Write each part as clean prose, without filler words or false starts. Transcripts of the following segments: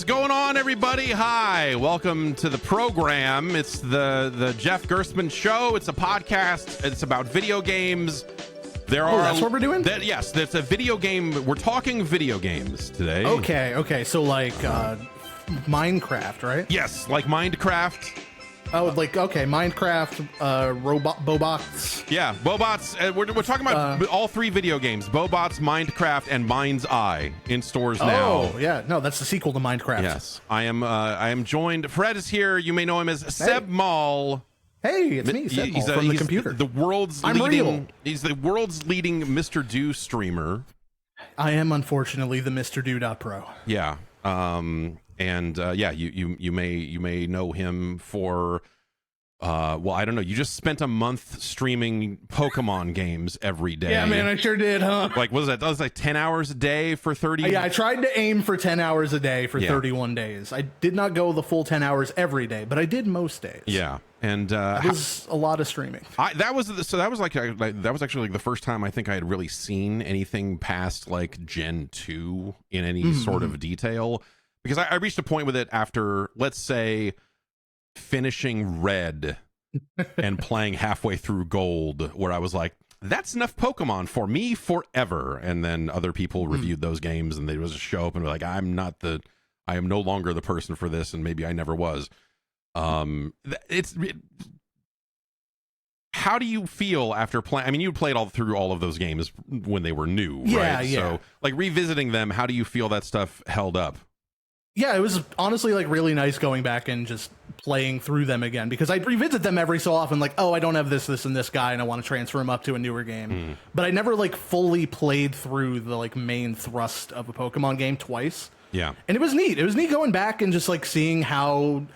going on, everybody? Hi, welcome to the program. It's the Jeff Gerstmann Show. It's a podcast. It's about video games. That's what we're doing? Yes, that's a video game. We're talking video games today. Okay. So like Minecraft, right? Yes, like Minecraft. Oh, Minecraft, Bobots. Yeah, Bobots. We're talking about all three video games: Bobots, Minecraft, and Mind's Eye in stores now. Oh, yeah. No, that's the sequel to Minecraft. Yes, I am joined. Fred is here. You may know him as Sebmal. Hey, it's me, Sebmal, from the computer. He's the world's leading Mr. Do streamer. I am unfortunately the Mr. Do.pro. Yeah. You may know him for I don't know, you just spent a month streaming Pokemon games every day. Yeah, man, I sure did, huh? Like, what was that? That was like 10 hours a day for 30. Yeah, I tried to aim for 10 hours a day for 31 days. I did not go the full 10 hours every day, but I did most days. Yeah. And it was a lot of streaming. That was actually like the first time I think I had really seen anything past like Gen 2 in any sort of detail, because I reached a point with it after, let's say, finishing Red and playing halfway through Gold, where I was like, that's enough Pokemon for me forever. And then other people reviewed those games and they just show up and be like, I am no longer the person for this, and maybe I never was. How do you feel after playing? I mean, you played through all of those games when they were new, right? Yeah. So, like, revisiting them, how do you feel that stuff held up? Yeah, it was honestly like really nice going back and just playing through them again, because I'd revisit them every so often, like, oh, I don't have this, and this guy, and I want to transfer him up to a newer game. But I never like fully played through the like main thrust of a Pokemon game twice. Yeah. And it was neat. It was neat going back and just like seeing how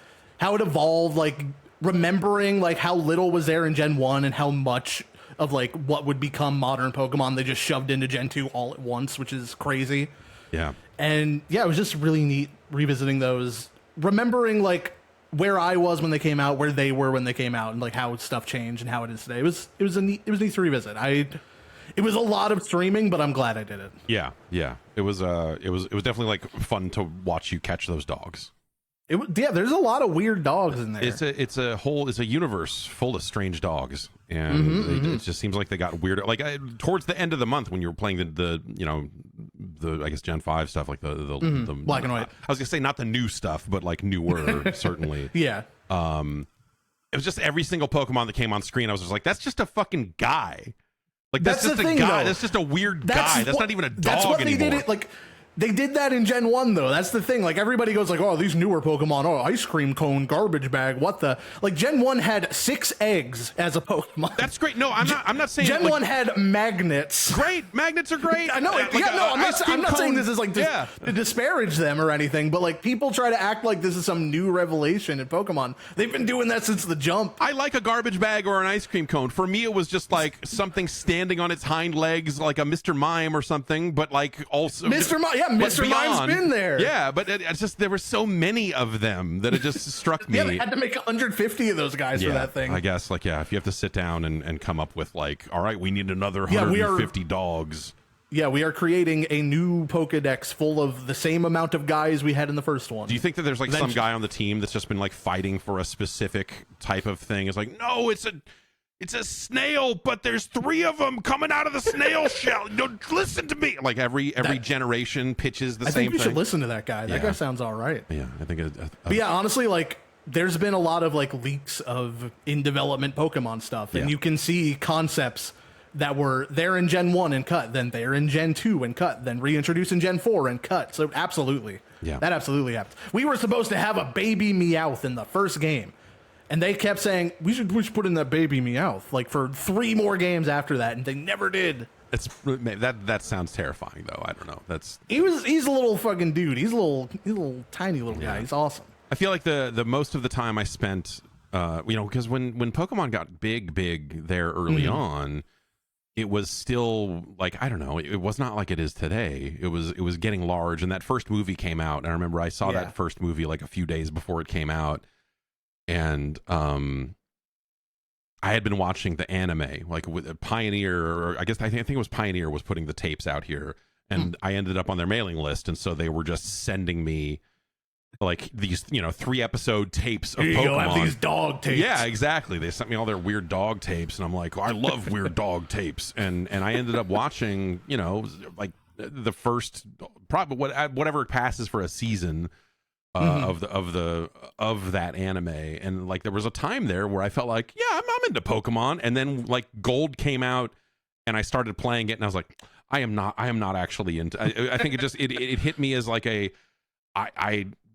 it evolved, like remembering like how little was there in Gen 1 and how much of like what would become modern Pokemon they just shoved into Gen 2 all at once, which is crazy. Yeah. And yeah, it was just really neat revisiting those, remembering like where I was when they came out, where they were when they came out, and like how stuff changed and how it is today. It was neat to revisit. It was a lot of streaming, but I'm glad I did it. Yeah. It was definitely like fun to watch you catch those dogs. There's a lot of weird dogs in there. It's a universe full of strange dogs, and it just seems like they got weirder. Like towards the end of the month when you were playing the I guess Gen 5 stuff, like the black and white. I was gonna say not the new stuff, but like newer certainly. Yeah. It was just every single Pokemon that came on screen, I was just like, that's just a fucking guy. Like that's just the thing, a guy. though. That's just a weird guy. That's not even a dog that's what anymore. They did it like. They did that in Gen 1, though. That's the thing. Like, everybody goes like, oh, these newer Pokemon, oh, ice cream cone, garbage bag, what the... Like, Gen 1 had 6 eggs as a Pokemon. That's great. No, I'm not saying... Gen 1 had magnets. Great. Magnets are great. I know. I'm not saying this is, like, to disparage them or anything, but, like, people try to act like this is some new revelation in Pokemon. They've been doing that since the jump. I like a garbage bag or an ice cream cone. For me, it was just, like, something standing on its hind legs, like a Mr. Mime or something, but, like, also... Mr. Mime's been there. Yeah, but it's just there were so many of them that it just struck me. Yeah, they had to make 150 of those guys for that thing. I guess, like, if you have to sit down and come up with, like, all right, we need another 150 dogs. Yeah, we are creating a new Pokedex full of the same amount of guys we had in the first one. Do you think that there's, like, some guy on the team that's just been, like, fighting for a specific type of thing? It's like, no, it's a snail, but there's 3 of them coming out of the snail shell. Don't listen to me. Like every generation pitches the same thing. I think you should listen to that guy. That guy sounds all right. Yeah, I think. But yeah, honestly, like there's been a lot of like leaks of in development Pokemon stuff, and you can see concepts that were there in Gen 1 and cut, then there in Gen 2 and cut, then reintroduced in Gen 4 and cut. So absolutely, that absolutely happened. We were supposed to have a baby Meowth in the first game. And they kept saying, we should put in that baby Meowth, like, for 3 more games after that, and they never did. That sounds terrifying, though. I don't know. He's a little fucking dude. He's a little tiny little guy. He's awesome. I feel like the most of the time I spent, because when Pokemon got big there early on, it was still like, I don't know, it was not like it is today. It was getting large, and that first movie came out, and I remember I saw that first movie like a few days before it came out. And I had been watching the anime, like with Pioneer, or I think it was Pioneer was putting the tapes out here, and I ended up on their mailing list, and so they were just sending me like these 3-episode tapes of Here you Pokemon. go, have these dog tapes. Yeah, exactly. They sent me all their weird dog tapes, and I'm like, I love weird dog tapes, and I ended up watching, like the first probably whatever passes for a season of that anime, and like there was a time there where I felt like, yeah, I'm into Pokemon, and then like Gold came out, and I started playing it, and I was like, I am not actually into. I think it hit me as like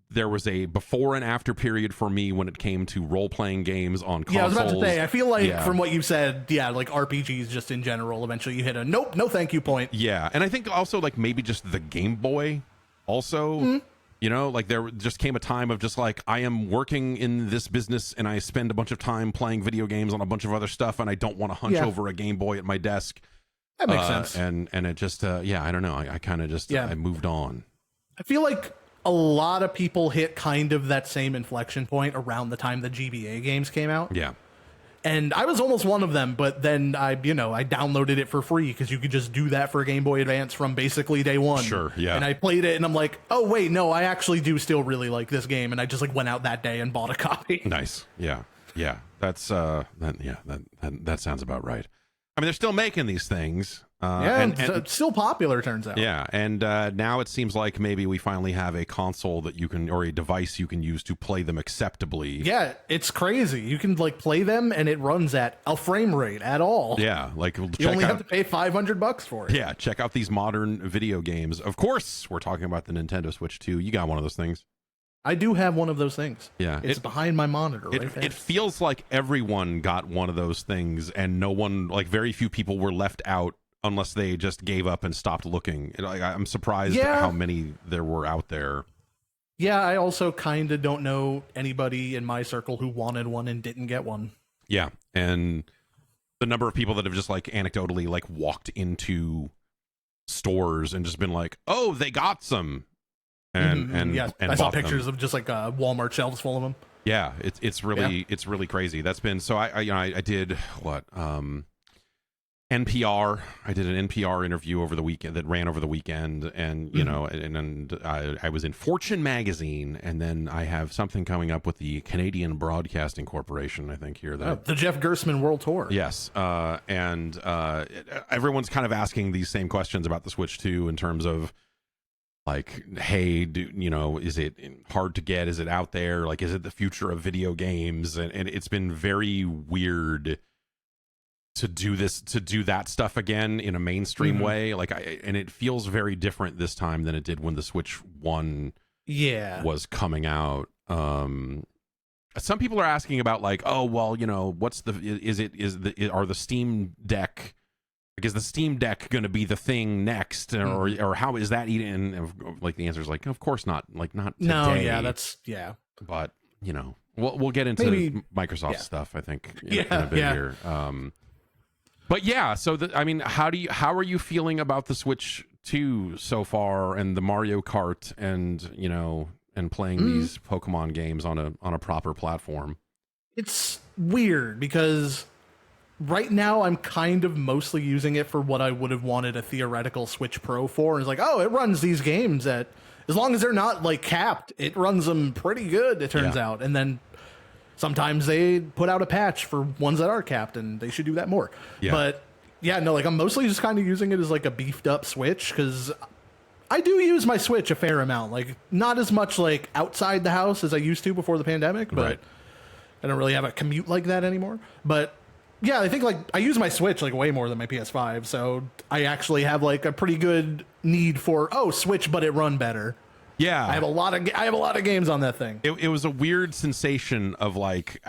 there was a before and after period for me when it came to role-playing games on consoles. Yeah, I was about to say, I feel like from what you've said, like RPGs just in general, eventually you hit a no thank you point. Yeah, and I think also like maybe just the Game Boy also, like there just came a time of just like, I am working in this business and I spend a bunch of time playing video games on a bunch of other stuff, and I don't want to hunch over a Game Boy at my desk. That makes sense. And it just, I don't know. I kind of just, I moved on. I feel like a lot of people hit kind of that same inflection point around the time the GBA games came out. Yeah. And I was almost one of them, but then I downloaded it for free because you could just do that for Game Boy Advance from basically day one. Sure, yeah. And I played it and I'm like, oh wait, no, I actually do still really like this game, and I just like went out that day and bought a copy. Nice. Yeah. Yeah. That's that sounds about right. I mean, they're still making these things. And it's still popular, turns out. Yeah, and now it seems like maybe we finally have a console that you can, or a device you can use to play them acceptably. Yeah, it's crazy. You can like play them and it runs at a frame rate at all. Yeah, like you only have to pay $500 for it. Yeah, check out these modern video games. Of course, we're talking about the Nintendo Switch 2. You got one of those things. I do have one of those things. Yeah. It's behind my monitor right there. It feels like everyone got one of those things, and no one, like very few people were left out unless they just gave up and stopped looking. I'm surprised at how many there were out there. Yeah, I also kind of don't know anybody in my circle who wanted one and didn't get one. Yeah, and the number of people that have just like anecdotally like walked into stores and just been like, oh, they got some. And I saw pictures of just like Walmart shelves full of them. Yeah, it's really crazy. That's been so. I did what NPR. I did an NPR interview over the weekend that ran over the weekend, and I was in Fortune magazine, and then I have something coming up with the Canadian Broadcasting Corporation. I think here the Jeff Gerstmann World Tour. Yes, and everyone's kind of asking these same questions about the Switch 2 in terms of, like, hey, is it hard to get? Is it out there? Like, is it the future of video games? And it's been very weird to do that stuff again in a mainstream way. Like, and it feels very different this time than it did when the Switch 1 was coming out. Some people are asking about like, oh, well, what's are the Steam Deck, like, is the Steam Deck going to be the thing next, or how is that eating? Like, the answer is like, of course not. Like, not today. No, yeah, But we'll get into Microsoft stuff, I think, in a bit here. But yeah, so how are you feeling about the Switch 2 so far, and the Mario Kart, and playing these Pokemon games on a proper platform? It's weird because right now I'm kind of mostly using it for what I would have wanted a theoretical Switch Pro for. It's like, oh, it runs these games as long as they're not like capped, it runs them pretty good, it turns out. And then sometimes they put out a patch for ones that are capped, and they should do that more. Yeah. But I'm mostly just kind of using it as like a beefed up Switch, because I do use my Switch a fair amount, like not as much like outside the house as I used to before the pandemic, but I don't really have a commute like that anymore. But yeah, I think like I use my Switch like way more than my PS5, so I actually have like a pretty good need for Switch, but it run better. Yeah, I have a lot of games on that thing. It was a weird sensation of like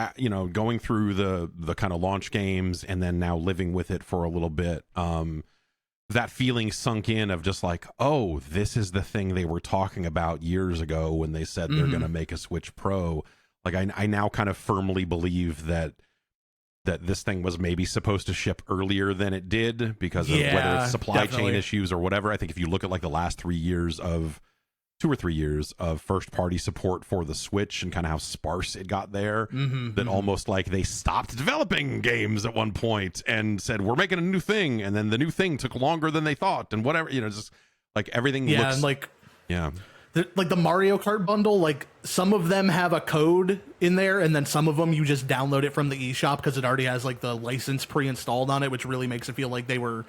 going through the kind of launch games and then now living with it for a little bit. That feeling sunk in of just like, oh, this is the thing they were talking about years ago when they said they're going to make a Switch Pro. Like I now kind of firmly believe that this thing was maybe supposed to ship earlier than it did because of whether it's supply chain issues or whatever. I think if you look at like the last 2 or 3 years of first party support for the Switch and kind of how sparse it got there, almost like they stopped developing games at one point and said, we're making a new thing. And then the new thing took longer than they thought and whatever, just like everything looks. And like, Like the Mario Kart bundle, like some of them have a code in there, and then some of them you just download it from the eShop because it already has like the license pre-installed on it, which really makes it feel like they were,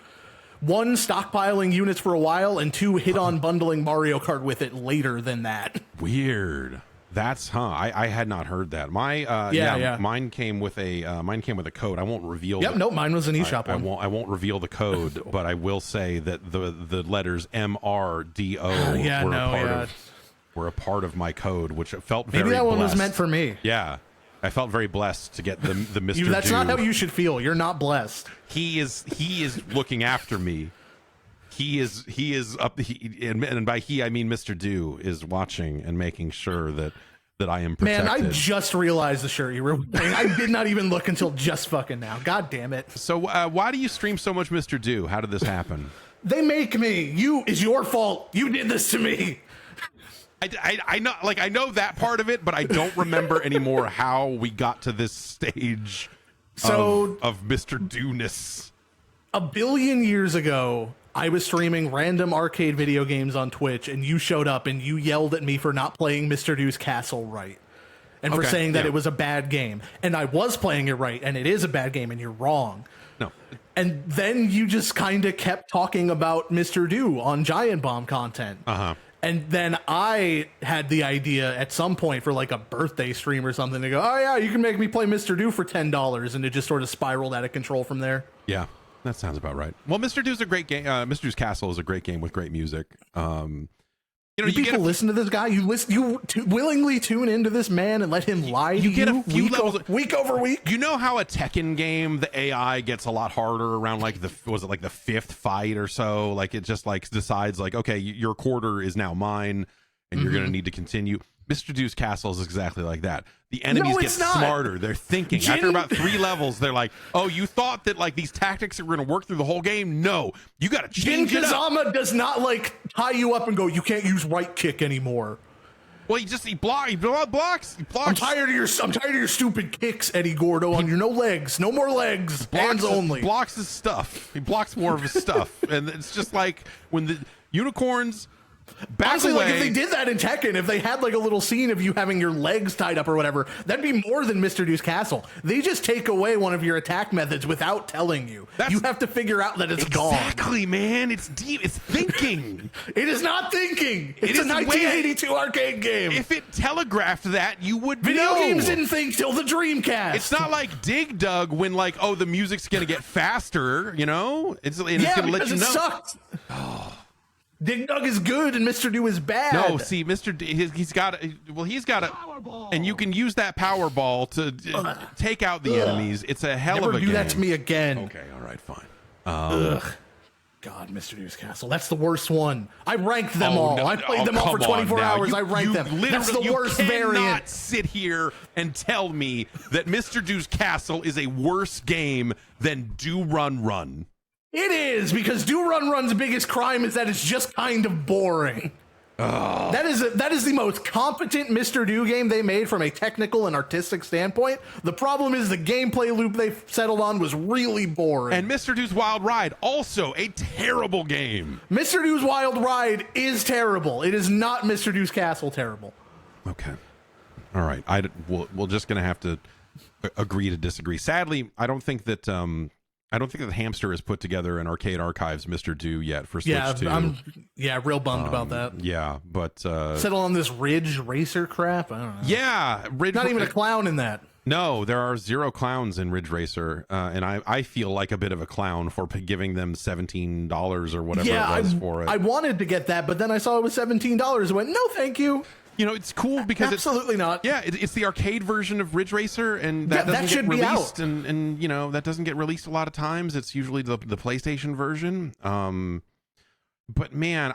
one, stockpiling units for a while, and two, hit on bundling Mario Kart with it later than that. Weird. That's I had not heard that. Mine came with a code. I won't reveal. Yep, no, mine was an eShop one. I won't reveal the code, but I will say that the letters MRDO were a part of my code, which felt very Maybe that blessed. one was meant for me. Yeah. I felt very blessed to get the Mr. That's Dew. not how you should feel. You're not blessed. He is looking after me. He is up, and by he I mean Mr. Dew is watching and making sure that I am protected. Man, I just realized the shirt you were wearing. I did not even look until just fucking now. God damn it. So why do you stream so much Mr. Dew? How did this happen? They make me. It's your fault. You did this to me. I know, like, I know that part of it, but I don't remember anymore how we got to this stage of Mr. Dewness. A billion years ago, I was streaming random arcade video games on Twitch, and you showed up and you yelled at me for not playing Mr. Dew's Castle right. And for saying that it was a bad game. And I was playing it right, and it is a bad game, and you're wrong. No. And then you just kind of kept talking about Mr. Dew on Giant Bomb content. Uh-huh. And then I had the idea at some point for like a birthday stream or something to go, oh yeah, you can make me play Mr. Dew for $10. And it just sort of spiraled out of control from there. Yeah, that sounds about right. Well, Mr. Dew's a great game. Mr. Dew's Castle is a great game with great music. You people listen to this guy. You willingly tune into this man and let him lie to you. Get a few levels week over week. You know how a Tekken game, the AI gets a lot harder around like the fifth fight or so? Like it just like decides like, okay, your quarter is now mine, and you're going to need to continue. Mr. Dew's Castle is exactly like that. The enemies get smarter. They're thinking. After about 3 levels, they're like, oh, you thought that like these tactics are going to work through the whole game? No, you got to change it up. Kazama does not like tie you up and go, you can't use right kick anymore. Well, he blocks. I'm tired of your stupid kicks, Eddie Gordo, on your no legs. No more legs. Hands only. Blocks his stuff. He blocks more of his stuff. And it's just like when the unicorns Honestly, like if they did that in Tekken, if they had like a little scene of you having your legs tied up or whatever, that'd be more than Mr. Dew's Castle. They just take away one of your attack methods without telling you. You have to figure out that it's gone. Exactly, man. It's deep. It's thinking. It is not thinking. It's a 1982 arcade game. If it telegraphed that, you would Video know. games didn't think till the Dreamcast. It's not like Dig Dug when like, oh, the music's going to get faster, you know? It's going to let you know. Sucked. Oh. Dig Dug is good and Mr. Dew is bad. No, see, Mr. D, he's got and you can use that power ball to take out the enemies. It's a hell of a game. Never do that to me again. Okay, all right, fine. God, Mr. Dew's Castle. That's the worst one. I ranked them all. I played them all for 24 hours. I ranked them. That's the worst variant. You cannot sit here and tell me that Mr. Dew's Castle is a worse game than Do Run Run. It is, because Do Run Run's biggest crime is that it's just kind of boring. That is the most competent Mr. Dew game they made from a technical and artistic standpoint. The problem is the gameplay loop they settled on was really boring. And Mr. Dew's Wild Ride, also a terrible game. Mr. Dew's Wild Ride is terrible. It is not Mr. Dew's Castle terrible. Okay. All right. We're just going to have to agree to disagree. Sadly, I don't think that Hamster has put together an Arcade Archives Mr. Dew yet for Switch 2. I'm real bummed about that. Yeah, but settle on this Ridge Racer crap. I don't know. Yeah, not even a clown in that. No, there are 0 clowns in Ridge Racer, and I feel like a bit of a clown for giving them $17 or whatever it was for it. I wanted to get that, but then I saw it was $17 and went, no, thank you. You know, it's cool because absolutely not. Yeah, it's the arcade version of Ridge Racer, and that doesn't get released, and you know that doesn't get released a lot of times. It's usually the PlayStation version. But man,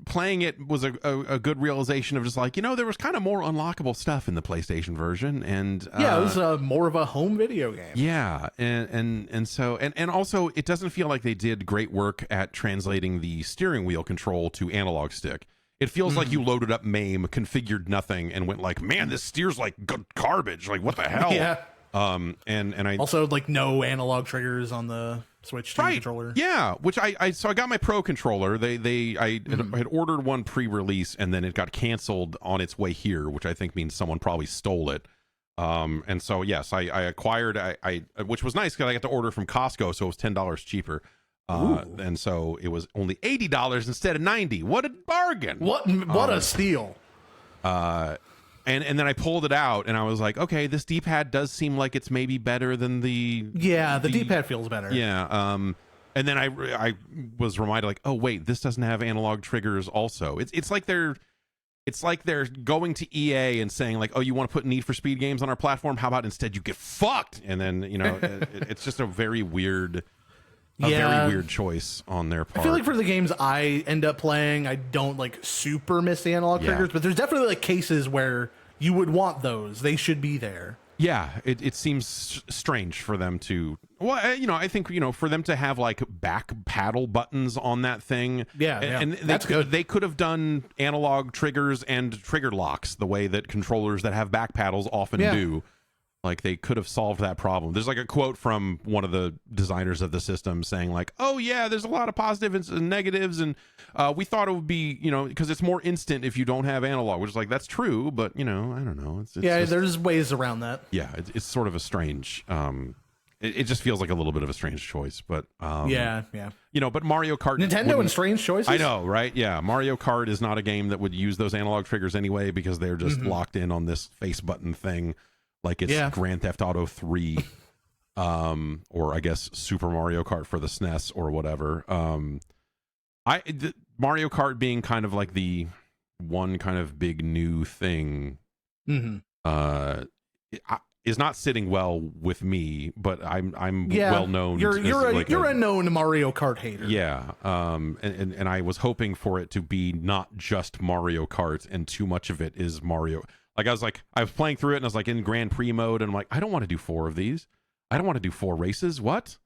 playing it was a good realization of just like, there was kind of more unlockable stuff in the PlayStation version, and it was more of a home video game. Yeah, and so also it doesn't feel like they did great work at translating the steering wheel control to analog stick. It feels like you loaded up MAME, configured nothing, and went like, man, this steers like garbage. Like, what the hell? Yeah. And I also like no analog triggers on the switch to controller. Yeah, which I got my Pro controller. I had ordered one pre-release, and then it got canceled on its way here, which I think means someone probably stole it. And so yes, I acquired which was nice because I got to order from Costco, so it was $10 cheaper. And so it was only $80 instead of $90. What a bargain! What a steal! And then I pulled it out, and I was like, okay, this D-pad does seem like it's maybe better than the D-pad feels better. Yeah. And then I was reminded, like, oh wait, this doesn't have analog triggers. Also, it's like they're going to EA and saying like, oh, you want to put Need for Speed games on our platform? How about instead you get fucked? And then it's just a very weird. Very weird choice on their part. I feel like for the games I end up playing, I don't like super miss the analog triggers, but there's definitely like cases where you would want those. They should be there. Yeah, it seems strange for them to. Well, I think for them to have like back paddle buttons on that thing. Yeah, and that's good. They could have done analog triggers and trigger locks the way that controllers that have back paddles often do. Like they could have solved that problem. There's like a quote from one of the designers of the system saying like, oh yeah, there's a lot of positives and negatives, and we thought it would be, because it's more instant if you don't have analog, which is like, that's true, but I don't know. It's just, there's ways around that. Yeah, it's sort of a strange, it just feels like a little bit of a strange choice, but but Mario Kart, Nintendo and strange choices. I know, right? Yeah, Mario Kart is not a game that would use those analog triggers anyway because they're just locked in on this face button thing. Like it's Grand Theft Auto 3, or I guess Super Mario Kart for the SNES or whatever. Mario Kart being kind of like the one kind of big new thing, is not sitting well with me. But I'm well known. You're a known Mario Kart hater. Yeah. And I was hoping for it to be not just Mario Kart, and too much of it is Mario. Like I was playing through it and I was like in Grand Prix mode and I'm like, I don't want to do 4 of these. I don't want to do 4 races. What?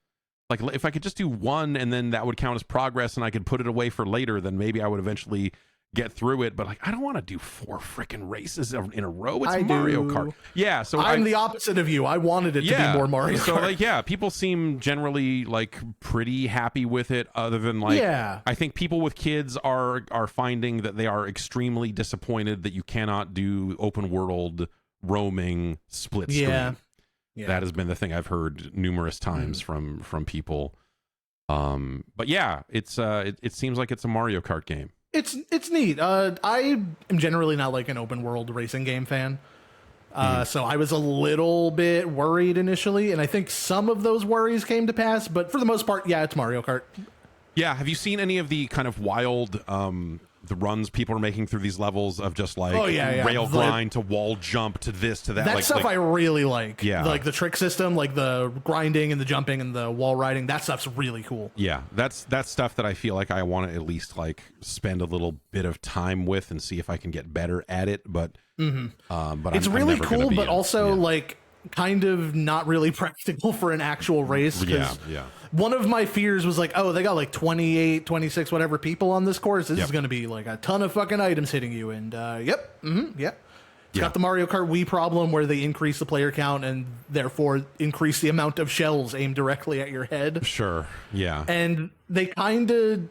Like if I could just do 1 and then that would count as progress and I could put it away for later, then maybe I would eventually get through it. But like, I don't want to do 4 freaking races in a row. It's Mario Kart. Yeah. So I'm the opposite of you. I wanted it to be more Mario Kart. So like, people seem generally like pretty happy with it, other than like, I think people with kids are finding that they are extremely disappointed that you cannot do open world roaming split screen. Yeah. That has been the thing I've heard numerous times from people. But yeah, it seems like it's a Mario Kart game. It's neat. I am generally not like an open world racing game fan. So I was a little bit worried initially, and I think some of those worries came to pass, but for the most part, it's Mario Kart. Yeah, have you seen any of the kind of wild the runs people are making through these levels of just like rail grind to wall jump to this to that? That stuff I really like. Yeah. Like the trick system, like the grinding and the jumping and the wall riding, that stuff's really cool. Yeah, that's stuff that I feel like I want to at least like spend a little bit of time with and see if I can get better at it. But but it's really cool, but also like kind of not really practical for an actual race. One of my fears was like, oh, they got like 28, 26, whatever people on this course. This is going to be like a ton of fucking items hitting you. And It's got the Mario Kart Wii problem where they increase the player count and therefore increase the amount of shells aimed directly at your head. Sure. Yeah. And they kind of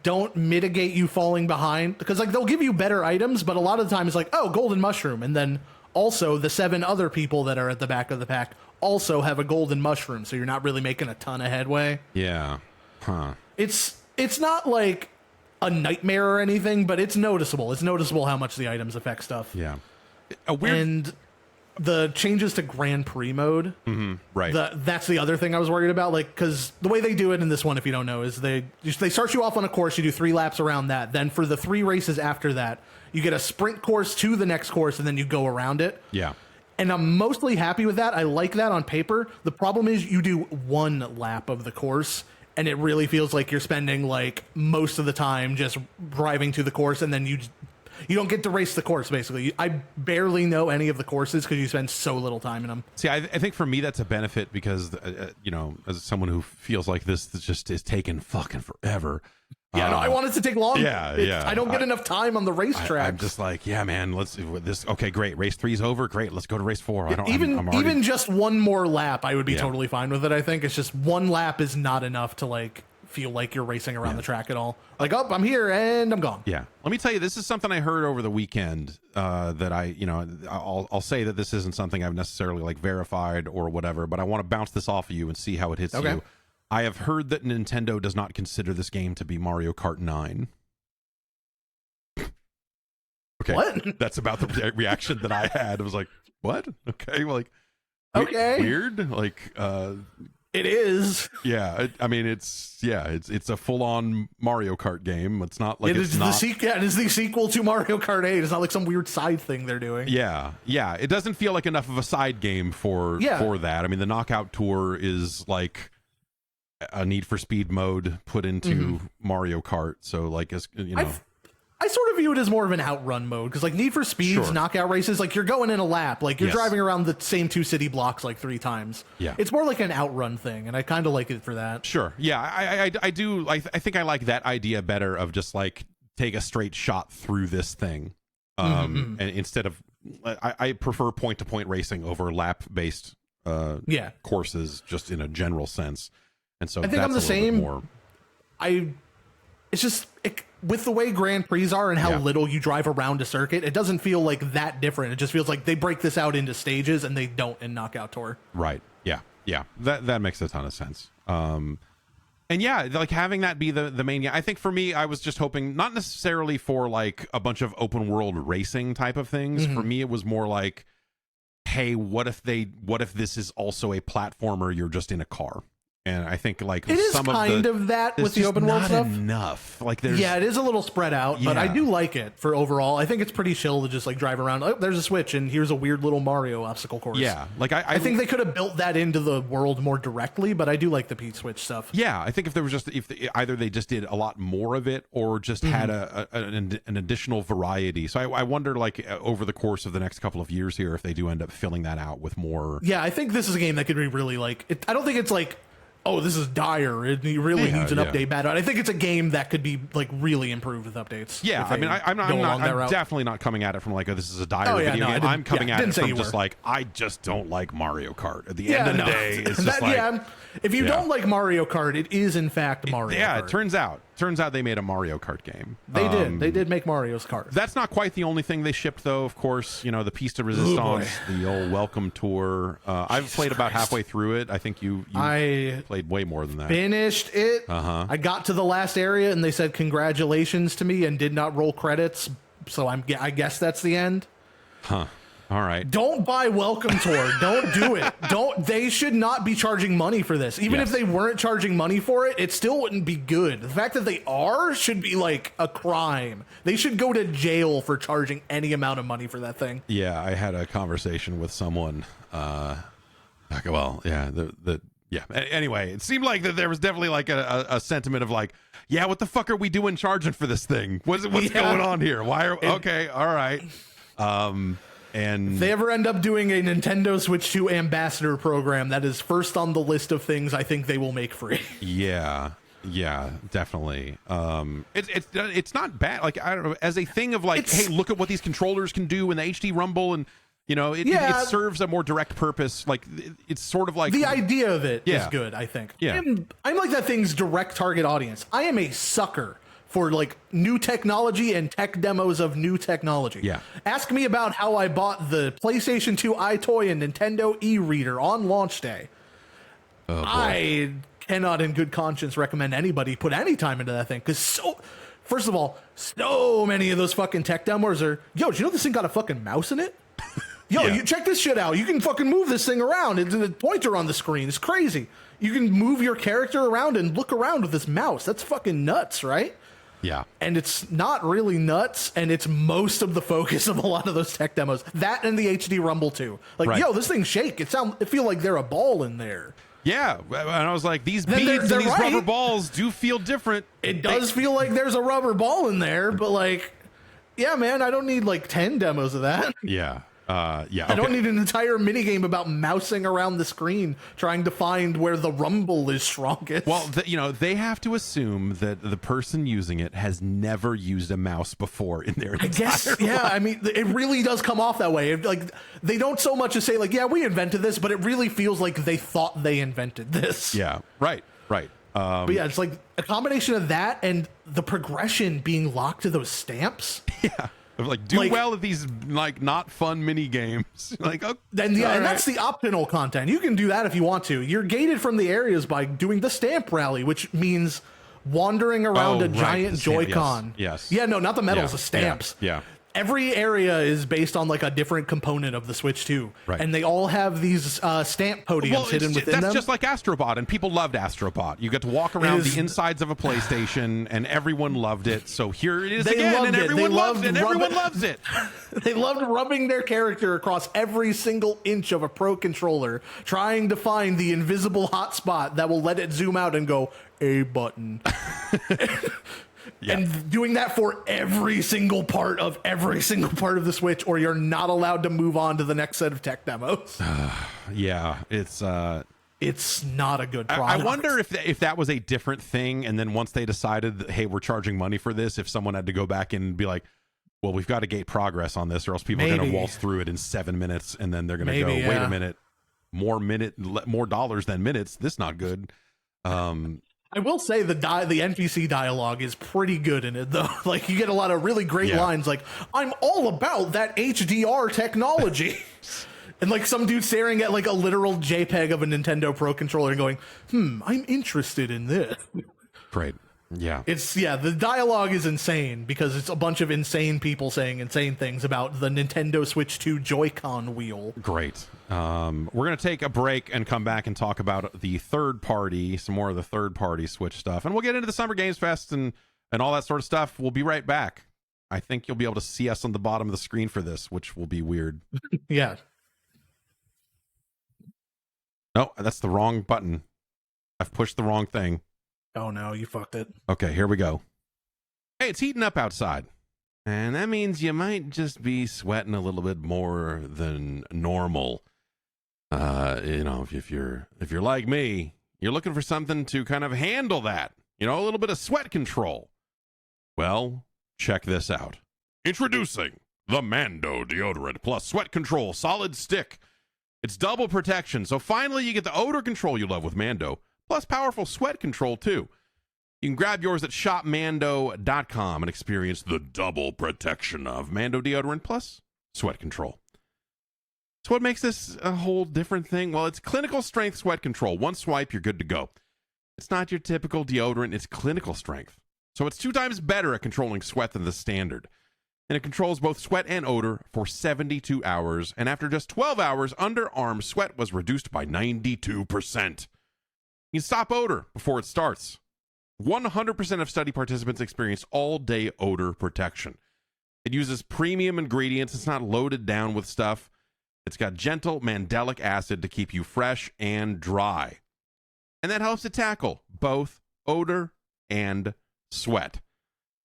don't mitigate you falling behind because like they'll give you better items, but a lot of the time it's like, oh, golden mushroom. And then also the 7 other people that are at the back of the pack also have a golden mushroom, so you're not really making a ton of headway. Yeah. Huh. It's not like a nightmare or anything, but it's noticeable. It's noticeable how much the items affect stuff. Yeah. And the changes to Grand Prix mode, right. That's the other thing I was worried about, like, because the way they do it in this one, if you don't know, is they start you off on a course, you do 3 laps around that, then for the 3 races after that, you get a sprint course to the next course, and then you go around it. Yeah. And I'm mostly happy with that. I like that on paper. The problem is you do 1 lap of the course, and it really feels like you're spending like most of the time just driving to the course, and then you don't get to race the course, basically. I barely know any of the courses because you spend so little time in them. See, I think for me that's a benefit because, as someone who feels like this just is taking fucking forever, Yeah, no, I want it to take longer. Yeah. I don't get enough time on the racetrack. I'm just like, yeah, man, let's do this. Okay, great. Race 3's over. Great. Let's go to race 4. Yeah, even just one more lap, I would be totally fine with it. I think it's just one lap is not enough to like feel like you're racing around the track at all. Like, oh, I'm here and I'm gone. Yeah. Let me tell you, this is something I heard over the weekend that I'll say that this isn't something I've necessarily like verified or whatever, but I want to bounce this off of you and see how it hits you. I have heard that Nintendo does not consider this game to be Mario Kart 9. Okay. What? That's about the reaction that I had. I was like, what? Okay. Like, okay. Weird. Like, it is. Yeah. I mean, it's a full on Mario Kart game. It's not like it is the sequel to Mario Kart 8. It's not like some weird side thing they're doing. Yeah. Yeah. It doesn't feel like enough of a side game for that. I mean, the Knockout Tour is like a Need for Speed mode put into Mario Kart. So like, as you know, I sort of view it as more of an outrun mode because like Need for Speed's knockout races, like you're going in a lap, like you're driving around the same 2 city blocks like 3 times. Yeah, it's more like an outrun thing, and I kind of like it for that. Sure. Yeah, I do. I think I like that idea better of just like take a straight shot through this thing, and instead of I prefer point to point racing over lap based courses just in a general sense. And so I think I'm the same. It's just with the way Grand Prix are and how little you drive around a circuit, it doesn't feel like that different. It just feels like they break this out into stages and they don't in Knockout Tour. Right. Yeah. Yeah. That makes a ton of sense. And yeah, like having that be the main. I think for me, I was just hoping not necessarily for like a bunch of open world racing type of things. For me, it was more like, hey, what if this is also a platformer? You're just in a car. And I think like it is kind of that with the open world stuff. Enough. Like it is a little spread out, but I do like it for overall. I think it's pretty chill to just like drive around. Oh, there's a switch, and here's a weird little Mario obstacle course. Yeah, like I think they could have built that into the world more directly, but I do like the Pete Switch stuff. Yeah, I think if there was just either they just did a lot more of it or just had an additional variety. So I wonder like over the course of the next couple of years here if they do end up filling that out with more. Yeah, I think this is a game that could be really like. I don't think it's like, oh, this is dire. It really needs an update bad. I think it's a game that could be like really improved with updates. Yeah, I mean, I'm definitely not coming at it from like, oh, this is a dire video game. I'm coming at it from just like, I just don't like Mario Kart. At the end of the day, it's just like, if you don't like Mario Kart, it is in fact Mario Kart. It turns out they made a Mario Kart game. They did make Mario's Kart. That's not quite the only thing they shipped though. Of course, you know, the Piste de Resistance, the old Welcome Tour. I've played about halfway through it. I think you played way more than that. Finished it. I got to the last area and they said congratulations to me and did not roll credits. So I guess that's the end. Huh. All right. Don't buy Welcome Tour. Don't do it. They should not be charging money for this. Even if they weren't charging money for it, it still wouldn't be good. The fact that they are should be like a crime. They should go to jail for charging any amount of money for that thing. Yeah, I had a conversation with someone. Anyway, it seemed like that there was definitely like a sentiment of like, yeah, what the fuck are we doing charging for this thing? What's going on here? Why are okay, all right. And if they ever end up doing a Nintendo Switch 2 ambassador program, that is first on the list of things I think they will make free. Yeah, definitely. It's not bad. Like, I don't know, as a thing of like, hey, look at what these controllers can do in the HD Rumble, and you know, it serves a more direct purpose. Like, it's sort of like the idea of it is good, I think. Yeah, I'm like that thing's direct target audience. I am a sucker for like new technology and tech demos of new technology. Yeah. Ask me about how I bought the PlayStation 2 iToy and Nintendo e-reader on launch day. Oh, boy. I cannot in good conscience recommend anybody put any time into that thing. Because first of all, so many of those fucking tech demos are, yo, do you know this thing got a fucking mouse in it? Yo, you check this shit out. You can fucking move this thing around. It's the pointer on the screen. It's crazy. You can move your character around and look around with this mouse. That's fucking nuts, right? Yeah. And it's not really nuts, and it's most of the focus of a lot of those tech demos. That and the HD Rumble too. Like, yo, this thing shake. It feel like they're a ball in there. Yeah, and I was like, these beads and these rubber balls do feel different. It does feel like there's a rubber ball in there, but like, yeah, man, I don't need like 10 demos of that. Yeah. Yeah. I don't need an entire minigame about mousing around the screen trying to find where the rumble is strongest. Well, they have to assume that the person using it has never used a mouse before in their entire life. I mean, it really does come off that way. Like, they don't so much as say, like, yeah, we invented this, but it really feels like they thought they invented this. Yeah, right. But yeah, it's like a combination of that and the progression being locked to those stamps. Yeah. Like, do well at these, like, not fun mini games. Like, oh, and that's the optional content. You can do that if you want to. You're gated from the areas by doing the stamp rally, which means wandering around a giant Joy-Con. Yes. Yeah, no, not the medals, the stamps. Yeah. Every area is based on like a different component of the Switch 2. Right. And they all have these stamp podiums hidden within them. That's just like Astrobot, and people loved Astrobot. You get to walk around the insides of a PlayStation, and everyone loved it. So here it is again, and everyone loves it. Everyone loves it. They loved rubbing their character across every single inch of a Pro controller, trying to find the invisible hotspot that will let it zoom out and go, A button. Yeah. And doing that for every single part of the Switch, or you're not allowed to move on to the next set of tech demos. Yeah, it's not a good product. I wonder if that was a different thing, and then once they decided that, hey, we're charging money for this, if someone had to go back and be like, well, we've got to gate progress on this, or else people are going to waltz through it in 7 minutes, and then they're going to go, wait a minute, more dollars than minutes. This not good. I will say the NPC dialogue is pretty good in it, though. Like, you get a lot of really great lines, like, I'm all about that HDR technology. And, like, some dude staring at, like, a literal JPEG of a Nintendo Pro controller and going, I'm interested in this. Great. Yeah. The dialogue is insane because it's a bunch of insane people saying insane things about the Nintendo Switch 2 Joy-Con wheel. Great. We're going to take a break and come back and talk about the some more of the third-party Switch stuff. And we'll get into the Summer Games Fest and all that sort of stuff. We'll be right back. I think you'll be able to see us on the bottom of the screen for this, which will be weird. Yeah. No, that's the wrong button. I've pushed the wrong thing. Oh no, you fucked it. Okay, here we go. Hey, it's heating up outside. And that means you might just be sweating a little bit more than normal. If you're like me, you're looking for something to kind of handle that. A little bit of sweat control. Well, check this out. Introducing the Mando Deodorant Plus Sweat Control Solid Stick. It's double protection, so finally you get the odor control you love with Mando, plus powerful sweat control, too. You can grab yours at shopmando.com and experience the double protection of Mando Deodorant plus sweat control. So what makes this a whole different thing? Well, it's clinical strength sweat control. One swipe, you're good to go. It's not your typical deodorant, it's clinical strength. So it's 2 times better at controlling sweat than the standard. And it controls both sweat and odor for 72 hours. And after just 12 hours, underarm sweat was reduced by 92%. You can stop odor before it starts. 100% of study participants experience all-day odor protection. It uses premium ingredients. It's not loaded down with stuff. It's got gentle mandelic acid to keep you fresh and dry. And that helps to tackle both odor and sweat.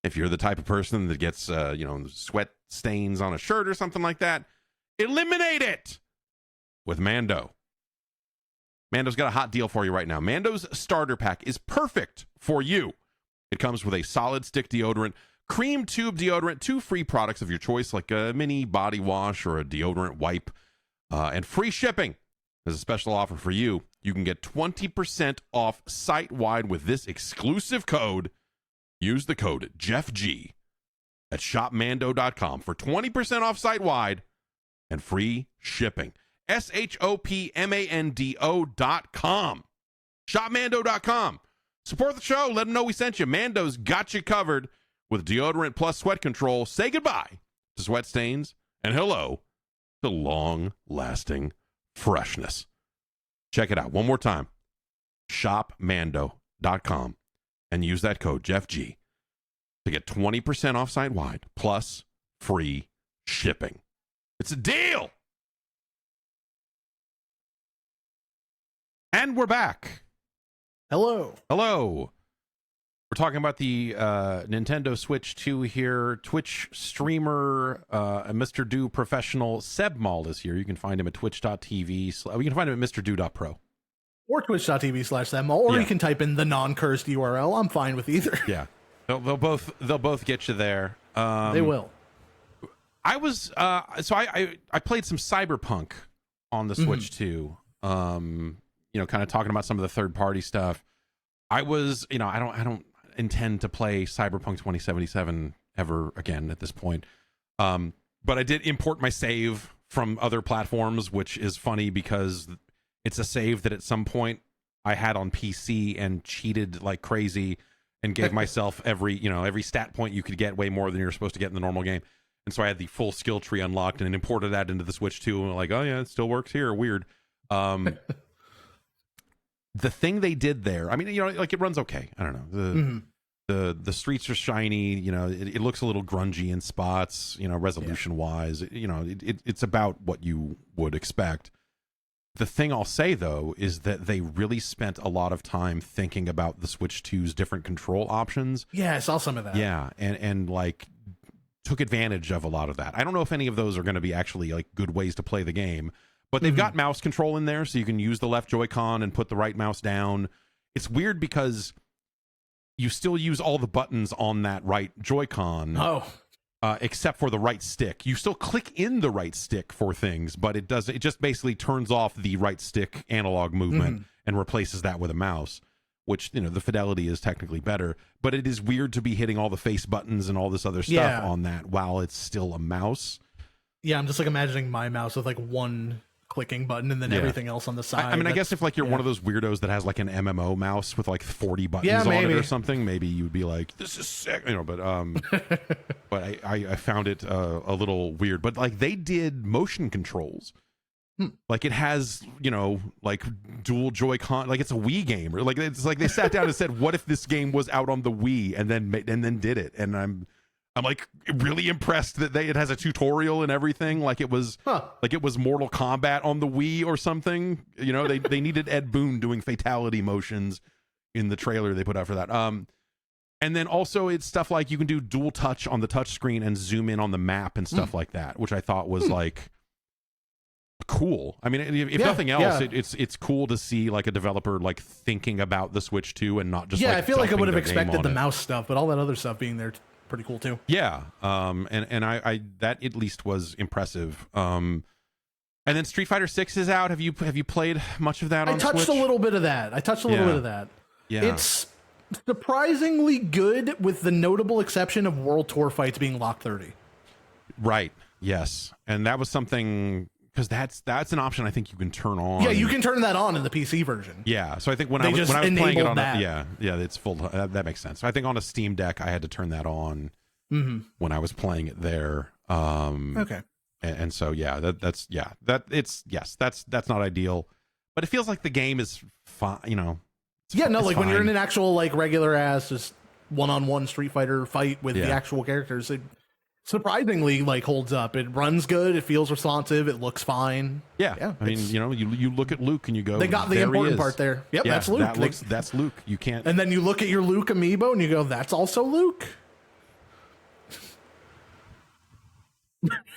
If you're the type of person that gets, sweat stains on a shirt or something like that, eliminate it with Mando. Mando's got a hot deal for you right now. Mando's starter pack is perfect for you. It comes with a solid stick deodorant, cream tube deodorant, 2 free products of your choice, like a mini body wash or a deodorant wipe, and free shipping. There's a special offer for you. You can get 20% off site-wide with this exclusive code. Use the code JeffG at shopmando.com for 20% off site-wide and free shipping. shopmando.com. Shopmando.com. Support the show. Let them know we sent you. Mando's got you covered with deodorant plus sweat control. Say goodbye to sweat stains and hello to long-lasting freshness. Check it out one more time. Shopmando.com and use that code JeffG to get 20% off site-wide plus free shipping. It's a deal. And we're back. Hello. We're talking about the Nintendo Switch 2 here. Twitch streamer, Mr. Do professional Sebmal is here. You can find him at twitch.tv. You can find him at mrdo.pro. Or twitch.tv/Sebmal, or you can type in the non-cursed URL. I'm fine with either. Yeah, they'll both get you there. They will. I was I played some Cyberpunk on the Switch 2. Kind of talking about some of the third-party stuff. I was, I don't intend to play Cyberpunk 2077 ever again at this point. But I did import my save from other platforms, which is funny because it's a save that at some point I had on PC and cheated like crazy and gave myself every stat point you could get, way more than you're supposed to get in the normal game. And so I had the full skill tree unlocked and imported that into the Switch 2, and like, oh yeah, it still works here. Weird. The thing they did there, I mean, like it runs okay. I don't know. The streets are shiny. It looks a little grungy in spots. Resolution wise, it's about what you would expect. The thing I'll say though is that they really spent a lot of time thinking about the Switch 2's different control options. Yeah, I saw some of that. Yeah, and like took advantage of a lot of that. I don't know if any of those are going to be actually like good ways to play the game. But they've got mouse control in there, so you can use the left Joy-Con and put the right mouse down. It's weird because you still use all the buttons on that right Joy-Con, except for the right stick. You still click in the right stick for things, but it just basically turns off the right stick analog movement and replaces that with a mouse, which, the fidelity is technically better. But it is weird to be hitting all the face buttons and all this other stuff on that while it's still a mouse. Yeah, I'm just like imagining my mouse with like one clicking button and then everything else on the side. I mean, I guess if like you're one of those weirdos that has like an MMO mouse with like 40 buttons on it or something, maybe you'd be like, this is sick, but but I found it a little weird. But like they did motion controls. Like it has, like dual Joy-Con, like it's a Wii game, or like it's like they sat down and said, what if this game was out on the Wii, and then did it. And I'm like really impressed that it has a tutorial and everything. Like it was Mortal Kombat on the Wii or something. They needed Ed Boon doing fatality motions in the trailer they put out for that. And then also it's stuff like you can do dual touch on the touch screen and zoom in on the map and stuff like that, which I thought was like cool. I mean, if nothing else, it's cool to see like a developer like thinking about the Switch 2 and not just I feel like I would have expected the mouse stuff, but all that other stuff being there pretty cool too. Yeah. And I that at least was impressive. And then Street Fighter 6 is out. Have you played much of that on Switch? I touched a little bit of that. Yeah. It's surprisingly good, with the notable exception of World Tour fights being locked 30. Right. Yes. And that was something, because that's an option I think you can turn on. Yeah, you can turn that on in the PC version. Yeah, so I think when I was playing it on it's full. That makes sense. I think on a Steam Deck I had to turn that on when I was playing it there. Okay. And so that's not ideal, but it feels like the game is fine. Like when you're in an actual like regular ass just one-on-one Street Fighter fight with the actual characters, it surprisingly like holds up. It runs good, it feels responsive, it looks fine. I mean, you look at Luke and you go, they got the important part there. That's Luke. That's Luke. You can't. And then you look at your Luke amiibo and you go, that's also Luke.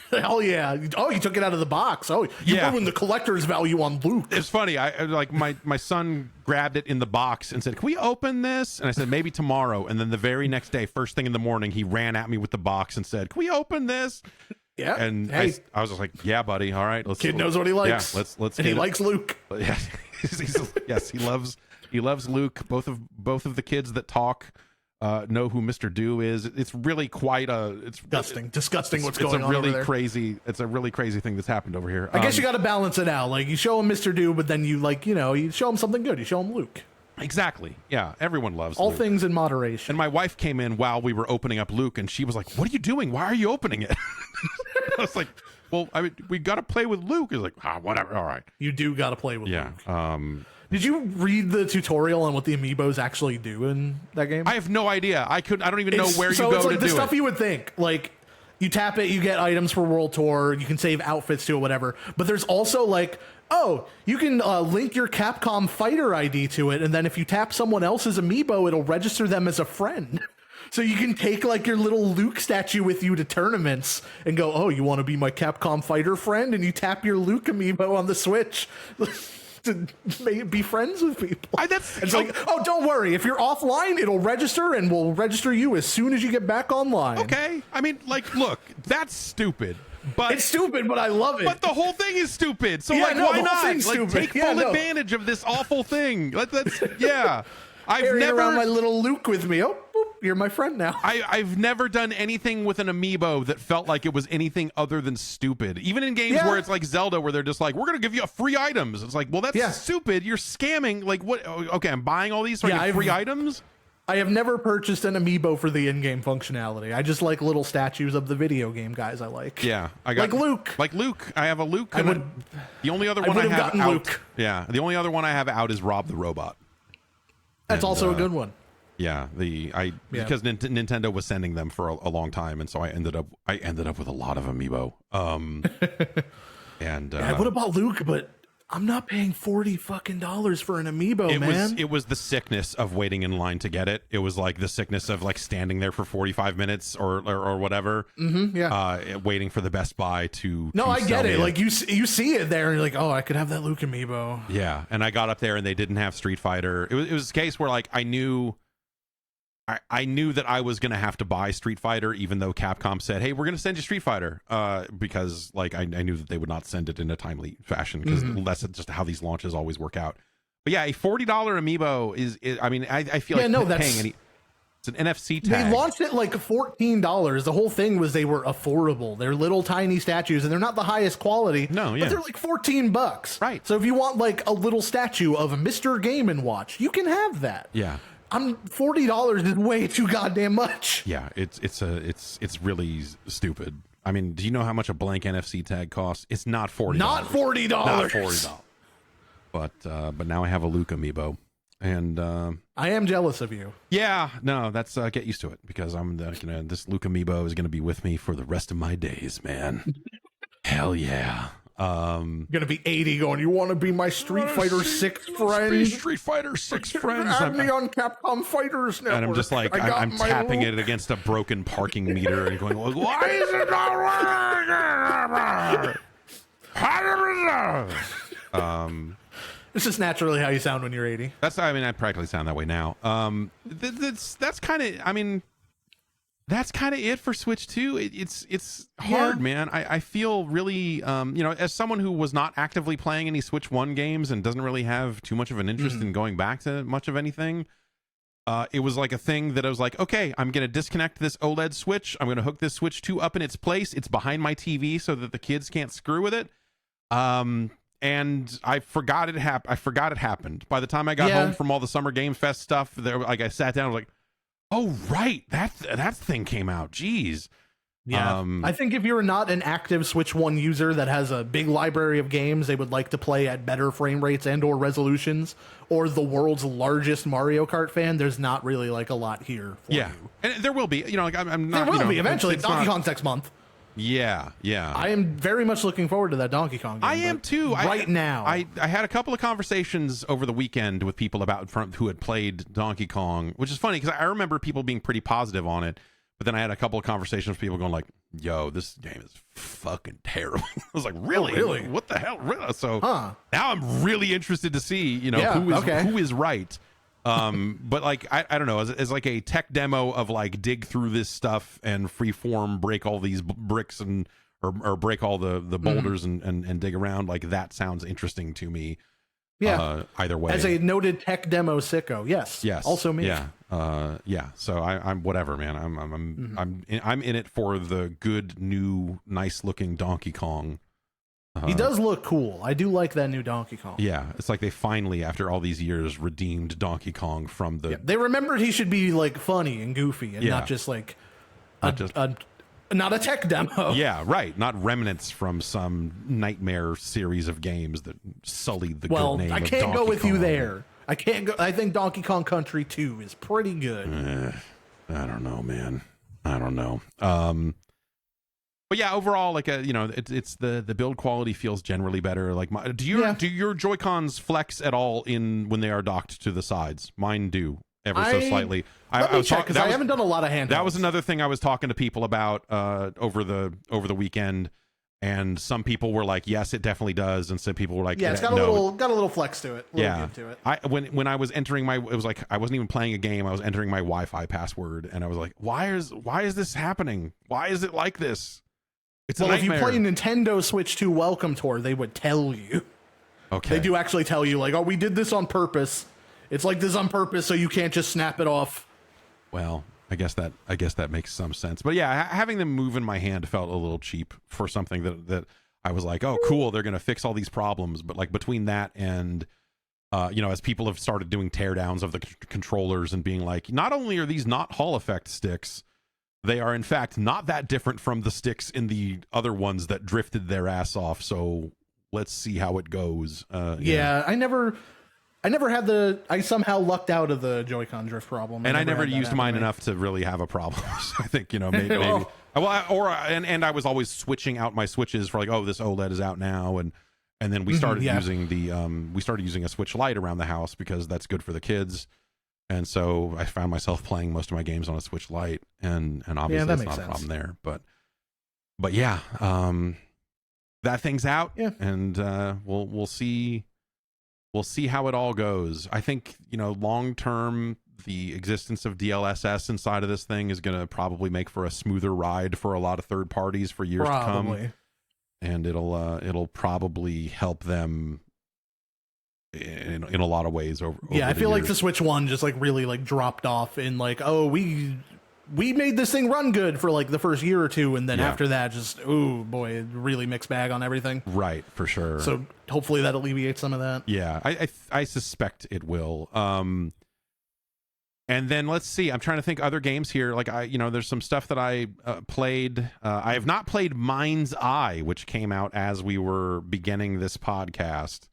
Hell yeah. Oh, you took it out of the box. Oh, you ruined the collector's value on Luke. It's funny. I like my son grabbed it in the box and said, can we open this? And I said, maybe tomorrow. And then the very next day, first thing in the morning, he ran at me with the box and said, can we open this? Yeah. And I was just like, yeah, buddy. All right. Kid knows what he likes. Yeah, let's and he likes Luke. Yeah. Yes, he loves Luke. Both of the kids that talk know who Mr. Do is. It's really quite disgusting what's going on over there. It's a really crazy thing that's happened over here. I guess you got to balance it out. Like you show him Mr. Do, but then you you show him something good. You show him Luke. Exactly. Yeah. Everyone loves all Luke. Things in moderation. And my wife came in while we were opening up Luke, and she was like, "What are you doing? Why are you opening it?" I was like, "Well, we got to play with Luke." He's like, whatever. All right. You do got to play with Luke. Yeah. Did you read the tutorial on what the amiibos actually do in that game? I have no idea. I don't even know where you go to do it. So it's like the stuff you would think. Like, you tap it, you get items for World Tour, you can save outfits to it, whatever. But there's also like oh, you can link your Capcom Fighter ID to it, and then if you tap someone else's amiibo, it'll register them as a friend. So you can take like your little Luke statue with you to tournaments and go, oh, you want to be my Capcom Fighter friend? And you tap your Luke amiibo on the Switch to be friends with people. It's like, oh, don't worry. If you're offline, it'll register and we'll register you as soon as you get back online. Okay. I mean, like, look, that's stupid. But it's stupid, but I love it. But the whole thing is stupid. So why not? Like, take full advantage of this awful thing. I've never around my little Luke with me. Oh, boop, you're my friend now. I've never done anything with an amiibo that felt like it was anything other than stupid. Even in games where it's like Zelda, where they're just like, we're gonna give you free items. It's like, well, that's stupid. You're scamming. Like, what? Okay, I'm buying all these so I get free items. I have never purchased an amiibo for the in-game functionality. I just like little statues of the video game guys I like. Yeah, I got like Luke. I have a Luke. The only other one I have out. Luke. Yeah, the only other one I have out is Rob the Robot. That's also a good one. Yeah, because Nintendo was sending them for a long time, and so I ended up with a lot of amiibo. I would have bought Luke, but I'm not paying $40 fucking for an amiibo, man. It was the sickness of waiting in line to get it. It was like the sickness of like standing there for 45 minutes or whatever. Waiting for the Best Buy to. No, I get it. Like you see it there, and you're like, oh, I could have that Luke amiibo. Yeah, and I got up there, and they didn't have Street Fighter. It was a case where like I knew that I was going to have to buy Street Fighter, even though Capcom said, hey, we're going to send you Street Fighter, because like I knew that they would not send it in a timely fashion, because that's just how these launches always work out. But yeah, a $40 amiibo is I mean, I feel like paying any. It's an NFC tag. They launched it like $14. The whole thing was they were affordable. They're little tiny statues, and they're not the highest quality. No, but they're like $14. Right. So if you want like a little statue of Mr. Game & Watch, you can have that. Yeah. $40 is way too goddamn much. Yeah, it's really stupid. I mean, do you know how much a blank NFC tag costs? It's not $40. Not $40. Not $40. But now I have a Luke amiibo, and I am jealous of you. Yeah, no, that's get used to it, because this Luke amiibo is gonna be with me for the rest of my days, man. Hell yeah. Gonna be 80 going, you want to be my Street Fighter 6 friend? Street Fighter 6 friends. Add me on Capcom Fighters Network. And I'm just like, I'm tapping it against a broken parking meter and going, why is it not working? This is naturally how you sound when you're 80. I practically sound that way now. That's kind of it for Switch 2. It's hard, man. I feel really, as someone who was not actively playing any Switch 1 games and doesn't really have too much of an interest in going back to much of anything, it was like a thing that I was like, okay, I'm going to disconnect this OLED Switch. I'm going to hook this Switch 2 up in its place. It's behind my TV so that the kids can't screw with it. And I forgot it happened. By the time I got home from all the Summer Game Fest stuff, I sat down, I was like, oh, right. That thing came out. Jeez. Yeah. I think if you're not an active Switch 1 user that has a big library of games they would like to play at better frame rates and or resolutions, or the world's largest Mario Kart fan, there's not really like a lot here for you. And there will be. I'm not. There will be eventually. Donkey Kong's next month. Yeah. I am very much looking forward to that Donkey Kong game. I am too. Now. I had a couple of conversations over the weekend with people who had played Donkey Kong, which is funny because I remember people being pretty positive on it. But then I had a couple of conversations with people going like, yo, this game is fucking terrible. I was like, really? Oh, really? What the hell? Really? So now I'm really interested to see, who is right. But like, I don't know, as like a tech demo of like dig through this stuff and freeform break all these bricks and or break all the boulders and dig around, like that sounds interesting to me. Yeah. Either way, as a noted tech demo sicko, yes. Also me. Yeah. So I'm whatever, man. I'm in it for the good, new, nice looking Donkey Kong. He does look cool. I do like that new Donkey Kong. Yeah, it's like they finally, after all these years, redeemed Donkey Kong from the. Yeah, they remembered he should be like funny and goofy and not just like not a tech demo. Yeah, right. Not remnants from some nightmare series of games that sullied the good name of Donkey Kong. I can't go with you there. I can't go. I think Donkey Kong Country 2 is pretty good. I don't know, man. I don't know. But yeah, overall, like it's the build quality feels generally better. Like, do your Joy-Cons flex at all when they are docked to the sides? Mine do ever so slightly. Let me check, because I haven't done a lot of handhelds. That was another thing I was talking to people about over the weekend, and some people were like, "Yes, it definitely does," and some people were like, "Yeah, it's got a little flex to it." Yeah, to it. When I was entering it was like I wasn't even playing a game. I was entering my Wi-Fi password, and I was like, "Why is this happening? Why is it like this?" It's a nightmare. If you play Nintendo Switch 2 Welcome Tour, they would tell you. Okay. They do actually tell you, like, "Oh, we did this on purpose. It's like this on purpose, so you can't just snap it off." Well, I guess that makes some sense. But yeah, having them move in my hand felt a little cheap for something that I was like, "Oh, cool, they're going to fix all these problems." But like between that and as people have started doing teardowns of the controllers and being like, not only are these not Hall effect sticks, they are in fact not that different from the sticks in the other ones that drifted their ass off. So let's see how it goes. Yeah, I never had I somehow lucked out of the Joy-Con drift problem. And I never used mine enough to really have a problem. So I think, maybe. And I was always switching out my switches for like, oh, this OLED is out now. And then we started using a Switch Lite around the house because that's good for the kids. And so I found myself playing most of my games on a Switch Lite, and obviously that's not a problem there. But yeah, that thing's out, and we'll see how it all goes. I think long term, the existence of DLSS inside of this thing is going to probably make for a smoother ride for a lot of third parties for years to come, and it'll probably help them in a lot of ways over I feel years. Like the Switch 1 just like really like dropped off in like, oh, we made this thing run good for like the first year or two, and then after that just really mixed bag on everything. Right, for sure. So hopefully that alleviates some of that. Yeah, I suspect it will. And then let's see, I'm trying to think other games here. Like there's some stuff that I played. I have not played Mind's Eye, which came out as we were beginning this podcast.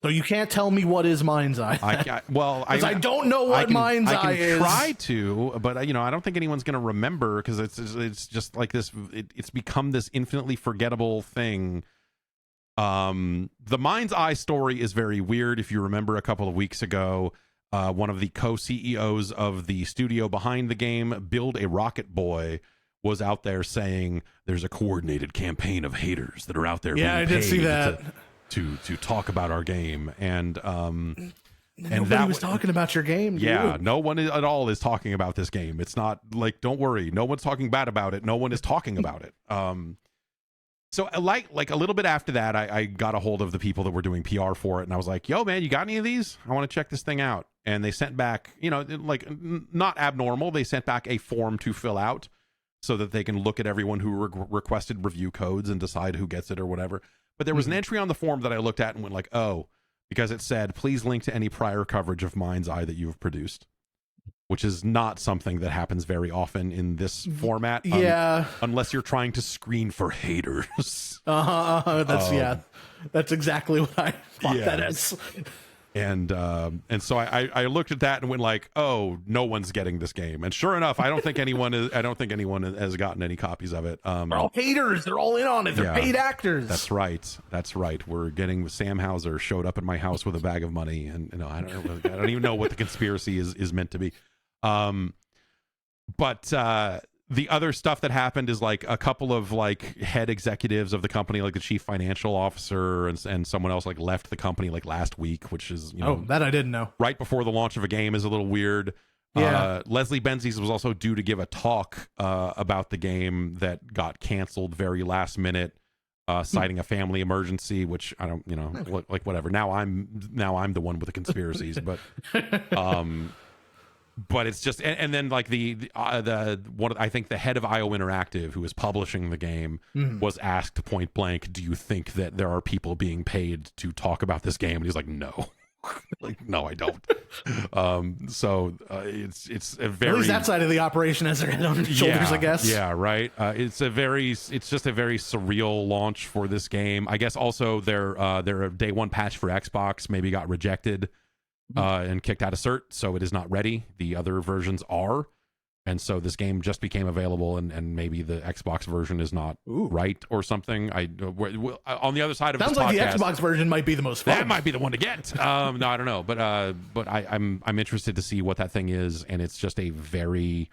So you can't tell me what is Mind's Eye. I don't know what Mind's Eye is. I can try to, but I don't think anyone's going to remember because it's just like this. It's become this infinitely forgettable thing. The Mind's Eye story is very weird. If you remember a couple of weeks ago, one of the co-CEOs of the studio behind the game, Build a Rocket Boy, was out there saying there's a coordinated campaign of haters that are out there. Yeah, I did see that. To talk about our game, and nobody was talking about your game. Dude. Yeah, no one at all is talking about this game. It's not like, don't worry, no one's talking bad about it. No one is talking about it. So like a little bit after that, I got a hold of the people that were doing PR for it, and I was like, "Yo, man, you got any of these? I want to check this thing out." And they sent back, like not abnormal. They sent back a form to fill out so that they can look at everyone who requested review codes and decide who gets it or whatever. But there was an entry on the form that I looked at and went like, oh, because it said, please link to any prior coverage of Mind's Eye that you have produced, which is not something that happens very often in this format. Unless you're trying to screen for haters. That's exactly what I thought that is. And so I looked at that and went like, oh, no one's getting this game. And sure enough, I don't think anyone has gotten any copies of it. They're all haters. They're all in on it. They're paid actors. That's right. We're getting Sam Hauser showed up at my house with a bag of money, and I don't even know what the conspiracy is meant to be. But the other stuff that happened is like a couple of like head executives of the company, like the chief financial officer and someone else like left the company like last week, which is, that I didn't know. Right before the launch of a game is a little weird. Yeah. Leslie Benzies was also due to give a talk about the game that got canceled very last minute, citing a family emergency, which I don't, like whatever. Now I'm the one with the conspiracies, but but it's just, and then like the one, I think the head of IO Interactive, who is publishing the game, was asked point blank, "Do you think that there are people being paid to talk about this game?" And he's like, "No." Like, no, I don't. So it's a very, at least that side of the operation has their head on their shoulders, I guess. Yeah, right. It's just a very surreal launch for this game. I guess also their day one patch for Xbox maybe got rejected and kicked out of cert, so it is not ready. The other versions are. And so this game just became available, and maybe the Xbox version is not right or something. On the other side of sounds this like podcast, the Xbox version might be the most fun. that might be the one to get. No, I don't know, but I'm interested to see what that thing is, and it's just a very,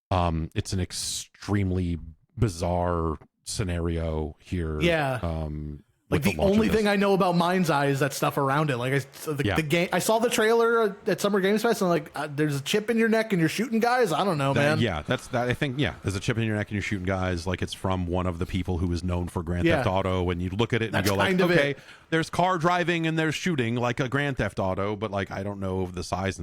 it's an extremely bizarre scenario here. Yeah. Like the only thing I know about Mind's Eye is that stuff around it. Like the game, I saw the trailer at Summer Games Fest, and like, there's a chip in your neck and you're shooting guys. I don't know, man. Yeah, that's that. I think there's a chip in your neck and you're shooting guys. Like it's from one of the people who is known for Grand Theft Auto, and you look at it and you go like, okay, there's car driving and there's shooting like a Grand Theft Auto, but like I don't know of the size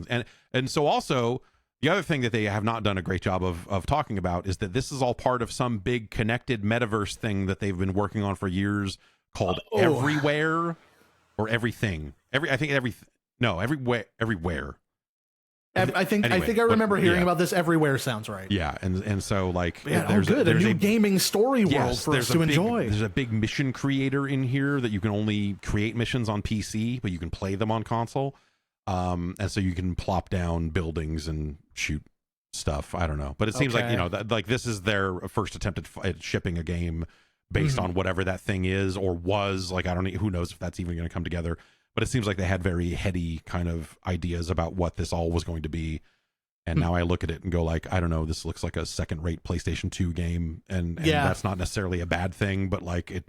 and so also. The other thing that they have not done a great job of talking about is that this is all part of some big connected metaverse thing that they've been working on for years called Everywhere or Everything. Everywhere. I think I remember hearing about this. Everywhere sounds right. Yeah, and so like there's a new gaming story world for us to enjoy. There's a big mission creator in here that you can only create missions on PC, but you can play them on console. And so you can plop down buildings and shoot stuff. I don't know, but it seems like like this is their first attempt at shipping a game based on whatever that thing is or was. Like I don't know, who knows if that's even going to come together. But it seems like they had very heady kind of ideas about what this all was going to be. And now I look at it and go like, I don't know, this looks like a second-rate PlayStation 2 game, and that's not necessarily a bad thing, but like it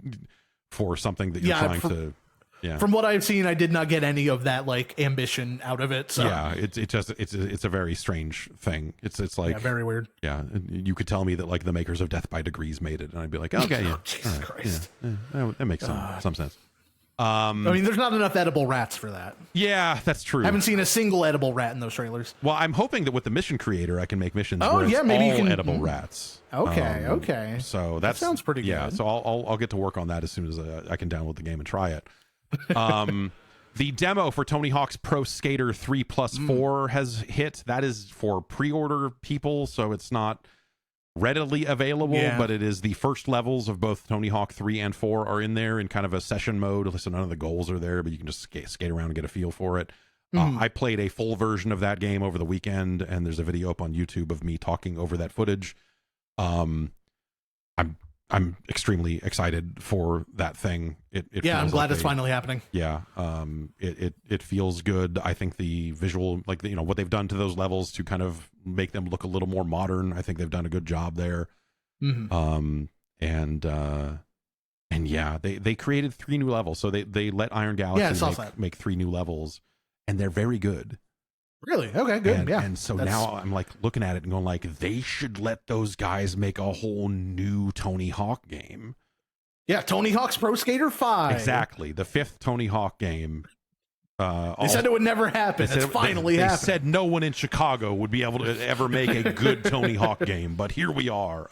for something that you're trying to. Yeah. From what I've seen, I did not get any of that like ambition out of it. So yeah, it's a very strange thing. It's like very weird. Yeah, you could tell me that like the makers of Death by Degrees made it, and I'd be like, okay, yeah, Jesus Christ, that makes some sense. I mean, there's not enough edible rats for that. Yeah, that's true. I haven't seen a single edible rat in those trailers. Well, I'm hoping that with the mission creator, I can make missions where it's maybe all you can, edible rats. Okay. So that sounds pretty good. Yeah, so I'll get to work on that as soon as I can download the game and try it. The demo for Tony Hawk's Pro Skater 3+4 has hit. That is for pre-order people, so it's not readily available, but it is the first levels of both Tony Hawk 3 and 4 are in there in kind of a session mode. So none of the goals are there, but you can just skate around and get a feel for it. I played a full version of that game over the weekend, and there's a video up on YouTube of me talking over that footage. I'm extremely excited for that thing. I'm glad it's finally happening. Yeah. It feels good. I think the visual, like, what they've done to those levels to kind of make them look a little more modern. I think they've done a good job there. And yeah, they created 3 new levels. So they let Iron Galaxy make 3 new levels, and they're very good. Really? Okay, good. And so now I'm like looking at it and going like, they should let those guys make a whole new Tony Hawk game. Yeah, Tony Hawk's Pro Skater 5. Exactly. The 5th Tony Hawk game. They said it would never happen. It's finally happened. They said no one in Chicago would be able to ever make a good Tony Hawk game, but here we are.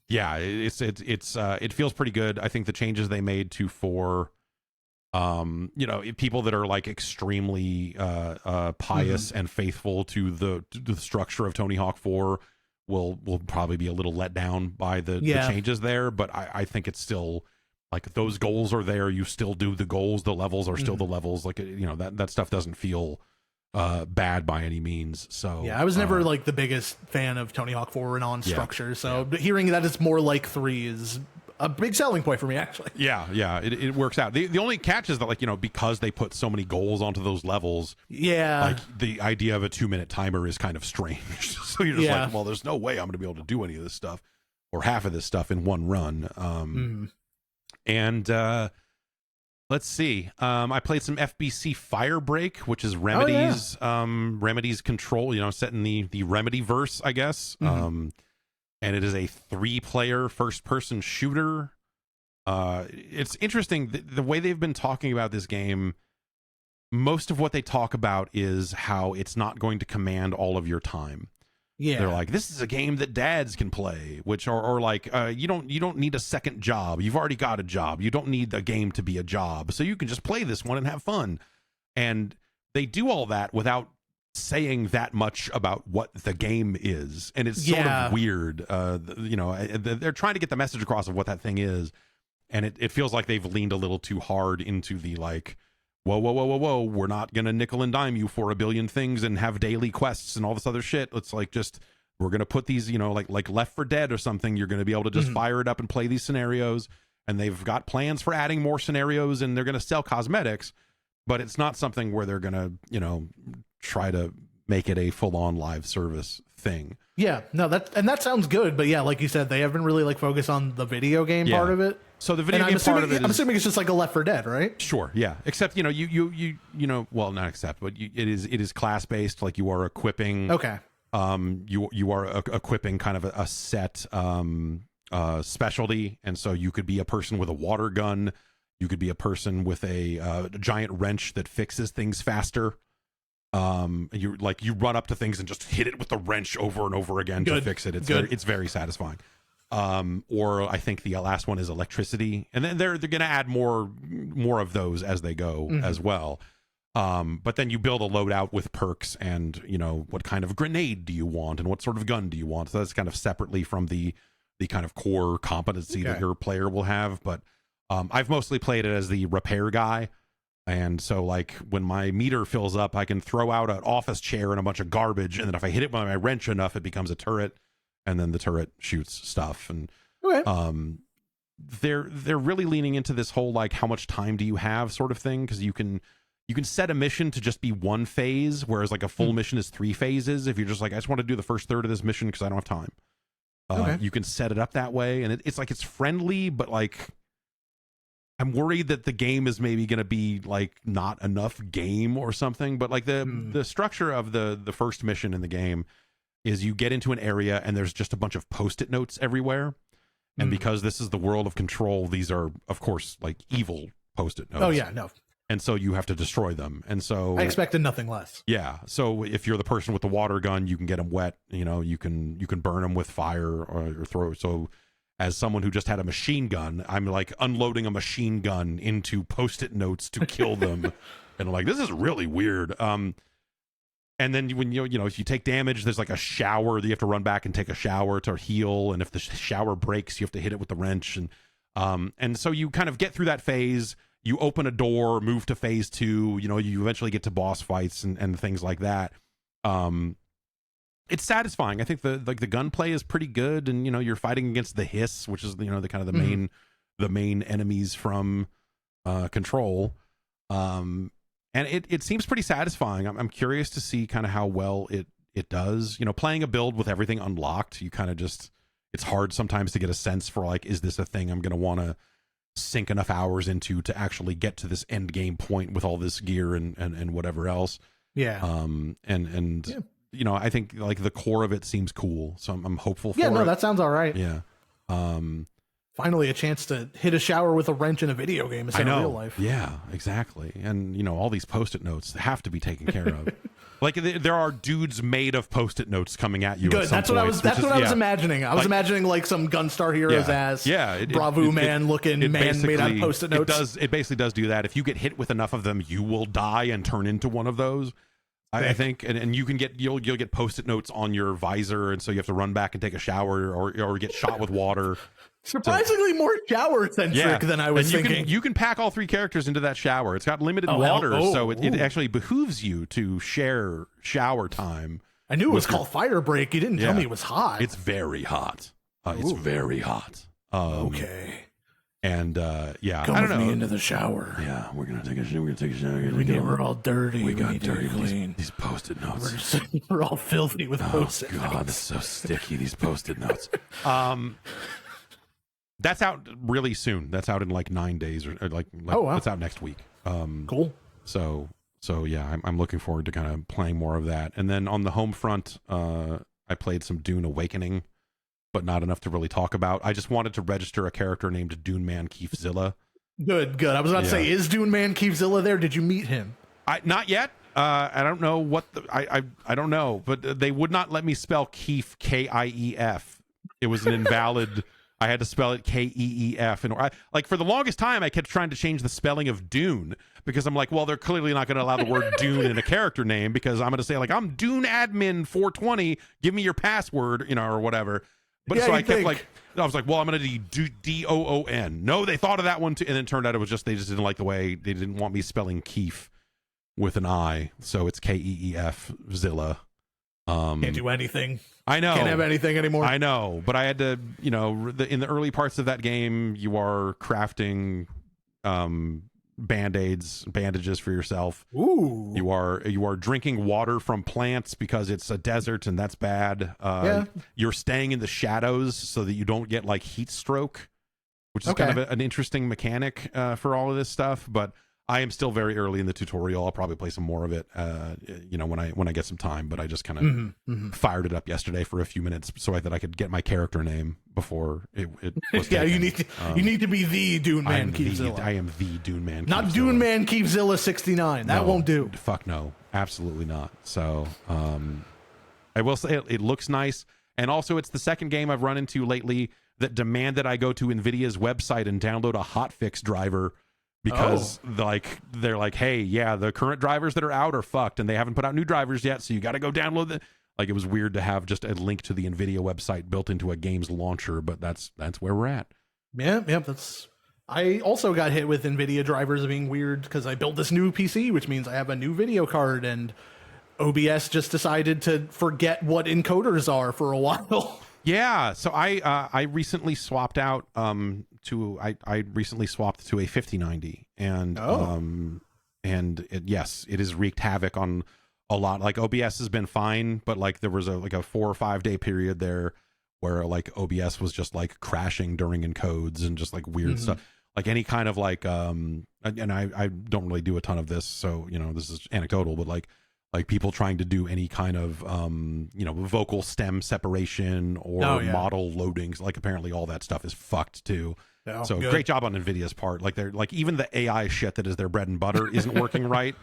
Yeah, it feels pretty good. I think the changes they made to 4, people that are like extremely pious and faithful to the structure of Tony Hawk 4 will probably be a little let down by the changes there, but I think it's still like those goals are there. You still do the goals. The levels are still the levels. Like, that stuff doesn't feel bad by any means. So yeah, I was never like the biggest fan of Tony Hawk 4 and on structure. So hearing that it's more like 3 is a big selling point for me, actually. Yeah, it works out. The only catch is that, like, because they put so many goals onto those levels, like the idea of a 2-minute timer is kind of strange. So you're just like, well, there's no way I'm going to be able to do any of this stuff or half of this stuff in one run. And let's see. I played some FBC Firebreak, which is Remedy's Remedy's control, set in the Remedy verse, I guess. And it is a 3-player first-person shooter. It's interesting. The way they've been talking about this game, most of what they talk about is how it's not going to command all of your time. Yeah, they're like, this is a game that dads can play, which or like you don't need a second job. You've already got a job. You don't need a game to be a job, so you can just play this one and have fun. And they do all that without saying that much about what the game is, and it's sort of weird. They're trying to get the message across of what that thing is, and it feels like they've leaned a little too hard into the like, whoa, we're not gonna nickel and dime you for a billion things and have daily quests and all this other shit. It's like, just, we're gonna put these, like Left 4 Dead or something, you're gonna be able to just fire it up and play these scenarios, and they've got plans for adding more scenarios, and they're gonna sell cosmetics, but it's not something where they're gonna, try to make it a full-on live service thing. Yeah, no, that sounds good, but yeah, like you said, they haven't really like focused on the video game part of it. So the video game part of it, I'm assuming it's just like a Left 4 Dead, right? Sure, yeah. Except well, not except, but it is class based. Like, you are equipping. Okay. You are equipping kind of a set specialty, and so you could be a person with a water gun. You could be a person with a giant wrench that fixes things faster. You run up to things and just hit it with the wrench over and over again to fix it. It's very satisfying. Or I think the last one is electricity, and then they're going to add more of those as they go as well. But then you build a loadout with perks, and what kind of grenade do you want, and what sort of gun do you want. So that's kind of separately from the kind of core competency that your player will have. But I've mostly played it as the repair guy. And so, like, when my meter fills up, I can throw out an office chair and a bunch of garbage, and then if I hit it with my wrench enough, it becomes a turret, and then the turret shoots stuff. And they're really leaning into this whole, like, how much time do you have sort of thing, because you can set a mission to just be one phase, whereas like a full mission is 3 phases. If you're just like, I just want to do the first third of this mission because I don't have time, you can set it up that way, and it's like, it's friendly, but like, I'm worried that the game is maybe going to be like not enough game or something. But like the structure of the first mission in the game is you get into an area and there's just a bunch of Post-it notes everywhere. And because this is the world of Control, these are, of course, like evil Post-it notes. Oh yeah, no. And so you have to destroy them. And so I expected nothing less. Yeah. So if you're the person with the water gun, you can get them wet. You can burn them with fire or throw. So as someone who just had a machine gun, I'm like unloading a machine gun into Post-it notes to kill them. And I'm like, this is really weird. And then when if you take damage, there's like a shower that you have to run back and take a shower to heal. And if the shower breaks, you have to hit it with the wrench. And so you kind of get through that phase. You open a door, move to phase 2. You eventually get to boss fights and things like that. It's satisfying. I think the gunplay is pretty good, and you're fighting against the Hiss, which is the kind of the main enemies from Control, and it seems pretty satisfying. I'm curious to see kind of how well it does. Playing a build with everything unlocked, you kind of just, it's hard sometimes to get a sense for like, is this a thing I'm going to want to sink enough hours into to actually get to this end game point with all this gear and whatever else. Yeah. I think like the core of it seems cool, so I'm hopeful for it. Yeah, no, that sounds all right. Yeah. Finally a chance to hit a shower with a wrench in a video game instead of real life. Yeah, exactly. And all these Post-it notes have to be taken care of. Like there are dudes made of Post-it notes coming at you. Good. That's what I was imagining. I was imagining like some Gunstar Heroes ass. Yeah. Bravo man looking man made out of Post-it notes. It basically does do that. If you get hit with enough of them, you will die and turn into one of those. I think, and you can you'll get Post-it notes on your visor, and so you have to run back and take a shower or get shot with water. Surprisingly more shower centric than I was thinking. You can pack all 3 characters into that shower. It's got limited water, so it actually behooves you to share shower time. I knew it was called Fire Break. You didn't tell me it was hot. It's very hot. It's very hot. Okay. And come I don't with know. me into the shower. Yeah, we're gonna take a shower. We're all dirty. We got dirty. Clean. These Post-it notes. We're all filthy with Post-it notes. God, it's so sticky. These Post-it notes. That's out really soon. That's out in like 9 days or like wow. It's out next week. Cool. So yeah, I'm looking forward to kind of playing more of that. And then on the home front, I played some Dune Awakening, but not enough to really talk about. I just wanted to register a character named Dune Man Keefzilla. Good. I was about to say, is Dune Man Keefzilla there? Did you meet him? Not yet. I don't know what I don't know, but they would not let me spell Keef Kief. It was an invalid. I had to spell it Keef, and like for the longest time, I kept trying to change the spelling of Dune because I'm like, well, they're clearly not going to allow the word Dune in a character name because I'm going to say like I'm Dune Admin 420. Give me your password, or whatever. But Yeah, so I you'd kept think. like, I was like, well, I'm going to do Doon. No, they thought of that one too. And then it turned out they just didn't like the way, they didn't want me spelling Keef with an I. So it's Keef, Zilla. Can't do anything. I know. Can't have anything anymore. I know. But I had to, in the early parts of that game, you are crafting bandages for yourself. Ooh. You are drinking water from plants because it's a desert and that's bad. You're staying in the shadows so that you don't get like heat stroke, which is kind of an interesting mechanic for all of this stuff. But I am still very early in the tutorial. I'll probably play some more of it, when I get some time. But I just kind of fired it up yesterday for a few minutes so that I could get my character name before it was yeah, taken. you need to be the Dune Man Keefzilla. I am the Dune Man. Not Keefzilla. Dune Man Keefzilla 69. That won't do. Fuck no, absolutely not. So I will say it looks nice, and also it's the second game I've run into lately that demanded I go to NVIDIA's website and download a hotfix driver. Because they're like, hey, yeah, the current drivers that are out are fucked, and they haven't put out new drivers yet, so you got to go download them. Like, it was weird to have just a link to the NVIDIA website built into a game's launcher, but that's where we're at. Yeah, that's. I also got hit with NVIDIA drivers being weird because I built this new PC, which means I have a new video card, and OBS just decided to forget what encoders are for a while. Yeah, so I recently swapped out I recently swapped to a 5090, and it has wreaked havoc on a lot. Like, OBS has been fine, but like there was a 4 or 5 day period there where like OBS was just like crashing during encodes and just like weird stuff. Like any kind of like and I don't really do a ton of this, so this is anecdotal, but like people trying to do any kind of vocal stem separation or model loadings, like apparently all that stuff is fucked too. Yeah, so good. Great job on NVIDIA's part. Like they're like, even the AI shit that is their bread and butter isn't working right.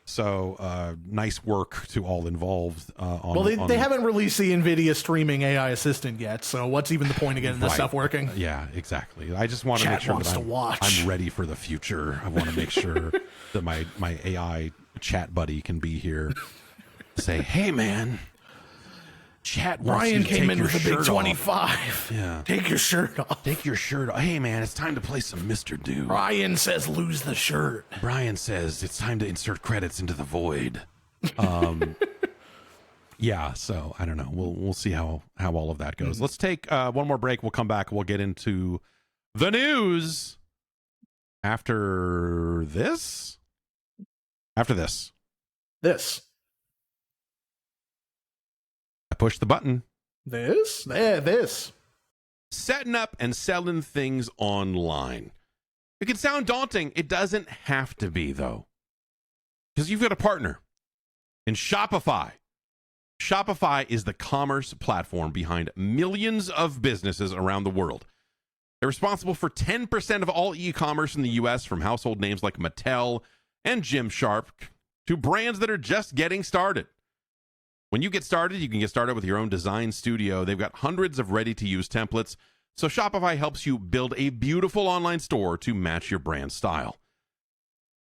So nice work to all involved. They haven't released the NVIDIA streaming AI assistant yet, so what's even the point of getting this stuff working? Yeah, exactly. I just want to make sure that I'm ready for the future. I want to make sure that my AI chat buddy can be here. Say, hey man, chat wants Ryan you to came take in your with a big shirt 25. off. Yeah, take your shirt off. Take your shirt off. Hey man, it's time to play some Mr. Dude. Ryan says lose the shirt. Brian says it's time to insert credits into the void. Yeah, so I don't know. We'll see how all of that goes. Let's take one more break. We'll come back. We'll get into the news after this. After this. I pushed the button. This. Setting up and selling things online. It can sound daunting. It doesn't have to be, though. Because you've got a partner in Shopify. Shopify is the commerce platform behind millions of businesses around the world. They're responsible for 10% of all e-commerce in the U.S., from household names like Mattel and Gymshark to brands that are just getting started. When you get started, you can get started with your own design studio. They've got hundreds of ready-to-use templates, so Shopify helps you build a beautiful online store to match your brand style.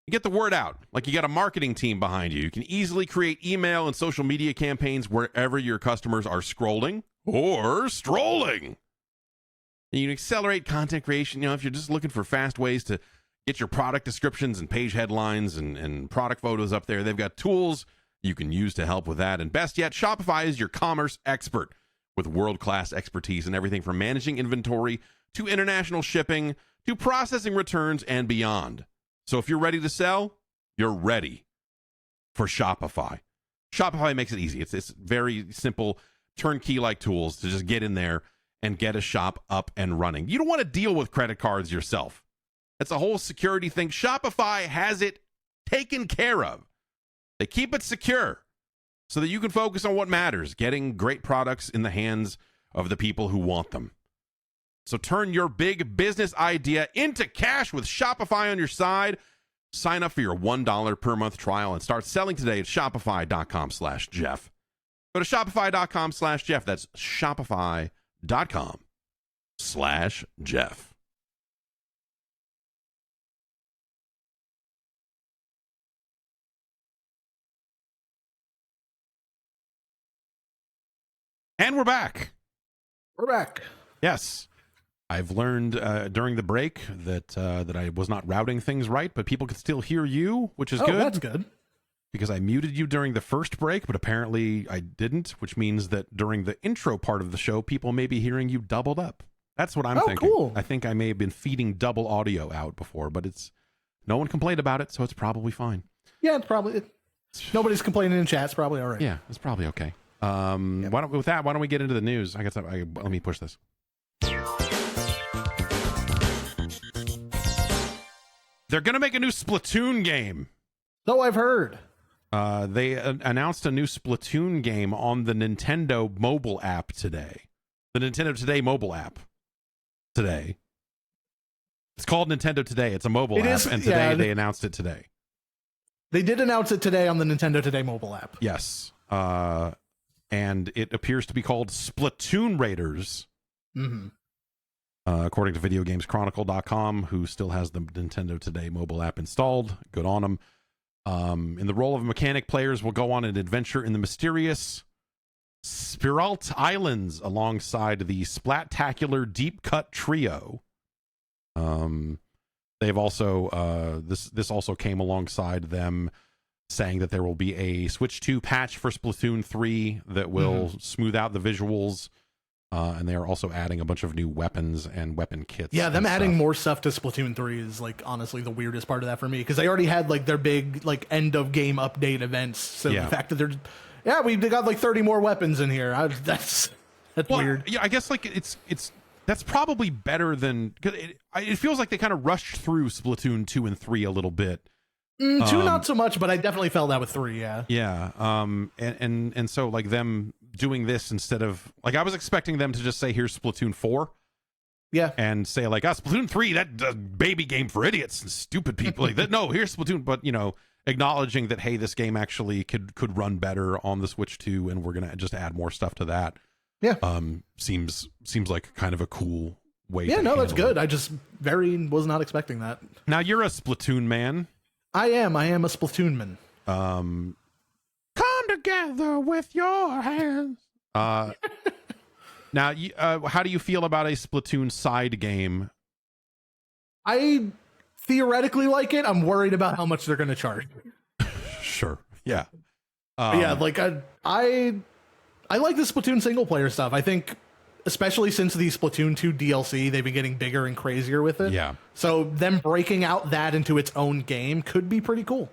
You get the word out, like you got a marketing team behind you. You can easily create email and social media campaigns wherever your customers are scrolling or strolling. And you can accelerate content creation, if you're just looking for fast ways to get your product descriptions and page headlines and product photos up there. They've got tools you can use to help with that. And best yet, Shopify is your commerce expert with world-class expertise in everything from managing inventory to international shipping to processing returns and beyond. So if you're ready to sell, you're ready for Shopify. Shopify makes it easy. It's very simple, turnkey-like tools to just get in there and get a shop up and running. You don't want to deal with credit cards yourself. It's a whole security thing. Shopify has it taken care of. They keep it secure so that you can focus on what matters, getting great products in the hands of the people who want them. So turn your big business idea into cash with Shopify on your side. Sign up for your $1 per month trial and start selling today at shopify.com/Jeff. Go to shopify.com/Jeff. That's shopify.com/Jeff. And we're back. We're back. Yes. I've learned during the break that I was not routing things right, but people could still hear you, which is good. That's good. Because I muted you during the first break, but apparently I didn't, which means that during the intro part of the show, people may be hearing you doubled up. That's what I'm thinking. Cool. I think I may have been feeding double audio out before, but no one complained about it, so it's probably fine. Yeah, it's probably... Nobody's complaining in chat. It's probably all right. Yeah, it's probably okay. Why don't we get into the news? I guess let me push this. They're going to make a new Splatoon game. So I've heard. They announced a new Splatoon game on the Nintendo mobile app today. The Nintendo Today mobile app today. It's called Nintendo Today. It's a mobile app, and today they announced it today. They did announce it today on the Nintendo Today mobile app. Yes. And it appears to be called Splatoon Raiders. Mm-hmm. According to VideoGamesChronicle.com, who still has the Nintendo Today mobile app installed. Good on them. In the role of a mechanic, players will go on an adventure in the mysterious Spiralt Islands alongside the Splat-tacular Deep Cut Trio. They've also this also came alongside them saying that there will be a Switch 2 patch for Splatoon 3 that will smooth out the visuals. And they are also adding a bunch of new weapons and weapon kits. Yeah, them adding more stuff to Splatoon 3 is like honestly the weirdest part of that for me, because they already had like their big like end of game update events. So the fact that we got like 30 more weapons in here. That's weird. Yeah, I guess like it's that's probably better than, cause it feels like they kind of rushed through Splatoon 2 and 3 a little bit. 2 not so much, but I definitely felt that with 3. Yeah. And so like them doing this instead of like, I was expecting them to just say, here's Splatoon 4. Yeah. And say like, Splatoon 3, that baby game for idiots and stupid people like that. No, here's Splatoon. But acknowledging that, hey, this game actually could run better on the Switch 2, and we're gonna just add more stuff to that. Yeah. Seems like kind of a cool way. Yeah, no, that's good. It. I just was not expecting that. Now you're a Splatoon man. I am a Splatoon man. Come together with your hands. Now, how do you feel about a Splatoon side game? I theoretically like it. I'm worried about how much they're going to charge. Sure. Yeah. Like I like the Splatoon single player stuff. I think, especially since the Splatoon 2 DLC, they've been getting bigger and crazier with it. Yeah. So them breaking out that into its own game could be pretty cool.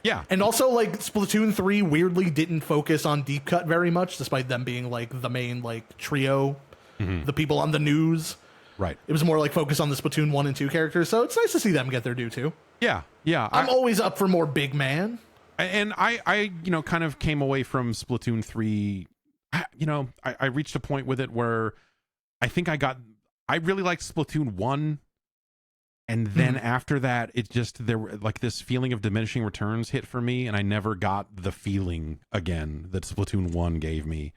Yeah. And also, like, Splatoon 3 weirdly didn't focus on Deep Cut very much, despite them being, like, the main, like, trio, the people on the news. Right. It was more, like, focused on the Splatoon 1 and 2 characters, so it's nice to see them get their due, too. Yeah. Yeah. I'm always up for more big man. And I kind of came away from Splatoon 3, I reached a point with it where I think I really liked Splatoon 1. And then after that, it just, there were like this feeling of diminishing returns hit for me, and I never got the feeling again that Splatoon 1 gave me.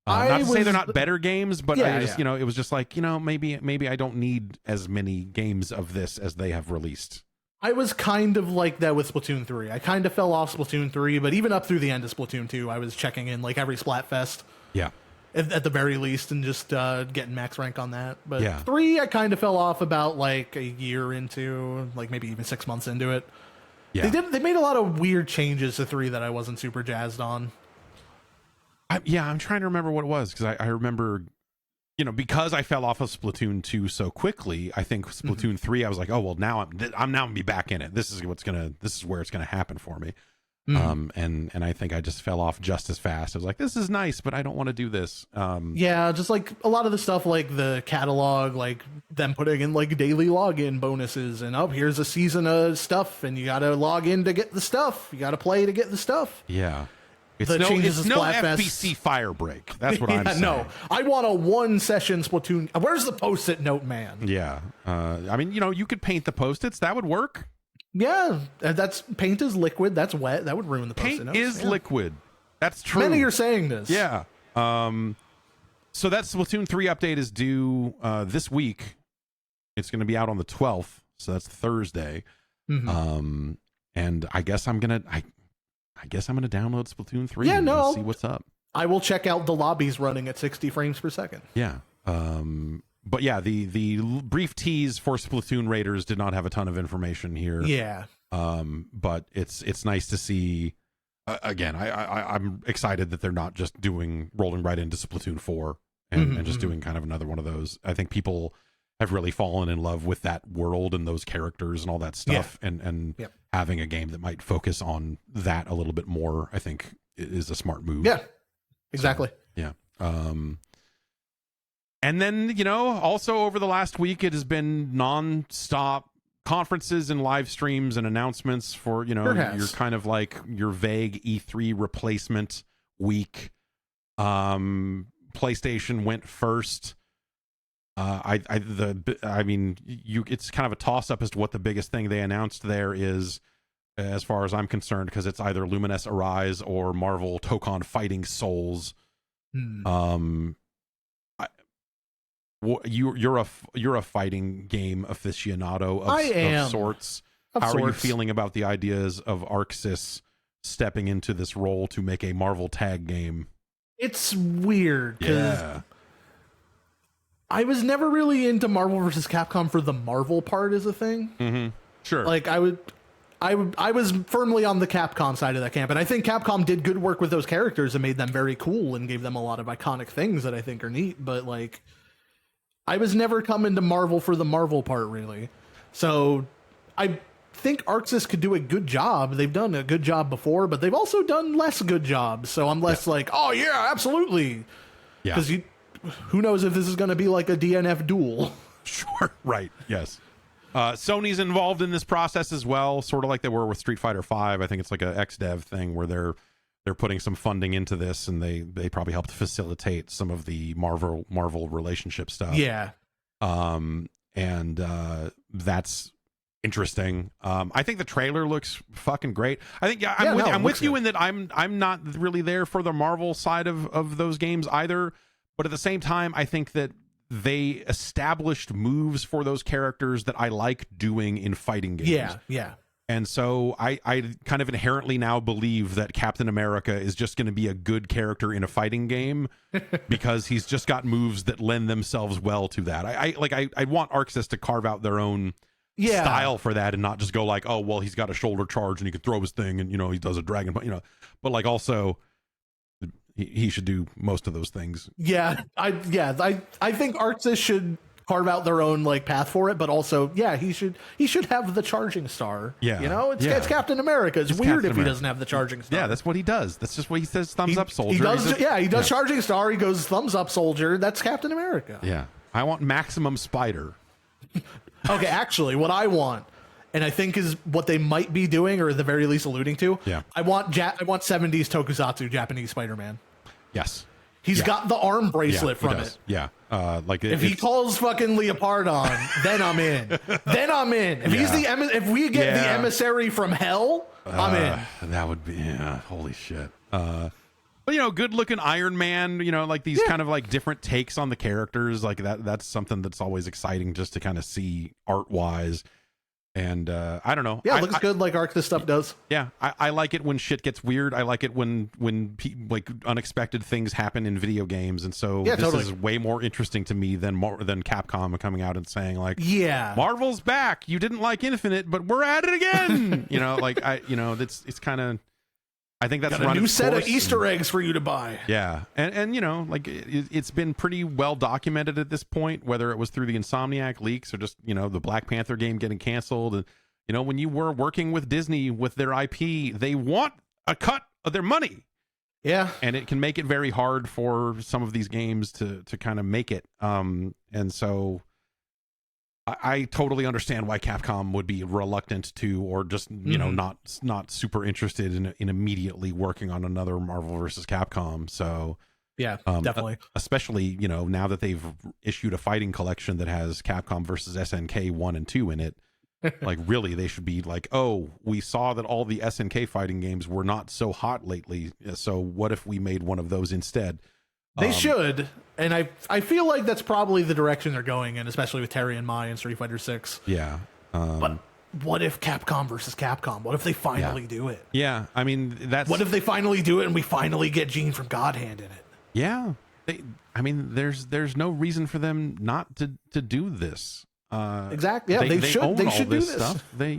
Not to say they're not better games, but I just, it was just like, maybe I don't need as many games of this as they have released. I was kind of like that with Splatoon 3. I kind of fell off Splatoon 3, but even up through the end of Splatoon 2, I was checking in like every Splatfest. Yeah. At the very least, and just getting max rank on that. But yeah. 3, I kind of fell off about like a year into, like maybe even 6 months into it. Yeah. They made a lot of weird changes to 3 that I wasn't super jazzed on. I'm trying to remember what it was, because I remember, because I fell off of Splatoon 2 so quickly, I think Splatoon 3, I was like, oh well, now I'm gonna be back in it. This is where it's gonna happen for me. And I think I just fell off just as fast. I was like, this is nice, but I don't want to do this. Just like a lot of the stuff, like the catalog, like them putting in like daily login bonuses, and here's a season of stuff, and you got to log in to get the stuff. You got to play to get the stuff. Yeah. It's no FBC Firebreak. That's what I'm saying. No, I want a 1-session Splatoon. Where's the post-it note, man? Yeah. I mean, you could paint the post-its. That would work. Yeah, paint is liquid. That's wet. That would ruin the post-it notes. Paint is liquid. That's true. Many are saying this. Yeah. So that Splatoon 3 update is due this week. It's going to be out on the 12th, so that's Thursday. And I guess I'm gonna download Splatoon 3 and see what's up. I will check out the lobbies running at 60 frames per second. Yeah. But yeah, the brief tease for Splatoon Raiders did not have a ton of information here. Yeah. But it's nice to see. Again, I'm excited that they're not just rolling right into Splatoon 4 and just doing kind of another one of those. I think people have really fallen in love with that world and those characters and all that stuff, and having a game that might focus on that a little bit more, I think, is a smart move. Yeah, exactly. So, yeah. And then, also over the last week, it has been nonstop conferences and live streams and announcements for, your kind of like your vague E3 replacement week. PlayStation went first. It's kind of a toss up as to what the biggest thing they announced there is, as far as I'm concerned, because it's either Luminous Arise or Marvel Tokon Fighting Souls. You're a fighting game aficionado of sorts. How are you feeling about the ideas of ArcSys stepping into this role to make a Marvel tag game? It's weird. Yeah. I was never really into Marvel versus Capcom for the Marvel part as a thing. Mm-hmm. Sure. Like I was firmly on the Capcom side of that camp, and I think Capcom did good work with those characters and made them very cool and gave them a lot of iconic things that I think are neat. But like, I was never coming to Marvel for the Marvel part, really. So I think ArcSys could do a good job. They've done a good job before, but they've also done less good jobs. So I'm less like, oh yeah, absolutely. Yeah. Because who knows if this is going to be like a DNF duel. Sure. Right. Yes. Sony's involved in this process as well, sort of like they were with Street Fighter V. I think it's like a XDev thing where they're putting some funding into this, and they probably helped facilitate some of the Marvel relationship stuff. Yeah. And that's interesting. I think the trailer looks fucking great. I think I'm with you in that I'm not really there for the Marvel side of those games either, but at the same time I think that they established moves for those characters that I like doing in fighting games. Yeah. And so I kind of inherently now believe that Captain America is just going to be a good character in a fighting game because he's just got moves that lend themselves well to that. I want ArcSys to carve out their own style for that and not just go like, oh, well, he's got a shoulder charge and he can throw his thing and, he does a dragon, but like also he should do most of those things. Yeah. I think ArcSys should carve out their own like path for it, but also, he should have the charging star. Yeah. It's Captain America. It's weird Captain if he doesn't have the charging star. Yeah, that's what he does. That's just what he says. Thumbs up, soldier. He does charging star. He goes thumbs up, soldier. That's Captain America. Yeah. I want maximum spider. Okay, actually, what I want, and I think is what they might be doing, or at the very least alluding to. Yeah. I want 70s tokusatsu Japanese Spider-Man. Yes. He's got the arm bracelet from it. Yeah. If he calls fucking Leopard on, then I'm in. If he's if we get the emissary from hell, I'm in. That would be holy shit. But good looking Iron Man, like these kind of like different takes on the characters, like that's something that's always exciting just to kind of see art wise. And I don't know. Yeah, it looks good like ArcSys stuff does. Yeah, I like it when shit gets weird. I like it when like unexpected things happen in video games, and so this is way more interesting to me than Capcom coming out and saying like, Marvel's back. You didn't like Infinite, but we're at it again. It's kind of. I think that's got a new set of Easter eggs for you to buy. Yeah, and like it's been pretty well documented at this point, whether it was through the Insomniac leaks or just the Black Panther game getting canceled. And when you were working with Disney with their IP, they want a cut of their money. Yeah, and it can make it very hard for some of these games to kind of make it. And so I totally understand why Capcom would be reluctant to, or just not super interested in immediately working on another Marvel versus Capcom. So yeah, definitely, especially now that they've issued a fighting collection that has Capcom versus SNK 1 and 2 in it. Like really, they should be like, oh, we saw that all the SNK fighting games were not so hot lately. So what if we made one of those instead? They should, and I feel like that's probably the direction they're going in, especially with Terry and Mai and Street Fighter 6. Yeah. But what if Capcom versus Capcom? What if they finally do it? Yeah, I mean, that's... What if they finally do it and we finally get Gene from God Hand in it? Yeah. I mean, there's no reason for them not to do this. Exactly. Yeah, they should do this stuff. They,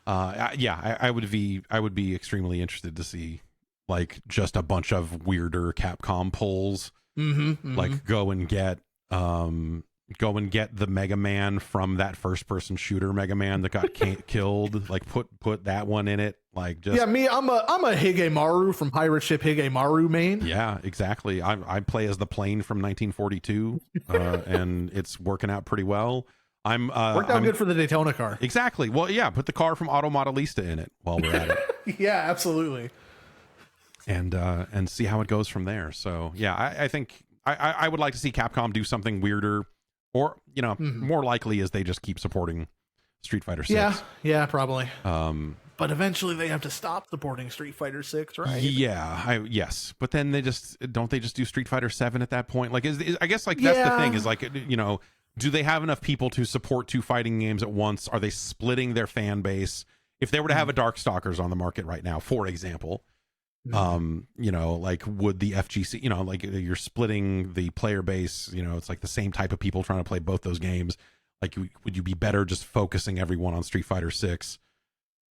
I would be extremely interested to see like just a bunch of weirder Capcom pulls. Like go and get the Mega Man from that first person shooter Mega Man that got killed. Like put that one in it. Like just I'm a Higemaru from Pirate Ship Higemaru main. Yeah, exactly. I play as the plane from 1942, and it's working out pretty well. Worked out good for the Daytona car. Exactly. Well, yeah, put the car from Auto Modelista in it while we're at it. Yeah, absolutely. And see how it goes from there. So yeah, I think I would like to see Capcom do something weirder, or more likely is they just keep supporting Street Fighter 6. Yeah, probably. But eventually they have to stop supporting Street Fighter 6, right? Yeah, yes. But then they just do Street Fighter 7 at that point? Like, I guess like that's the thing is like do they have enough people to support two fighting games at once? Are they splitting their fan base? If they were to have a Darkstalkers on the market right now, for example, like would the FGC, like you're splitting the player base, it's like the same type of people trying to play both those games. Like, would you be better just focusing everyone on Street Fighter 6?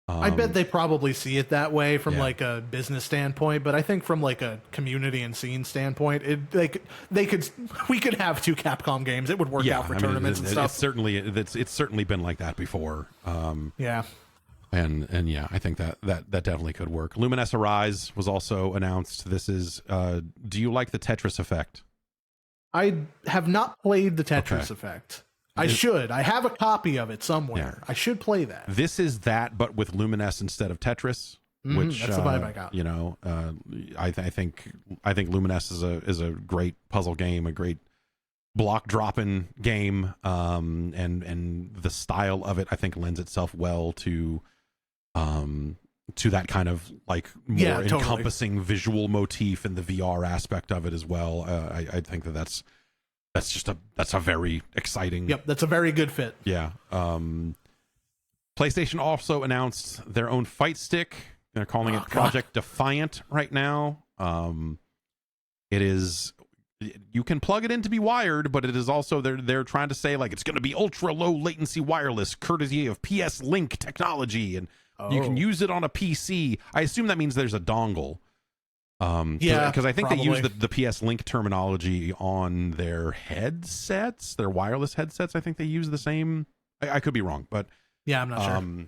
I bet they probably see it that way from like a business standpoint, but I think from like a community and scene standpoint, we could have two Capcom games. It would work out for tournaments and stuff. It's certainly been like that before. And I think that definitely could work. Luminous Arise was also announced. This is do you like the Tetris Effect? I have not played the Tetris Effect. I should. I have a copy of it somewhere. Yeah. I should play that. This is that, but with Luminous instead of Tetris. Which that's the vibe I got. I think Luminous is a great puzzle game, a great block dropping game, and the style of it I think lends itself well to that kind of like more encompassing visual motif and the VR aspect of it as well. I think that's a very exciting. Yep, that's a very good fit. Yeah. PlayStation also announced their own fight stick. They're calling it Project Defiant right now. It is. You can plug it in to be wired, but it is also they're trying to say like it's going to be ultra low latency wireless, courtesy of PS Link technology, and you can use it on a PC. I assume that means there's a dongle. Because I think they use the PS Link terminology on their headsets, their wireless headsets. I think they use the same. I could be wrong, but yeah, I'm not sure.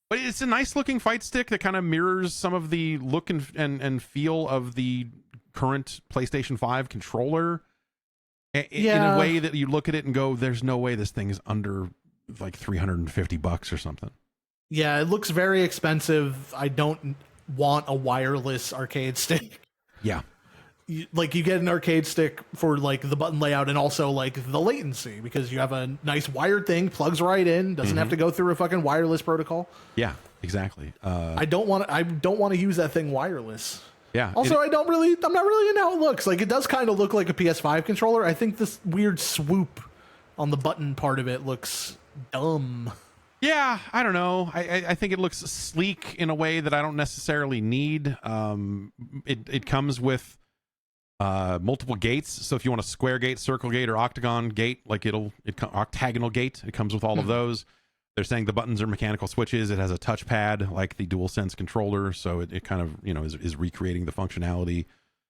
But it's a nice looking fight stick that kind of mirrors some of the look and feel of the current PlayStation 5 controller in a way that you look at it and go, "There's no way this thing is under like $350 or something." Yeah, it looks very expensive. I don't want a wireless arcade stick. Yeah. You get an arcade stick for like the button layout and also like the latency, because you have a nice wired thing, plugs right in, doesn't have to go through a fucking wireless protocol. Yeah, exactly. I don't want to use that thing wireless. Yeah. Also, I'm not really into how it looks. Like, it does kind of look like a PS5 controller. I think this weird swoop on the button part of it looks dumb. Yeah, I don't know. I think it looks sleek in a way that I don't necessarily need. It comes with multiple gates. So if you want a square gate, circle gate, or octagon gate, like octagonal gate, it comes with all of those. They're saying the buttons are mechanical switches. It has a touchpad like the DualSense controller, so it kind of is recreating the functionality.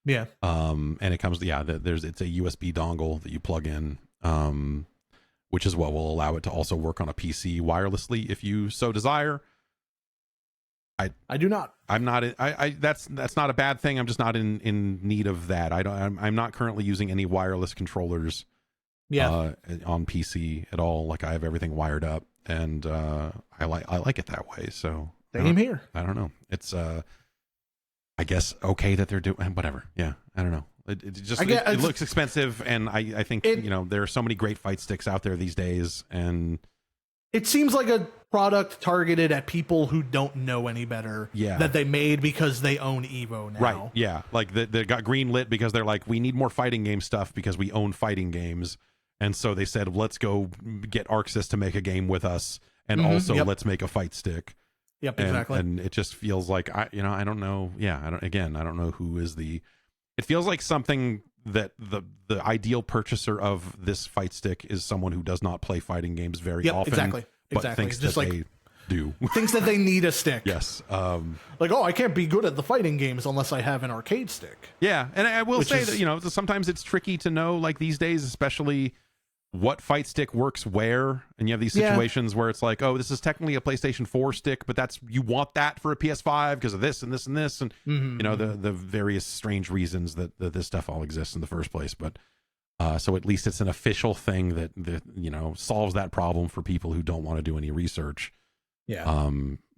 Yeah. And it comes it's a USB dongle that you plug in. Which is what will allow it to also work on a PC wirelessly if you so desire. I do not. I'm not. That's not a bad thing. I'm just not in need of that. I'm not currently using any wireless controllers. On PC at all. Like, I have everything wired up, and I like it that way. So same here. I don't know. It's I guess okay that they're doing whatever. Yeah, I don't know. It looks expensive, and I think there are so many great fight sticks out there these days, and it seems like a product targeted at people who don't know any better. Yeah. That they made because they own Evo now. Right. Yeah. Like they got green lit because they're like, we need more fighting game stuff because we own fighting games, and so they said, let's go get ArcSys to make a game with us, and let's make a fight stick. Yep. Exactly. And it just feels like I don't know. Yeah. I don't know who is the. It feels like something that the ideal purchaser of this fight stick is someone who does not play fighting games very often, exactly. but thinks just that like they do. thinks that they need a stick. Yes. Like, oh, I can't be good at the fighting games unless I have an arcade stick. Yeah, and I will say that, you know, sometimes it's tricky to know, like these days, especially what fight stick works where, and you have these situations where it's like, oh, this is technically a PlayStation 4 stick, but that's, you want that for a PS5 because of this and this and this, and you know, the various strange reasons that this stuff all exists in the first place. But so at least it's an official thing that you know, solves that problem for people who don't want to do any research. Yeah.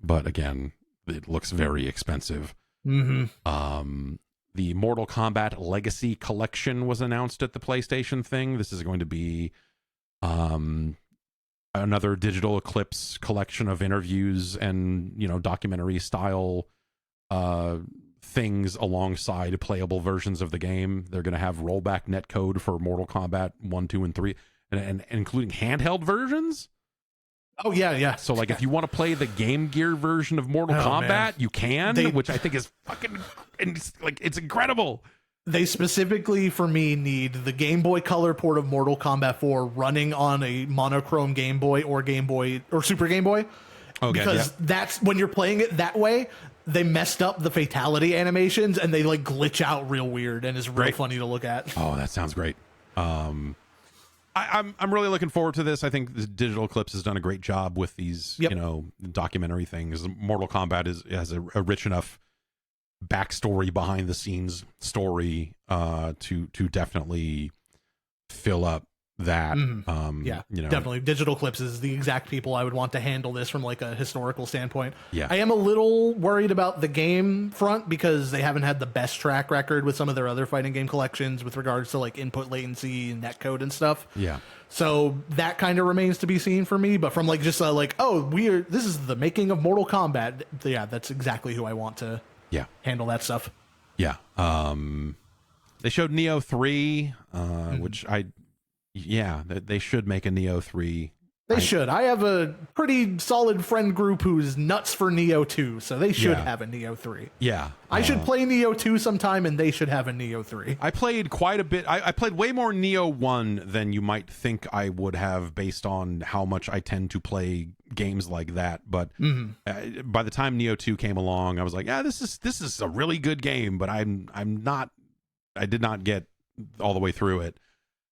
But again, it looks very expensive. The Mortal Kombat Legacy Collection was announced at the PlayStation thing. This is going to be another Digital Eclipse collection of interviews and, you know, documentary style things alongside playable versions of the game. They're going to have rollback netcode for Mortal Kombat 1, 2, and 3, and including handheld versions. Oh yeah. So like, if you want to play the Game Gear version of Mortal Kombat, man, you can, which I think is fucking, it's incredible. They specifically, for me, need the Game Boy Color port of Mortal Kombat 4 running on a monochrome Game Boy or Super Game Boy. Okay, because that's when you're playing it that way, they messed up the fatality animations and they like glitch out real weird and it's real funny to look at. Oh, that sounds great. I'm really looking forward to this. I think the Digital Eclipse has done a great job with these, you know, documentary things. Mortal Kombat has a rich enough backstory, behind the scenes story to definitely fill up that. You know, definitely Digital Eclipse is the exact people I would want to handle this from like a historical standpoint. I am a little worried about the game front because they haven't had the best track record with some of their other fighting game collections with regards to like input latency and netcode and stuff. So that kind of remains to be seen for me, but from like just this is the making of Mortal Kombat, that's exactly who I want to handle that stuff. They showed Neo 3, which they should make a Neo 3. They should. I have a pretty solid friend group who's nuts for Neo 2, so they should have a Neo 3. I should play Neo 2 sometime, and they should have a Neo 3. I played quite a bit. I played way more Neo 1 than you might think I would have based on how much I tend to play games like that. But by the time Neo 2 came along, I was like, this is a really good game, but I did not get all the way through it.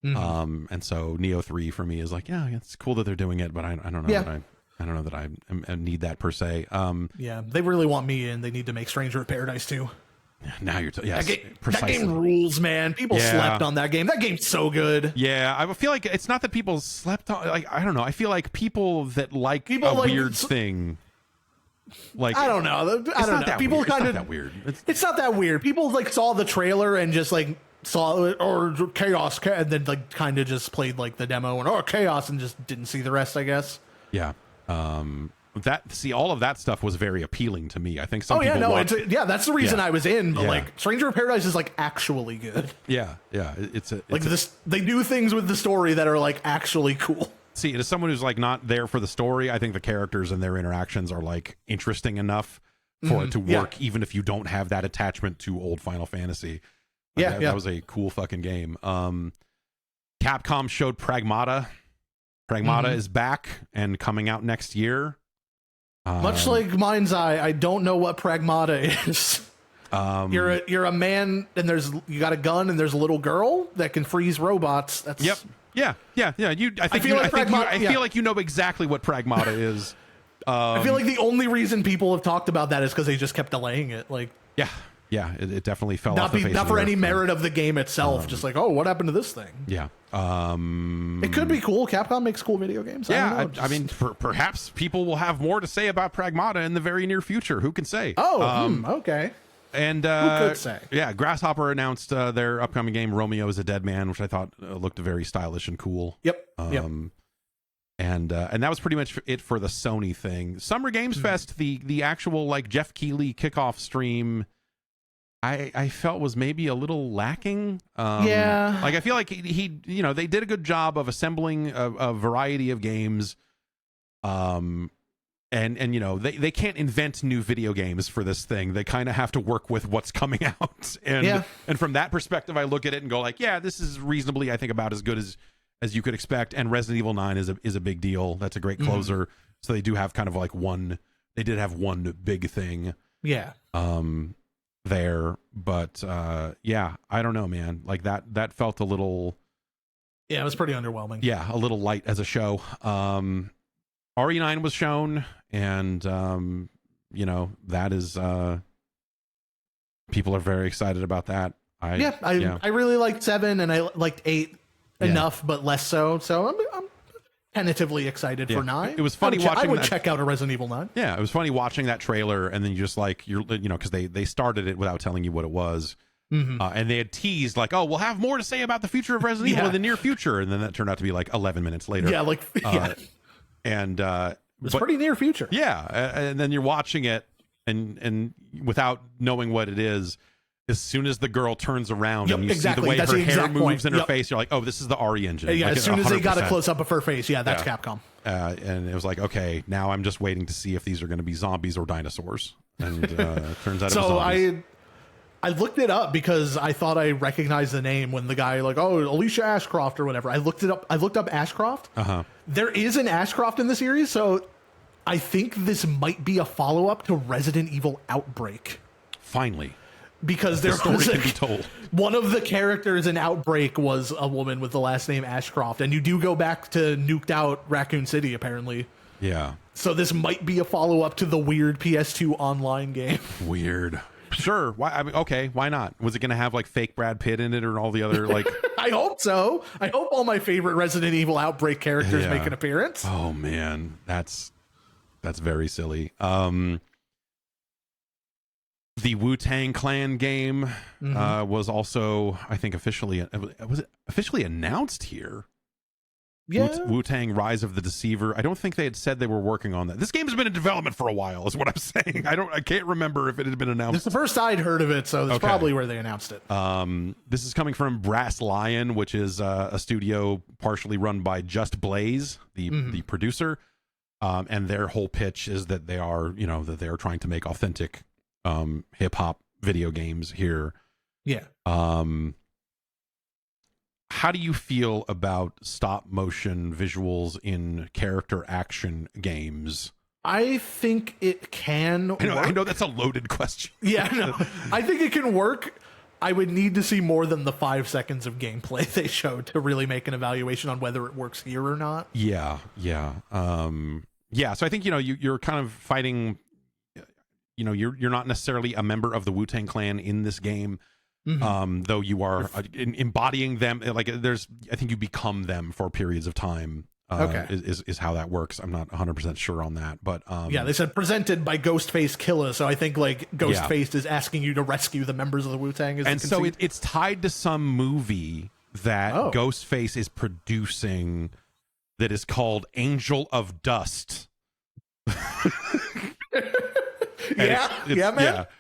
And so Neo 3 for me is like, it's cool that they're doing it, but I don't know I don't know that I need that per se. They really want me in. They need to make Stranger of Paradise too. Now you're that game rules, man. People slept on that game. That game's so good. I feel like it's not that people slept on, like, I don't know. I feel like people that like a weird thing, like, I don't know. I don't know. People kind of weird. It's not that weird. People like saw the trailer and just like saw it, or chaos, and then like kind of just played like the demo and chaos and just didn't see the rest, I guess. All of that stuff was very appealing to me. I think some people that's the reason I was in, but like Stranger of Paradise is like actually good. They do things with the story that are like actually cool. See, as someone who's like not there for the story, I think the characters and their interactions are like interesting enough for it to work, even if you don't have that attachment to old Final Fantasy. That was a cool fucking game. Capcom showed Pragmata. Pragmata is back and coming out next year. Much like Mind's Eye, I don't know what Pragmata is. You're a man and you got a gun and there's a little girl that can freeze robots. That's I feel like you know exactly what Pragmata is. I feel like the only reason people have talked about that is because they just kept delaying it. Like it definitely fell off the face not of for the any earth. merit of the game itself. Just like, what happened to this thing? It could be cool. Capcom makes cool video games. I mean, perhaps people will have more to say about Pragmata in the very near future. Who can say? Okay. And who could say? Grasshopper announced their upcoming game Romeo is a Dead Man, which I thought looked very stylish and cool. And that was pretty much it for the Sony thing. Summer Games Fest, the actual like Jeff Keighley kickoff stream, I felt was maybe a little lacking. Like I feel like he they did a good job of assembling a variety of games, and and you know, they can't invent new video games for this thing. They kind of have to work with what's coming out. And from that perspective, I look at it and go like, yeah, this is reasonably, I think, about as good as you could expect. And Resident Evil 9 is a big deal. That's a great closer. So they do have kind of like they did have one big thing. Yeah. There, but yeah, I don't know, man. Like that felt a little. Yeah, it was pretty underwhelming. Yeah, a little light as a show. RE9 was shown, and you know, that is people are very excited about that. I really liked 7 and I liked 8 enough, but less so. So I'm tentatively excited for 9. It was funny watching. I would check out a Resident Evil 9. Yeah, it was funny watching that trailer, and then you just like because they started it without telling you what it was. And they had teased like, oh, we'll have more to say about the future of Resident Evil in the near future, and then that turned out to be like 11 minutes later. Yeah, and it's pretty near future. Yeah, and then you're watching it, and without knowing what it is, as soon as the girl turns around and you see the way her hair moves in her face, you're like, oh, this is the RE engine. Yeah, like, as soon as they got a close up of her face, that's Capcom. And it was like, okay, now I'm just waiting to see if these are going to be zombies or dinosaurs. And it turns out it was zombies. I looked it up because I thought I recognized the name when the guy like, oh, Alicia Ashcroft or whatever. I looked it up. I looked up Ashcroft. There is an Ashcroft in the series, so I think this might be a follow up to Resident Evil Outbreak. Finally, because there story was can be told. One of the characters in Outbreak was a woman with the last name Ashcroft, and you do go back to nuked out Raccoon City apparently. Yeah. So this might be a follow up to the weird PS2 online game. Weird. Sure. Why? I mean, okay. Why not? Was it going to have like fake Brad Pitt in it or all the other like? I hope so. I hope all my favorite Resident Evil Outbreak characters make an appearance. Oh man, that's very silly. The Wu-Tang Clan game was also, I think, officially announced here. Yeah. Wu-Tang Rise of the Deceiver. I don't think they had said they were working on that. This game has been in development for a while, is what I'm saying. I can't remember if it had been announced. It's the first I'd heard of it, so that's probably where they announced it. This is coming from Brass Lion, which is a studio partially run by Just Blaze, the producer. And their whole pitch is that they are trying to make authentic hip hop video games here. Yeah. How do you feel about stop motion visuals in character action games? I think it can work. I know that's a loaded question. Yeah, no. I think it can work. I would need to see more than the 5 seconds of gameplay they showed to really make an evaluation on whether it works here or not. Yeah. So I think, you're kind of fighting, you're not necessarily a member of the Wu-Tang Clan in this game. Though you are embodying them, like I think you become them for periods of time. Is how that works. I'm not 100% sure on that, but they said presented by Ghostface Killer, so I think like Ghostface is asking you to rescue the members of the Wu-Tang. And so it's tied to some movie that Ghostface is producing that is called Angel of Dust. Man.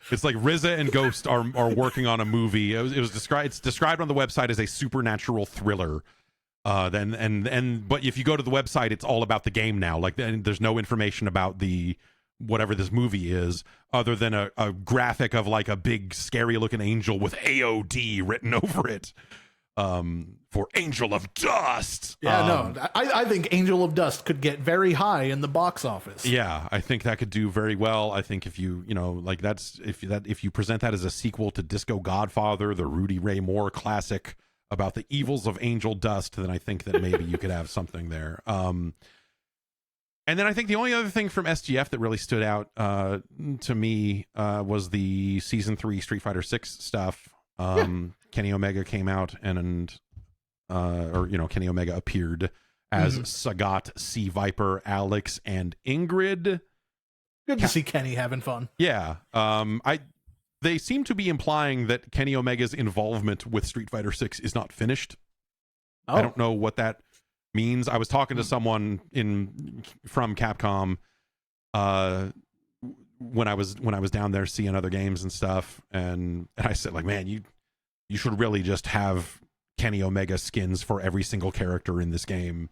It's like RZA and Ghost are working on a movie. It's described on the website as a supernatural thriller. But if you go to the website, it's all about the game now. Like, there's no information about whatever this movie is, other than a graphic of like a big scary looking angel with AOD written over it. For Angel of Dust. I think Angel of Dust could get very high in the box office. Yeah, I think that could do very well. I think if you if you present that as a sequel to Disco Godfather, the Rudy Ray Moore classic about the evils of Angel Dust, then I think that maybe you could have something there. And then I think the only other thing from SGF that really stood out to me was the Season 3 Street Fighter 6 stuff. Kenny Omega came out and Kenny Omega appeared as Sagat, Sea Viper, Alex, and Ingrid. Good to see Kenny having fun. Yeah. They seem to be implying that Kenny Omega's involvement with Street Fighter 6 is not finished. I don't know what that means. I was talking to someone from Capcom when I was down there seeing other games and stuff, and I said, like, man, you should really just have Kenny Omega skins for every single character in this game.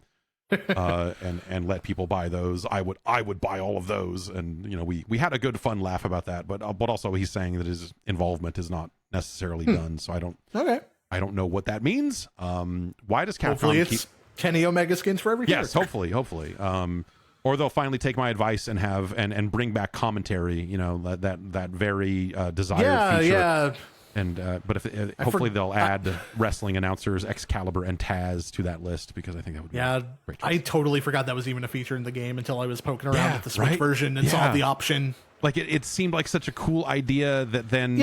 and let people buy those. I would buy all of those, and we had a good fun laugh about that. But also he's saying that his involvement is not necessarily done. So I don't know what that means. Why does Capcom hopefully it's Kenny Omega skins for every character? Yes, hopefully. Or they'll finally take my advice and have and bring back commentary. That very desired feature. Yeah. And but if hopefully they'll add wrestling announcers Excalibur and Taz to that list, because I think that would be great. I totally forgot that was even a feature in the game until I was poking around with the Switch version and saw the option. Like it seemed like such a cool idea that then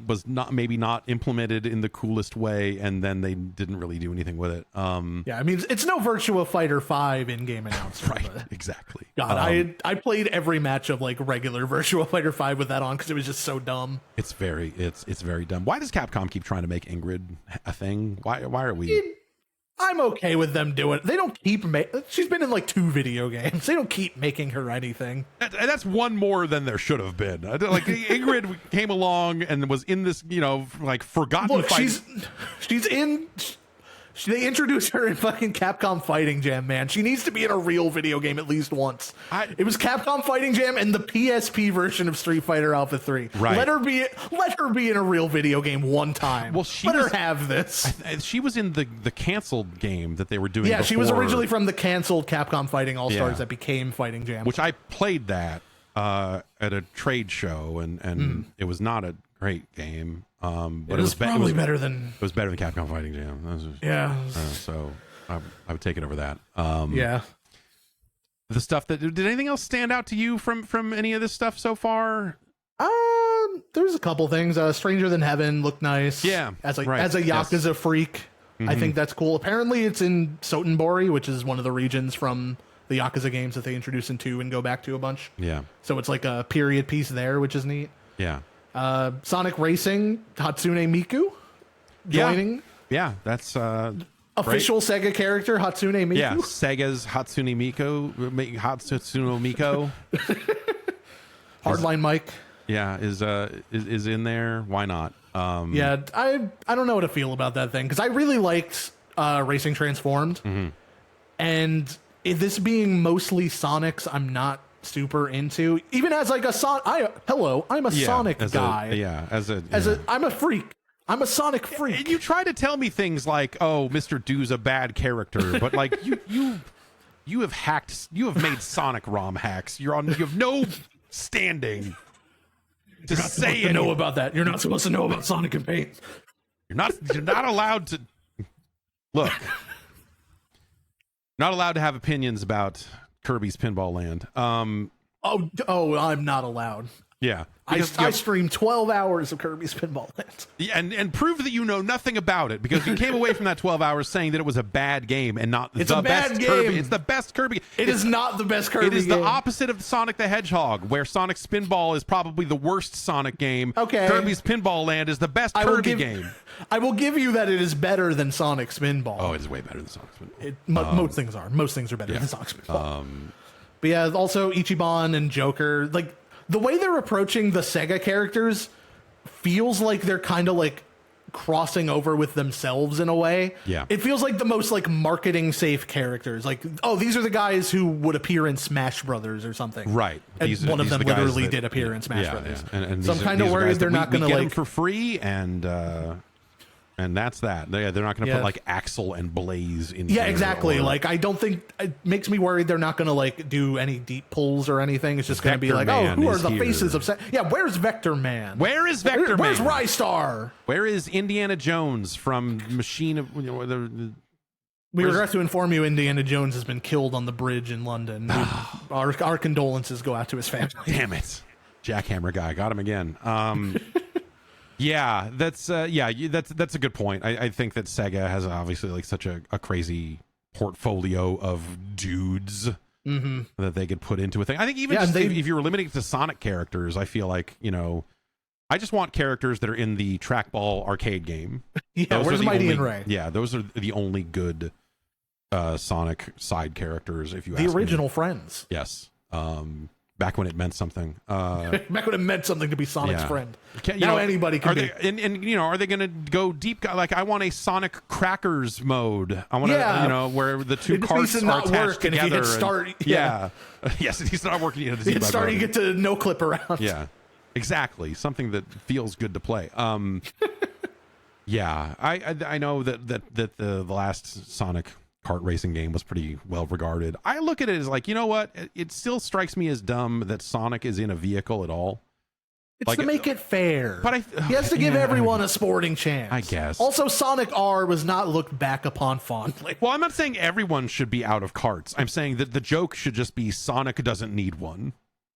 was maybe not implemented in the coolest way, and then they didn't really do anything with it. I mean, it's no Virtua Fighter 5 in-game announcer. Right, exactly. God, I played every match of like regular Virtua Fighter 5 with that on because it was just so dumb. It's very dumb. Why does Capcom keep trying to make Ingrid a thing? Why are we? I'm okay with them doing it. They don't keep she's been in like 2 video games. They don't keep making her anything. That's one more than there should have been. Like Ingrid came along and was in this, like forgotten fight. She's in. They introduced her in fucking Capcom Fighting Jam, man. She needs to be in a real video game at least once. It was Capcom Fighting Jam and the PSP version of Street Fighter Alpha 3. Right. Let her be in a real video game one time. Well, let her have this. She was in the canceled game that they were doing. Yeah, before, she was originally from the canceled Capcom Fighting All-Stars that became Fighting Jam. Which I played that at a trade show, and it was not a great game. But it was probably better than Capcom Fighting Jam. So I would take it over that. The stuff that did anything else stand out to you from any of this stuff so far? There's a couple things. Stranger Than Heaven looked nice. Yeah, as a Yakuza freak, I think that's cool. Apparently, it's in Sotenbori, which is one of the regions from the Yakuza games that they introduce in 2 and go back to a bunch. Yeah. So it's like a period piece there, which is neat. Yeah. Sonic Racing, Hatsune Miku joining. Yeah, that's official great. Sega character Hatsune Miku. Yeah, Sega's Hatsune Miku. Hardline Mike. Yeah, is in there. Why not? I don't know how to feel about that thing because I really liked Racing Transformed, and this being mostly Sonic's, I'm not super into. Even as like a I'm a Sonic guy. I'm a freak. I'm a Sonic freak. And you try to tell me things like, "Oh, Mr. Do's a bad character," but like you have made Sonic ROM hacks. You have no standing to say to know about that. You're not supposed to know about Sonic and Paint. You're not allowed to look. Not allowed to have opinions about Kirby's Pinball Land. I'm not allowed. Yeah. I streamed 12 hours of Kirby's Pinball Land. Yeah, and prove that you know nothing about it, because you came away from that 12 hours saying that it was a bad game and not the best Kirby. It's the best Kirby. It is not the best Kirby game. It is the opposite of Sonic the Hedgehog, where Sonic Spinball is probably the worst Sonic game. Okay. Kirby's Pinball Land is the best Kirby game. I will give you that it is better than Sonic Spinball. Oh, it is way better than Sonic Spinball. Most things are. Most things are better than Sonic Spinball. But yeah, also Ichiban and Joker, like the way they're approaching the Sega characters feels like they're kind of like crossing over with themselves in a way. Yeah. It feels like the most like marketing safe characters. Like, oh, these are the guys who would appear in Smash Brothers or something. Right. And one of them literally did appear in Smash Brothers. Yeah. And so I'm kind of worried they're not going to like them for free, and that's that. They're not going to put like Axel and Blaze in. Yeah, exactly. Like, I don't think it makes me worried they're not going to like do any deep pulls or anything. It's just going to be like, oh, who are the faces of? Where's Vector Man? Where is Vector Man? Where's Rystar? Where is Indiana Jones from Machine of? We regret to inform you, Indiana Jones has been killed on the bridge in London. Our condolences go out to his family. Damn it, Jackhammer guy got him again. Yeah, that's a good point. I think that Sega has obviously like such a crazy portfolio of dudes that they could put into a thing. I think even if you were limiting it to Sonic characters, I feel like, I just want characters that are in the trackball arcade game. Yeah, where's Mighty and Ray? Yeah, those are the only good Sonic side characters. If you ask the original me. friends. Yes. Back when it meant something. Back when it meant something to be Sonic's friend. Now anybody can be. And are they going to go deep? Like, I want a Sonic Crackers mode. I want to, where the two carts are attached together. And if you hit start, yes, he's not working. You get to no clip around. Yeah, exactly. Something that feels good to play. Yeah, I know that the last Sonic kart racing game was pretty well regarded. I look at it as like, you know what? It still strikes me as dumb that Sonic is in a vehicle at all. It's like, to make it fair. But he has to give everyone a sporting chance. I guess. Also, Sonic R was not looked back upon fondly. Well, I'm not saying everyone should be out of karts. I'm saying that the joke should just be Sonic doesn't need one.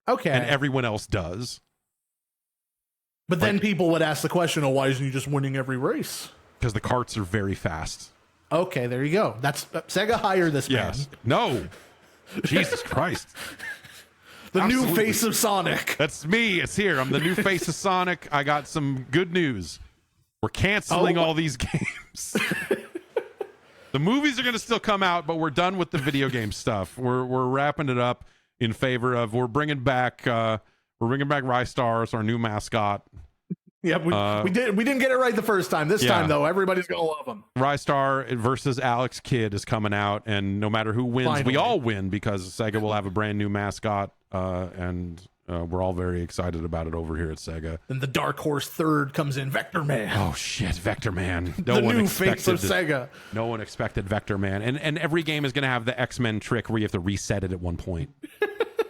Okay. And everyone else does. But then people would ask the question, why isn't he just winning every race? Because the karts are very fast. Okay, there you go. That's Sega hire this man. No. Jesus Christ. The new face of Sonic. That's me. It's here. I'm the new face of Sonic. I got some good news. We're canceling all these games. The movies are going to still come out, but we're done with the video game stuff. We're wrapping it up in favor of we're bringing back Rystar as our new mascot. Yeah, we didn't get it right the first time. This time, though, everybody's going to love him. Rystar versus Alex Kidd is coming out, and no matter who wins, we all win because Sega will have a brand new mascot, and we're all very excited about it over here at Sega. Then the Dark Horse third comes in, Vector Man. Oh, shit, Vector Man. The new face of Sega. No one expected Vector Man. And every game is going to have the X-Men trick where you have to reset it at one point.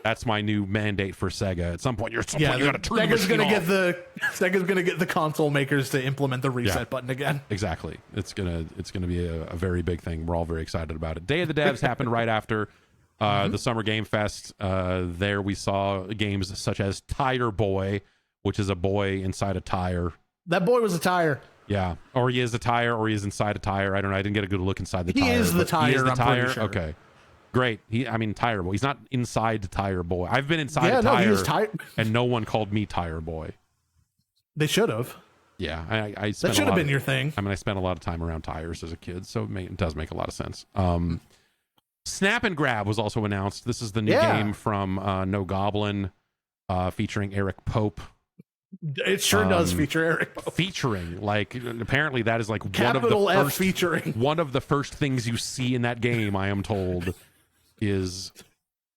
That's my new mandate for Sega. At some point, you got to turn the machine off. Sega's gonna get the console makers to implement the reset button again. Exactly. It's gonna be a very big thing. We're all very excited about it. Day of the Devs happened right after the Summer Game Fest. There we saw games such as Tire Boy, which is a boy inside a tire. That boy was a tire. Yeah, or he is a tire, or he is inside a tire. I don't know. I didn't get a good look inside the tire. He is the tire. He is the tire. Pretty sure. Okay. Great. Tire Boy. He's not inside Tire Boy. I've been inside a tire, and no one called me Tire Boy. They should have. Yeah, I that should have been your thing. I spent a lot of time around tires as a kid, so it does make a lot of sense. Snap and Grab was also announced. This is the new game from No Goblin, featuring Eric Pope. It sure does feature Eric Pope. Featuring, like, apparently that is like Capital F featuring. One of the first things you see in that game, I am told, is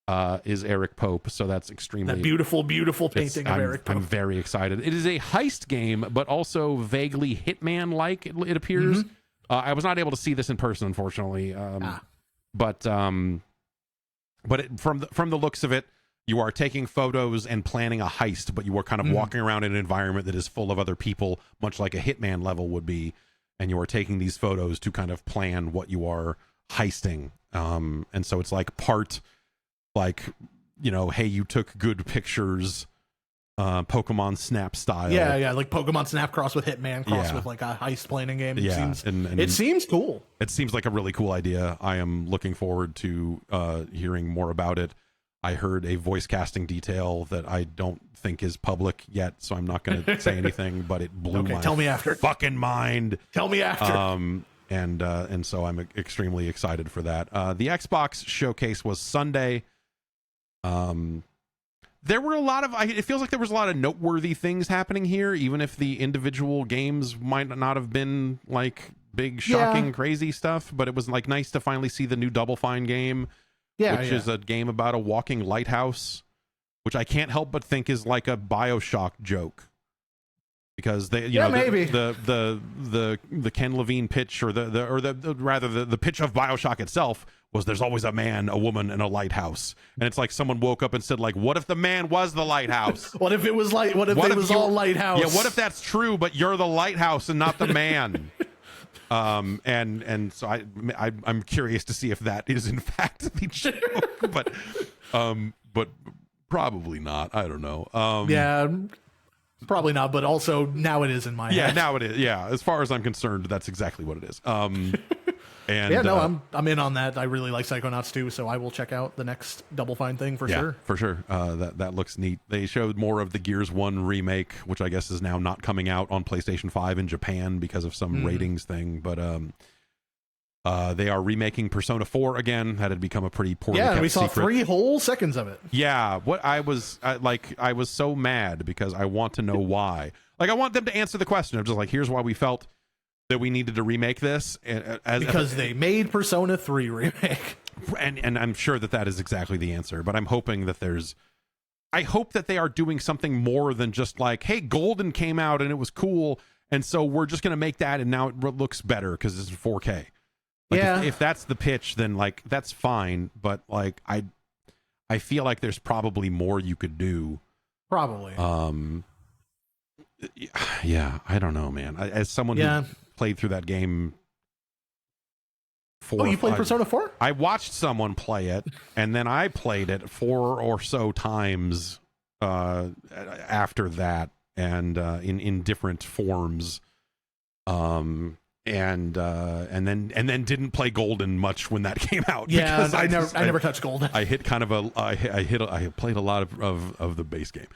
Eric Pope. So that's extremely that beautiful painting of Eric Pope. I'm very excited. It is a heist game, but also vaguely Hitman-like. It appears. I was not able to see this in person, unfortunately. But from the looks of it, you are taking photos and planning a heist, but you are kind of walking around in an environment that is full of other people, much like a Hitman level would be, and you are taking these photos to kind of plan what you are heisting. And so it's like part like, hey, you took good pictures, Pokemon Snap style. Yeah, like Pokemon Snap cross with Hitman cross with like a heist planning game. It seems cool. It seems like a really cool idea. I am looking forward to hearing more about it. I heard a voice casting detail that I don't think is public yet, so I'm not going to say anything, but it blew my tell me after. Fucking mind. Tell me after. And so I'm extremely excited for that. The Xbox showcase was Sunday. There were it feels like there was a lot of noteworthy things happening here, even if the individual games might not have been like big, shocking, crazy stuff, but it was like nice to finally see the new Double Fine game. Which is a game about a walking lighthouse, which I can't help but think is like a BioShock joke, because they, maybe the Ken Levine pitch, or the pitch of BioShock itself was there's always a man, a woman, and a lighthouse, and it's like someone woke up and said like, what if the man was the lighthouse? What if it was like? What if it was all lighthouse? Yeah, what if that's true, but you're the lighthouse and not the man? And so I'm curious to see if that is in fact the joke, but probably not. I don't know. Probably not, but also now it is in my head. Yeah, now it is. Yeah, as far as I'm concerned, that's exactly what it is. And I'm in on that. I really like Psychonauts 2, so I will check out the next Double Fine thing for sure. For sure. That looks neat. They showed more of the Gears 1 remake, which I guess is now not coming out on PlayStation 5 in Japan because of some ratings thing. But They are remaking Persona 4 again. That had become a pretty poorly kept and we saw secret. 3 whole seconds of it. Yeah, what I was so mad because I want to know why. Like, I want them to answer the question. I'm just like, here's why we felt that we needed to remake this, because they made Persona 3 remake. And I'm sure that is exactly the answer. But I'm hoping that I hope that they are doing something more than just like, hey, Golden came out and it was cool, and so we're just gonna make that, and now it looks better because it's 4K. Like, if that's the pitch, then like that's fine. But like I feel like there's probably more you could do. Probably. Yeah, I don't know, man. As someone who played through that game. You played Persona 4? I watched someone play it, and then I played it 4 or so times after that, and in different forms. And then didn't play Golden much when that came out. Yeah, I never touched Golden. I hit kind of I played a lot of the base game.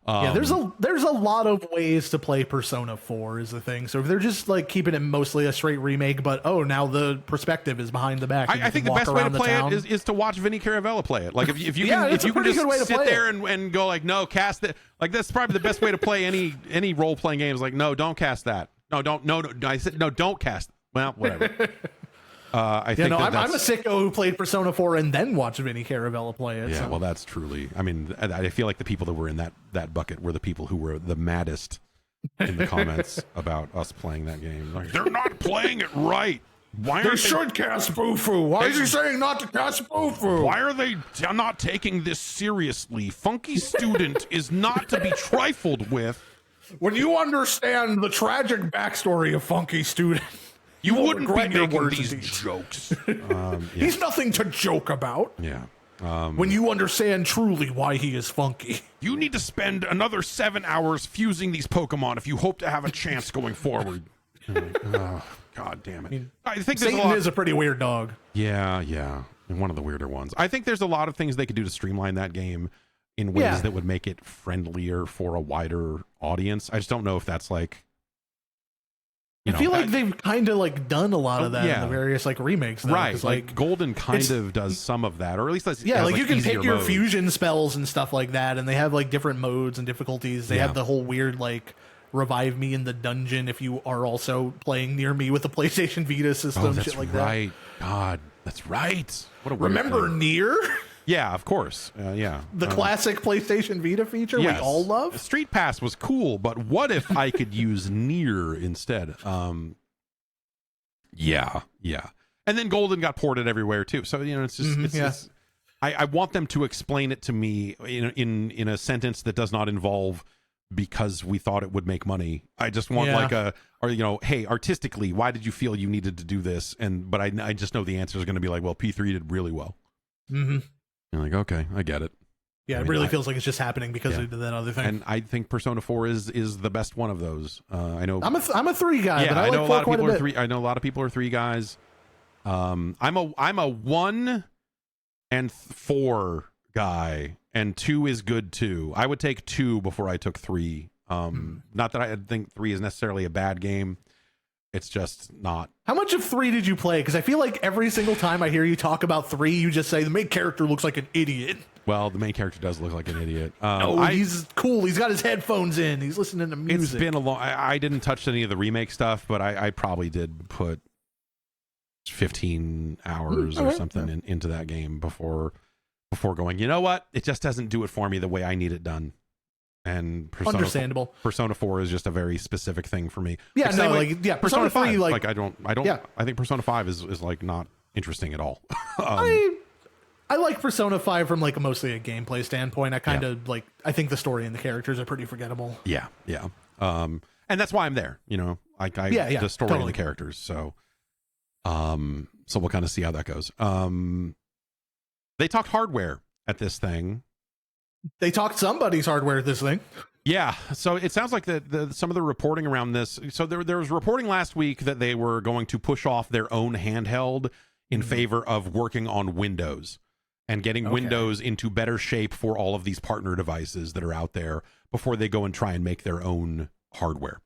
There's a lot of ways to play Persona 4 is the thing. So if they're just like keeping it mostly a straight remake, but now the perspective is behind the back. I think the best way to play it is to watch Vinny Caravella play it. Like if you can just sit there and go like, no, cast it. Like that's probably the best way to play any role playing games. Like, no, don't cast that. No, I said no, don't cast. Well, whatever. I'm a sicko who played Persona 4 and then watched Vinny Caravella play it. Yeah, so. well, that's truly. I mean, I feel like the people that were in that bucket were the people who were the maddest in the comments about us playing that game. Like, they're not playing it right. They should cast Bufu. Why is he saying not to cast Bufu? Why are they not taking this seriously? Funky Student is not to be trifled with. When you understand the tragic backstory of Funky Student, you wouldn't be making these jokes. He's nothing to joke about. Yeah. When you understand truly why he is funky. You need to spend another 7 hours fusing these Pokemon if you hope to have a chance going forward. Oh, God damn it. I think Satan is a pretty weird dog. Yeah. And one of the weirder ones. I think there's a lot of things they could do to streamline that game in ways that would make it friendlier for a wider audience. I just don't know if that's like... I feel like they've kind of like done a lot of that in the various like remakes. Though, right. Like Golden kind of does some of that, or at least that's like you can pick your fusion spells and stuff like that, and they have like different modes and difficulties. They have the whole weird like revive me in the dungeon if you are also playing near me with the PlayStation Vita system. That's shit like right. That. God, that's right. What a remember Nier? Yeah, of course. The classic PlayStation Vita feature we all love. Street Pass was cool, but what if I could use Nier instead? Yeah. And then Golden got ported everywhere too. So it's just I want them to explain it to me in a sentence that does not involve because we thought it would make money. I just want hey, artistically, why did you feel you needed to do this? But I just know the answer is going to be like, well, P3 did really well. Mm-hmm. You're like, okay, I get it. Yeah, it really feels like it's just happening because of that other thing. And I think Persona 4 is the best one of those. I know I'm a 3 guy, but I know like a lot of people are 3. I know a lot of people are 3 guys. I'm a 1 and 4 guy, and 2 is good too. I would take 2 before I took 3. Not that I think 3 is necessarily a bad game. It's just not. How much of 3 did you play? Because I feel like every single time I hear you talk about 3, you just say the main character looks like an idiot. Well, the main character does look like an idiot. He's cool. He's got his headphones in. He's listening to music. It's been a long... I didn't touch any of the remake stuff, but I probably did put 15 hours or something into that game before going, you know what? It just doesn't do it for me the way I need it done. And understandable. Persona 4 is just a very specific thing for me. Yeah, Persona 5, I think Persona 5 is like not interesting at all. I like Persona 5 from like mostly a gameplay standpoint. I kind of I think the story and the characters are pretty forgettable. Yeah. And that's why I'm there, the story and the characters. So we'll kind of see how that goes. They talked hardware at this thing. They talked somebody's hardware at this thing. Yeah, so it sounds like some of the reporting around this. So there was reporting last week that they were going to push off their own handheld in favor of working on Windows and getting Windows into better shape for all of these partner devices that are out there before they go and try and make their own hardware.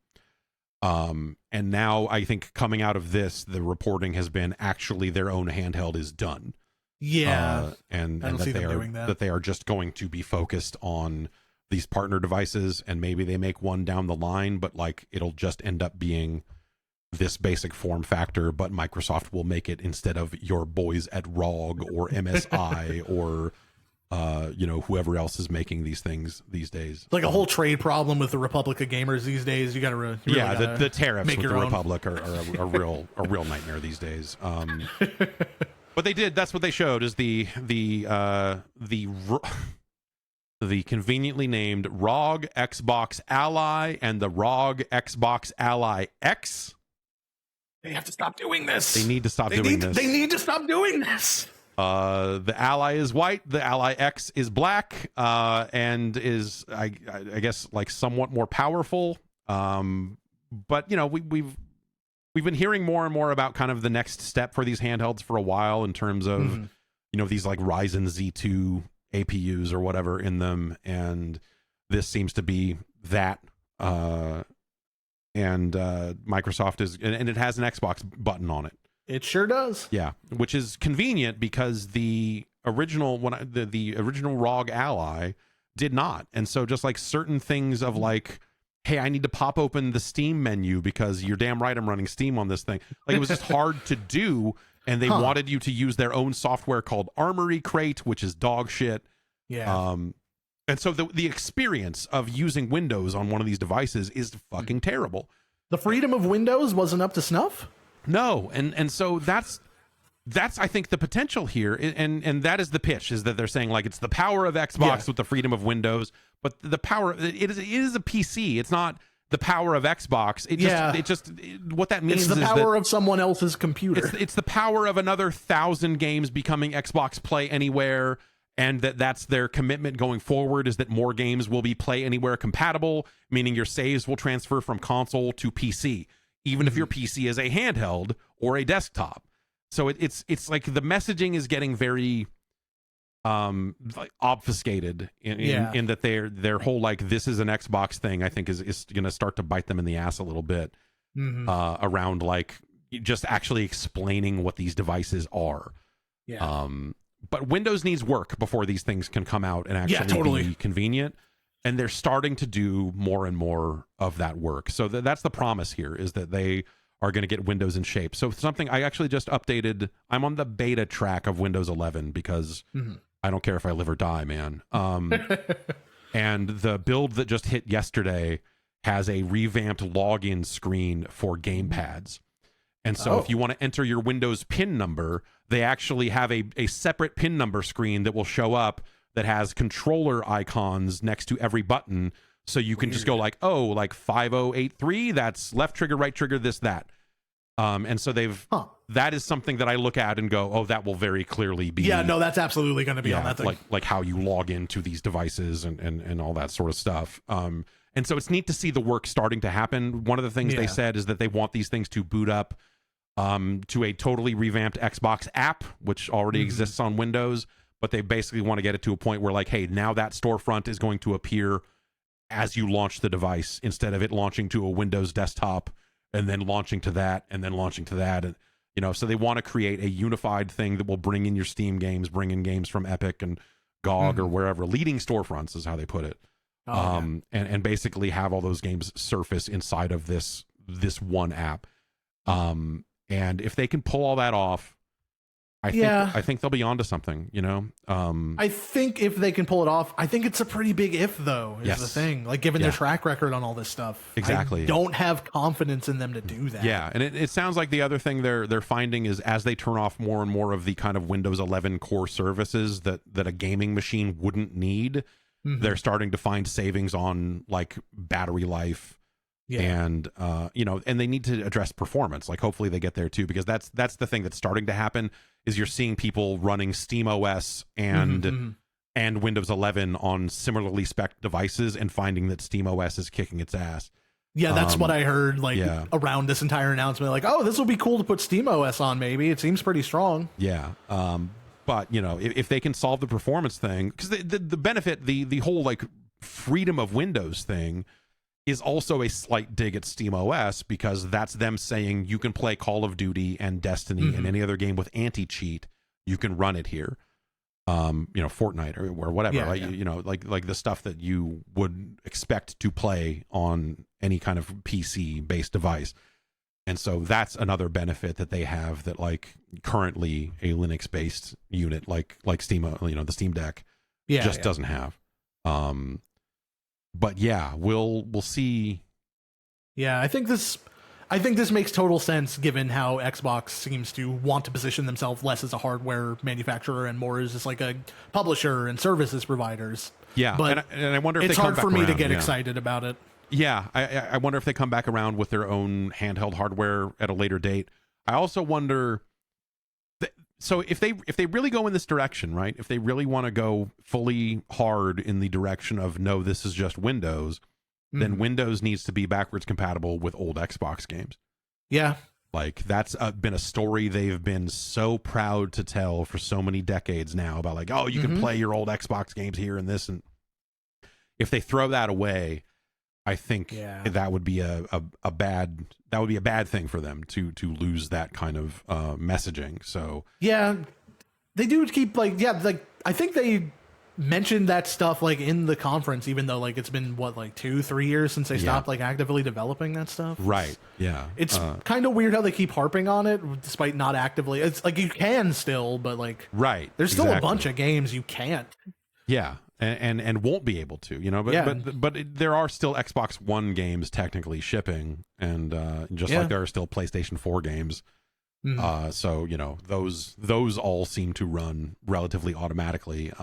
And now I think coming out of this, the reporting has been actually their own handheld is done. Yeah, and I don't that see they them are doing that. that they are just going to be focused on these partner devices, and maybe they make one down the line, but like it'll just end up being this basic form factor, but Microsoft will make it instead of your boys at ROG or MSI or whoever else is making these things these days. It's like a whole trade problem with the Republic of Gamers these days. You got to really the tariffs with the own. Republic are a real nightmare these days. But they did. That's what they showed is the conveniently named ROG Xbox Ally and the ROG Xbox Ally X. They have to stop doing this. They need to stop doing this. They need to stop doing this. The Ally is white. The Ally X is black, and is I guess like somewhat more powerful. But we've been hearing more and more about kind of the next step for these handhelds for a while in terms of these like Ryzen Z2 APUs or whatever in them, and this seems to be that. And Microsoft is, and it has an Xbox button on it. It sure does. Yeah, which is convenient because the original the original ROG Ally did not, and so just like certain things of like, hey, I need to pop open the Steam menu because you're damn right I'm running Steam on this thing. Like it was just hard to do, and they wanted you to use their own software called Armory Crate, which is dog shit. Yeah. And so the experience of using Windows on one of these devices is fucking terrible. The freedom of Windows wasn't up to snuff? No, and so that's I think the potential here, and that is the pitch, is that they're saying like it's the power of Xbox with the freedom of Windows, but the power it is a PC. It's not the power of Xbox. What that means it's the is power of someone else's computer. It's the power of another 1,000 games becoming Xbox Play Anywhere. And that's their commitment going forward, is that more games will be Play Anywhere compatible, meaning your saves will transfer from console to PC, even if your PC is a handheld or a desktop. So it's like the messaging is getting very like obfuscated in that their whole like this is an Xbox thing, I think is going to start to bite them in the ass a little bit around like just actually explaining what these devices are. Yeah. But Windows needs work before these things can come out and actually be convenient. And they're starting to do more and more of that work. So that's the promise here, is that they are going to get Windows in shape. So something I actually just updated, I'm on the beta track of Windows 11 because I don't care if I live or die, man. And the build that just hit yesterday has a revamped login screen for gamepads. And so if you want to enter your Windows PIN number, they actually have a separate PIN number screen that will show up that has controller icons next to every button. So you can just go like, oh, like 5083, that's left trigger, right trigger, this, that. And so that is something that I look at and go, oh, that will very clearly be. Yeah, no, that's absolutely going to be on that thing. Like how you log into these devices and all that sort of stuff. And so it's neat to see the work starting to happen. One of the things they said is that they want these things to boot up to a totally revamped Xbox app, which already exists on Windows, but they basically want to get it to a point where like, hey, now that storefront is going to appear as you launch the device instead of it launching to a Windows desktop and then launching to that and then launching to that. And, so they want to create a unified thing that will bring in your Steam games, bring in games from Epic and GOG or wherever, leading storefronts is how they put it. And basically have all those games surface inside of this one app. And if they can pull all that off, I think they'll be onto something, I think if they can pull it off, I think it's a pretty big if, though, is the thing. Like, given their track record on all this stuff. Exactly. I don't have confidence in them to do that. Yeah, and it sounds like the other thing they're finding is as they turn off more and more of the kind of Windows 11 core services that a gaming machine wouldn't need, they're starting to find savings on, like, battery life. And and they need to address performance. Like hopefully they get there too, because that's the thing that's starting to happen is you're seeing people running SteamOS and Windows 11 on similarly spec'd devices and finding that SteamOS is kicking its ass. Yeah, that's what I heard around this entire announcement. Like, oh, this will be cool to put SteamOS on. Maybe it seems pretty strong. Yeah. But if they can solve the performance thing, because the benefit, the whole like freedom of Windows thing is also a slight dig at SteamOS, because that's them saying you can play Call of Duty and Destiny and any other game with anti-cheat. You can run it here. Fortnite or whatever, like the stuff that you would expect to play on any kind of PC based device. And so that's another benefit that they have that like currently a Linux based unit like Steam, the Steam Deck doesn't have. But yeah, we'll see. Yeah, I think this makes total sense given how Xbox seems to want to position themselves less as a hardware manufacturer and more as just like a publisher and services providers. Yeah, but and I wonder if it's they come hard for back me to around, get excited about it. Yeah, I wonder if they come back around with their own handheld hardware at a later date. I also wonder. So if they really go in this direction, right? If they really want to go fully hard in the direction of no, this is just Windows, then Windows needs to be backwards compatible with old Xbox games. Yeah. Like that's been a story they've been so proud to tell for so many decades now about like, oh, you can play your old Xbox games here and this. And if they throw that away, I think that would be a bad thing for them to lose that kind of messaging. So yeah, they do keep I think they mentioned that stuff like in the conference, even though like it's been 2-3 years since they stopped like actively developing that stuff. Right. Yeah. It's kind of weird how they keep harping on it despite not actively. It's like you can still, but like there's still a bunch of games you can't. Yeah. And won't be able to, but there are still Xbox One games technically shipping, and like there are still PlayStation 4 games. So those all seem to run relatively automatically.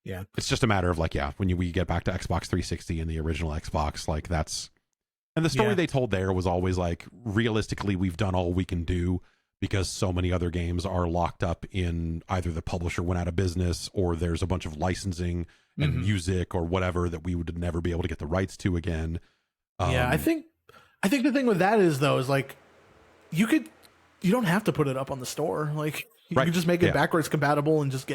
It's just a matter of when we get back to Xbox 360 and the original Xbox, like that's, and the story they told there was always like, realistically, we've done all we can do, because so many other games are locked up in either the publisher went out of business or there's a bunch of licensing and music or whatever that we would never be able to get the rights to again. I think the thing with that is like you don't have to put it up on the store. Like you can just make it backwards compatible and just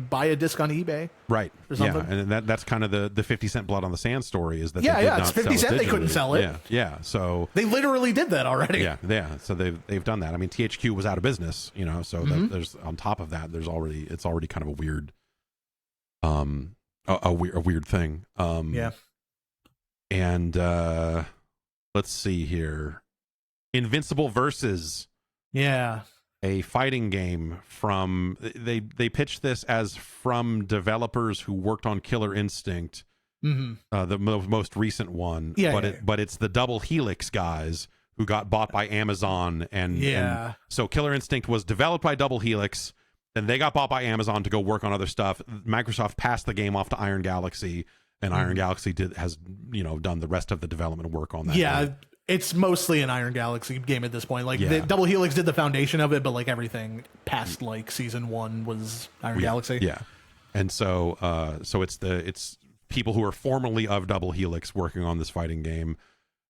buy a disc on eBay. Right. Or something. Yeah. And that's kind of the 50 Cent blood on the sand story, is that it's 50 Cent they couldn't sell it. Yeah. So they literally did that already. Yeah. So they've done that. I mean, THQ was out of business, so that there's, on top of that, it's already kind of a weird a weird thing. And let's see here. Invincible Versus. Yeah. A fighting game from they pitched this as from developers who worked on Killer Instinct, the most recent one. But it's the Double Helix guys who got bought by Amazon, and so Killer Instinct was developed by Double Helix, then they got bought by Amazon to go work on other stuff. Microsoft passed the game off to Iron Galaxy, and Iron Galaxy has done the rest of the development work on that. game. It's mostly an Iron Galaxy game at this point. Like the Double Helix did the foundation of it, but like everything past like season 1 was Iron Galaxy. Yeah, and so it's people who are formerly of Double Helix working on this fighting game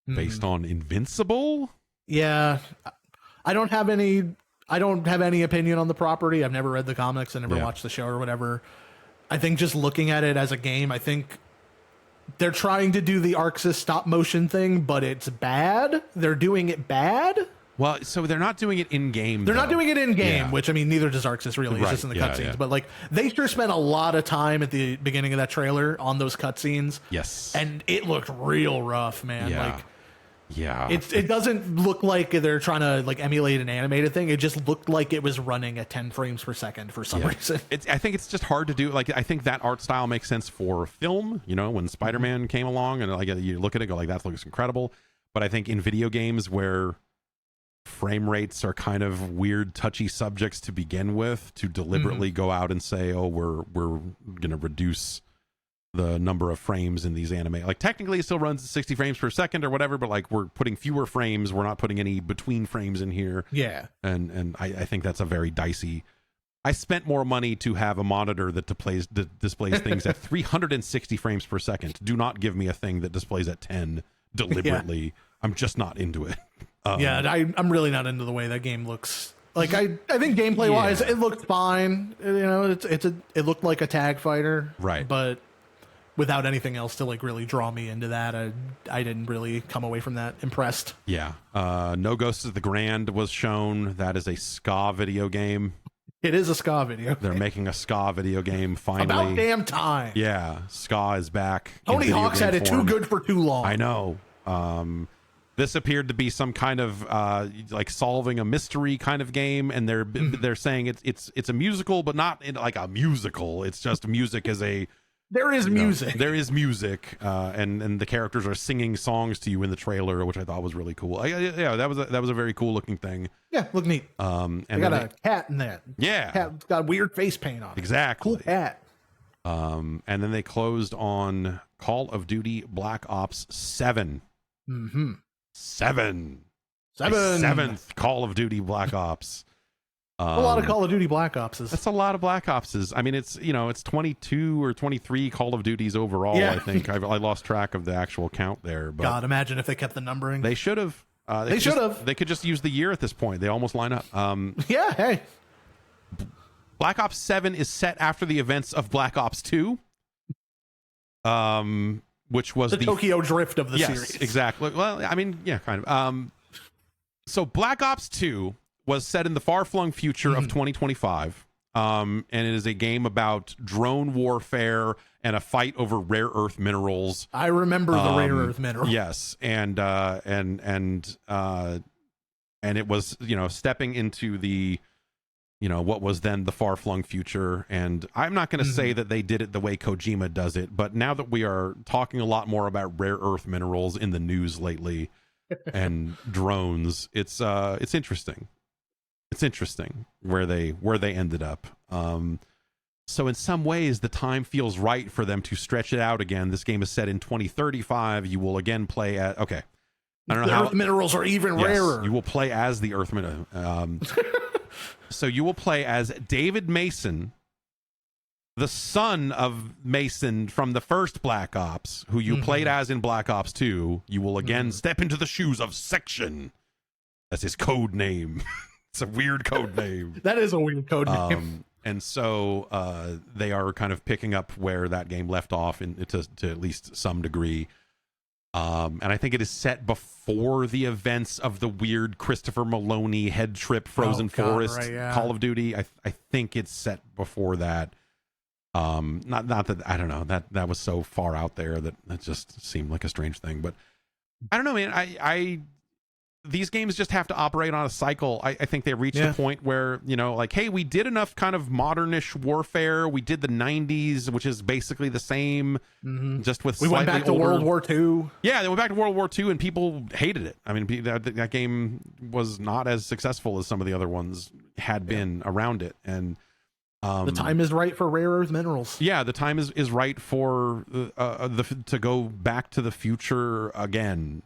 based on Invincible. Yeah, I don't have any opinion on the property. I've never read the comics. I never watched the show or whatever. I think just looking at it as a game, I think they're trying to do the ArcSys stop motion thing, but it's bad. They're doing it bad. Well, so they're not doing it in game. They're not doing it in game, which I mean, neither does ArcSys really. It's just in the cutscenes. But like, they sure spent a lot of time at the beginning of that trailer on those cutscenes. Yes, and it looked real rough, man. Yeah. It doesn't look like they're trying to like emulate an animated thing. It just looked like it was running at 10 frames per second for some reason. I think it's just hard to do. Like, I think that art style makes sense for film, when Spider-Man came along and like you look at it, go like, that looks incredible. But I think in video games where frame rates are kind of weird, touchy subjects to begin with, to deliberately go out and say, oh, we're going to reduce the number of frames in these anime, like technically it still runs at 60 frames per second or whatever, but like we're putting fewer frames, we're not putting any between frames in here. And I think that's a very dicey. I spent more money to have a monitor that displays things at 360 frames per second. Do not give me a thing that displays at 10 deliberately. I'm just not into it. I'm really not into the way that game looks. Like I think gameplay wise it looked fine. It looked like a tag fighter, right? But without anything else to like really draw me into that. I didn't really come away from that impressed. Yeah. No Ghosts of the Grand was shown. That is a ska video game. It is a ska video. They're making a ska video game finally. About damn time. Yeah, ska is back. Tony Hawk's had it too good for too long. I know. This appeared to be some kind of like solving a mystery kind of game, and they're saying it's a musical, but not in like a musical. It's just music as a there is music. There is music, and the characters are singing songs to you in the trailer, which I thought was really cool. Yeah, that was a very cool looking thing. Yeah, look neat. And they got a cat in that. Yeah, cat's got weird face paint on it. Exactly. Cool cat. And then they closed on Call of Duty Black Ops 7. Mm-hmm. 7. Seventh Call of Duty Black Ops. A lot of Call of Duty Black Opses. That's a lot of Black Opses. I mean, it's 22 or 23 Call of Duties overall. Yeah. I think I lost track of the actual count there. But God, imagine if they kept the numbering. They should have. They should have. They could just use the year at this point. They almost line up. Yeah. Hey. Black Ops 7 is set after the events of Black Ops 2. Which was the Tokyo Drift of the series. Exactly. Well, I mean, yeah, kind of. So Black Ops 2 was set in the far-flung future of 2025, and it is a game about drone warfare and a fight over rare earth minerals. I remember the rare earth minerals. Yes, and it was stepping into the what was then the far-flung future. And I'm not going to say that they did it the way Kojima does it, but now that we are talking a lot more about rare earth minerals in the news lately and drones, it's interesting. It's interesting where they ended up. So in some ways, the time feels right for them to stretch it out again. This game is set in 2035. You will again play at I don't know how earth minerals are even rarer. You will play as the earth mineral. So you will play as David Mason, the son of Mason from the first Black Ops, who you played as in Black Ops 2. You will again step into the shoes of Section. That's his code name. It's a weird code name. That is a weird code name. And so they are kind of picking up where that game left off to at least some degree. And I think it is set before the events of the weird Christopher Maloney head trip Frozen Forest Call of Duty. I think it's set before that. Not that I don't know, that was so far out there that just seemed like a strange thing. But I don't know, man. These games just have to operate on a cycle. I think they reached a point where, like, hey, we did enough kind of modernish warfare. We did the 90s, which is basically the same, just with we went back to World War II. Yeah, they went back to World War II, and people hated it. I mean, that game was not as successful as some of the other ones had been around it. And the time is right for rare earth minerals. Yeah, the time is right for to go back to the future again.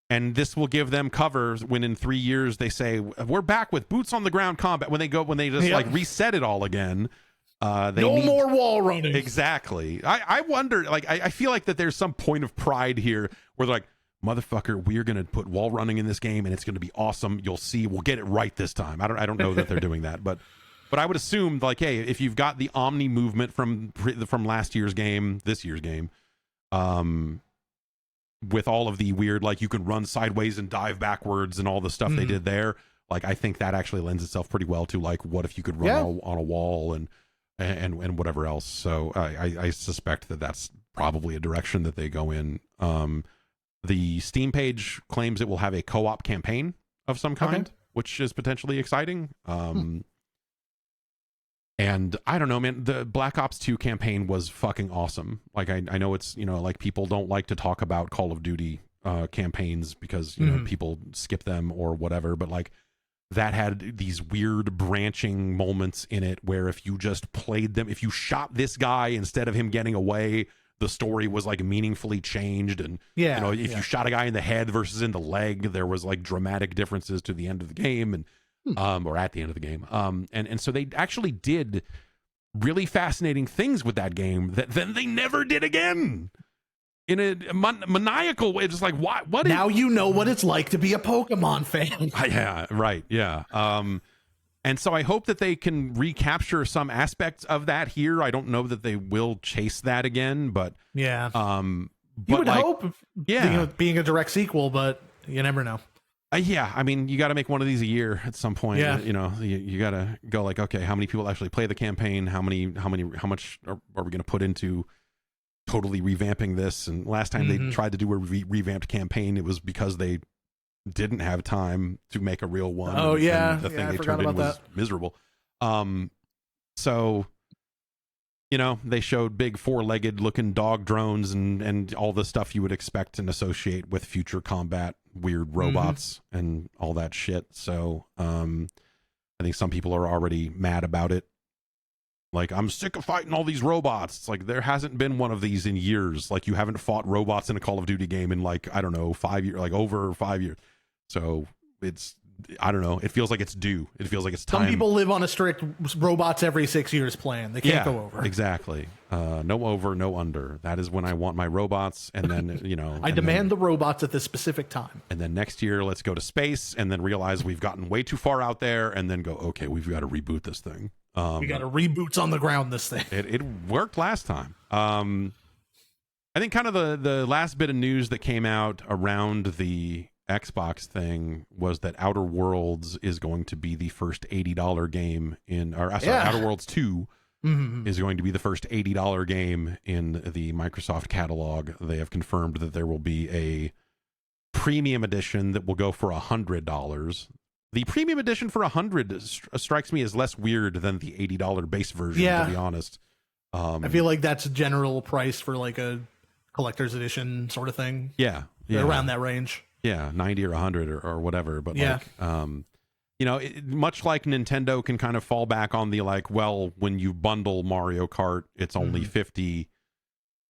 And this will give them cover when in 3 years they say we're back with boots on the ground combat. When they just like reset it all again. No more wall running. Exactly. I wonder. Like I feel like that there's some point of pride here where they're like, motherfucker, we're gonna put wall running in this game and it's gonna be awesome. You'll see. We'll get it right this time. I don't know that they're doing that, but I would assume like, hey, if you've got the Omni movement from last year's game, this year's game, with all of the weird, like you can run sideways and dive backwards and all the stuff they did there, like I think that actually lends itself pretty well to like what if you could run on a wall and whatever else. So I suspect that that's probably a direction that they go in. The Steam page claims it will have a co-op campaign of some kind, which is potentially exciting. And I don't know, man, the Black Ops 2 campaign was fucking awesome. Like, I know it's, like people don't like to talk about Call of Duty campaigns because, you know, people skip them or whatever. But like that had these weird branching moments in it where if you just played them, if you shot this guy instead of him getting away, the story was like meaningfully changed. And, if you shot a guy in the head versus in the leg, there was like dramatic differences to the end of the game. And, or at the end of the game. And so they actually did really fascinating things with that game that then they never did again in a maniacal way. Just like, what? Now you know what it's like to be a Pokemon fan. Yeah, right. Yeah. And so I hope that they can recapture some aspects of that here. I don't know that they will chase that again, but yeah, but you would like, hope, yeah, being a direct sequel, but you never know. Yeah, I mean, you got to make one of these a year at some point. Yeah. You know, you got to go like, okay, how many people actually play the campaign? How much are we going to put into totally revamping this? And last time they tried to do a revamped campaign, it was because they didn't have time to make a real one. Oh, and the thing they turned in was miserable. So, you know, they showed big 4-legged looking dog drones and all the stuff you would expect and associate with future combat, weird robots and all that shit. So I think some people are already mad about it. Like, I'm sick of fighting all these robots. It's like, there hasn't been one of these in years. Like, you haven't fought robots in a Call of Duty game in, like, I don't know, 5 years, like over 5 years. So it's, I don't know. It feels like it's due. It feels like it's time. Some people live on a strict robots every 6 years plan. They can't go over. Exactly. No over, no under. That is when I want my robots. And then, you know, I demand the robots at this specific time. And then next year, let's go to space and then realize we've gotten way too far out there and then go, okay, we've got to reboot this thing. We got to reboots on the ground this thing. It worked last time. I think kind of the last bit of news that came out around the Xbox thing was that Outer Worlds is going to be the first $80 game Outer Worlds 2 is going to be the first $80 game in the Microsoft catalog. They have confirmed that there will be a premium edition that will go for $100. The premium edition for $100 strikes me as less weird than the $80 base version, to be honest. I feel like that's general price for like a collector's edition sort of thing. Yeah. Around that range. Yeah, 90 or 100 or whatever. But like, you know, much like Nintendo can kind of fall back on the like, well, when you bundle Mario Kart, it's only 50.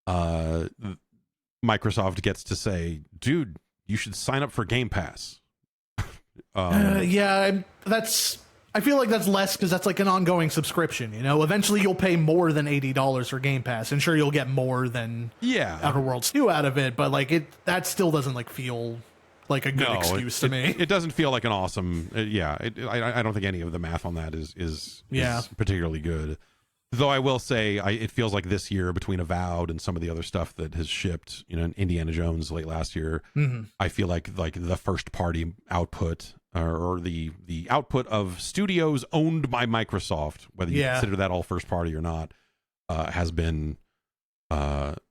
Microsoft gets to say, dude, you should sign up for Game Pass. I feel like that's less because that's like an ongoing subscription. You know, eventually you'll pay more than $80 for Game Pass, and sure, you'll get more than Outer Worlds 2 out of it. But like that still doesn't like feel like a good excuse to me. It doesn't feel like an awesome. I don't think any of the math on that is particularly good. Though I will say, it feels like this year between Avowed and some of the other stuff that has shipped, you know, Indiana Jones late last year, I feel like the first party output or the output of studios owned by Microsoft, whether you consider that all first party or not, has been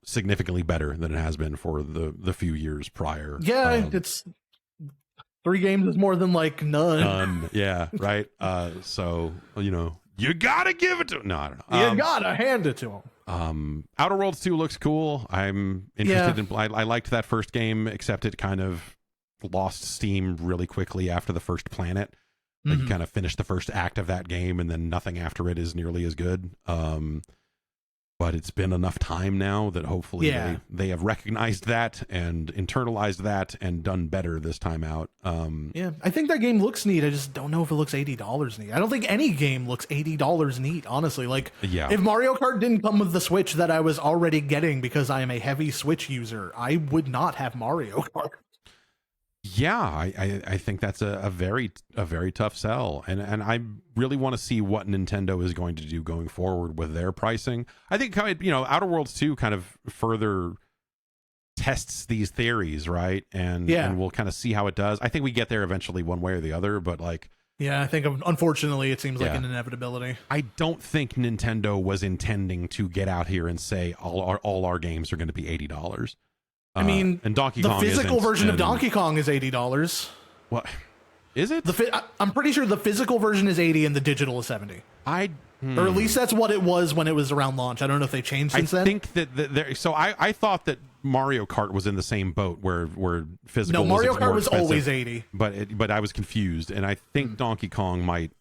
significantly better than it has been for the few years prior. Yeah, it's 3 games is more than like none. Yeah, right. So, you know, you gotta give it to him. No, I don't know. You gotta hand it to him. Outer Worlds 2 looks cool. I'm interested in. I liked that first game, except it kind of lost steam really quickly after the first planet. Like you kind of finish the first act of that game, and then nothing after it is nearly as good. But it's been enough time now that hopefully they have recognized that and internalized that and done better this time out. I think that game looks neat. I just don't know if it looks $80 neat. I don't think any game looks $80 neat, honestly. Like, if Mario Kart didn't come with the Switch that I was already getting because I am a heavy Switch user, I would not have Mario Kart. Yeah, I think that's a very tough sell, and I really want to see what Nintendo is going to do going forward with their pricing. I think, you know, Outer Worlds 2 kind of further tests these theories, right? And we'll kind of see how it does. I think we get there eventually, one way or the other. But like, I think unfortunately it seems like an inevitability. I don't think Nintendo was intending to get out here and say all our games are going to be $80. I mean, and Donkey Kong, the physical version of Donkey Kong is $80. What is it? I'm pretty sure the physical version is 80 and the digital is 70. Or at least that's what it was when it was around launch. I don't know if they changed since then. I think that so I thought that Mario Kart was in the same boat where physical. No, Mario Kart was expensive, always 80. But I was confused, and I think Donkey Kong might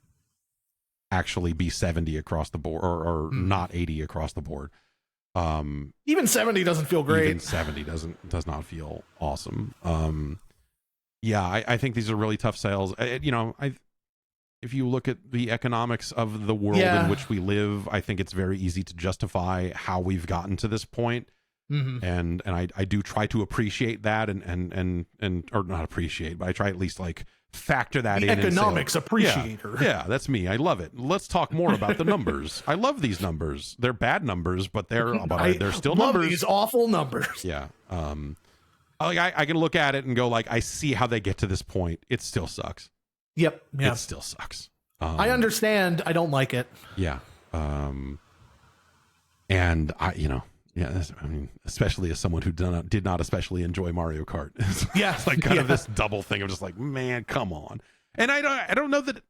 actually be 70 across the board, or not 80 across the board. Even 70 doesn't feel great. Even 70 does not feel awesome. I think these are really tough sales. You know, if you look at the economics of the world in which we live, I think it's very easy to justify how we've gotten to this point. And I do try to appreciate that and or not appreciate, but I try at least like factor that The in. economics and say, like, appreciator. Yeah, that's me. I love it. Let's talk more about the numbers. I love these numbers. They're bad numbers, but they're still love numbers. these awful numbers. Yeah. I can look at it and go like, I see how they get to this point. It still sucks. Yep. Yeah. It still sucks. I understand. I don't like it. Yeah. And I mean, especially as someone who did not especially enjoy Mario Kart. It's like kind of this double thing of just like, man, come on. And I don't know that,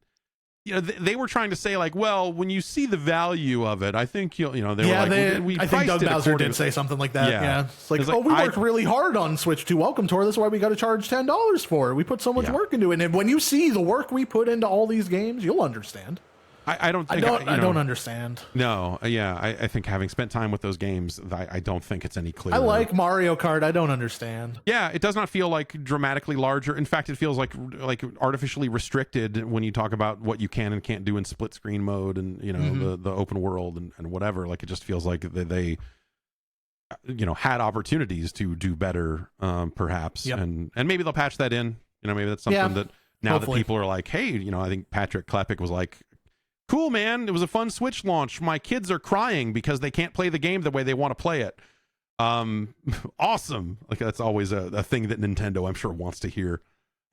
they were trying to say like, well, when you see the value of it, I think they were like, we I think Doug Bowser did say something like that. Yeah. It's like, we worked really hard on Switch 2 Welcome Tour. That's why we got to charge $10 for it. We put so much work into it. And when you see the work we put into all these games, you'll understand. I don't understand. No, yeah, I think having spent time with those games, I don't think it's any clearer. I like Mario Kart. I don't understand. Yeah, it does not feel like dramatically larger. In fact, it feels like artificially restricted when you talk about what you can and can't do in split screen mode and the open world and whatever. Like it just feels like they had opportunities to do better, perhaps, and maybe they'll patch that in. Maybe that's something that now hopefully. That people are like, hey, I think Patrick Klepek was like, cool, man. It was a fun Switch launch. My kids are crying because they can't play the game the way they want to play it. Awesome. Like that's always a thing that Nintendo, I'm sure, wants to hear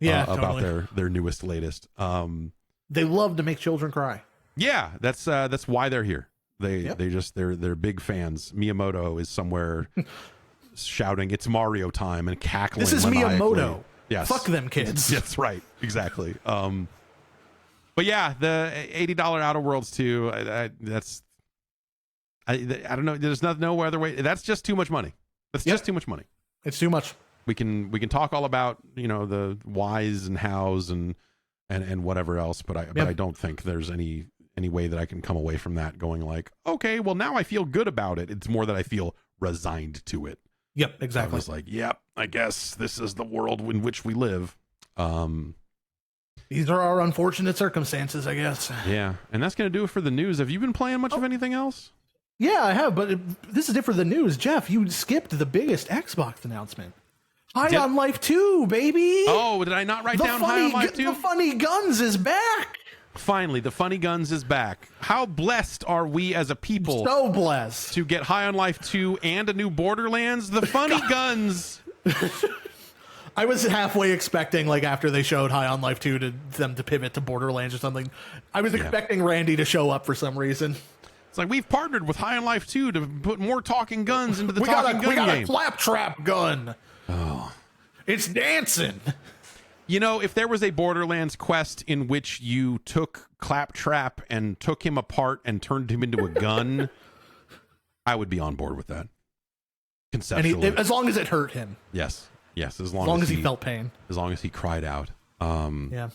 about their newest, latest. They love to make children cry. Yeah, that's why they're here. They're big fans. Miyamoto is somewhere shouting, "It's Mario time," and cackling. This is Miyamoto. Yes. Fuck them kids. That's right. Exactly. But yeah, the $80 Outer Worlds 2, I don't know. There's no other way. That's just too much money. That's just too much money. It's too much. We can talk all about the whys and hows and whatever else, but I don't think there's any way that I can come away from that going like, okay, well now I feel good about it. It's more that I feel resigned to it. Yep, exactly. I was like, yep, I guess this is the world in which we live. These are our unfortunate circumstances, I guess. Yeah, and that's going to do it for the news. Have you been playing much of anything else? Yeah, I have, but this is different than news. Jeff, you skipped the biggest Xbox announcement. High on Life 2, baby! Oh, did I not write down High on Life 2? The Funny Guns is back! Finally, the Funny Guns is back. How blessed are we as a people? So blessed. To get High on Life 2 and a new Borderlands? The Funny Guns! I was halfway expecting, like, after they showed High on Life 2, them to pivot to Borderlands or something. I was expecting Randy to show up for some reason. It's like, we've partnered with High on Life 2 to put more talking guns into the talking gun game. We got a claptrap gun. Oh. It's dancing. If there was a Borderlands quest in which you took Claptrap and took him apart and turned him into a gun, I would be on board with that. Conceptually. As long as it hurt him. Yes, as long as he felt pain. As long as he cried out. Yeah.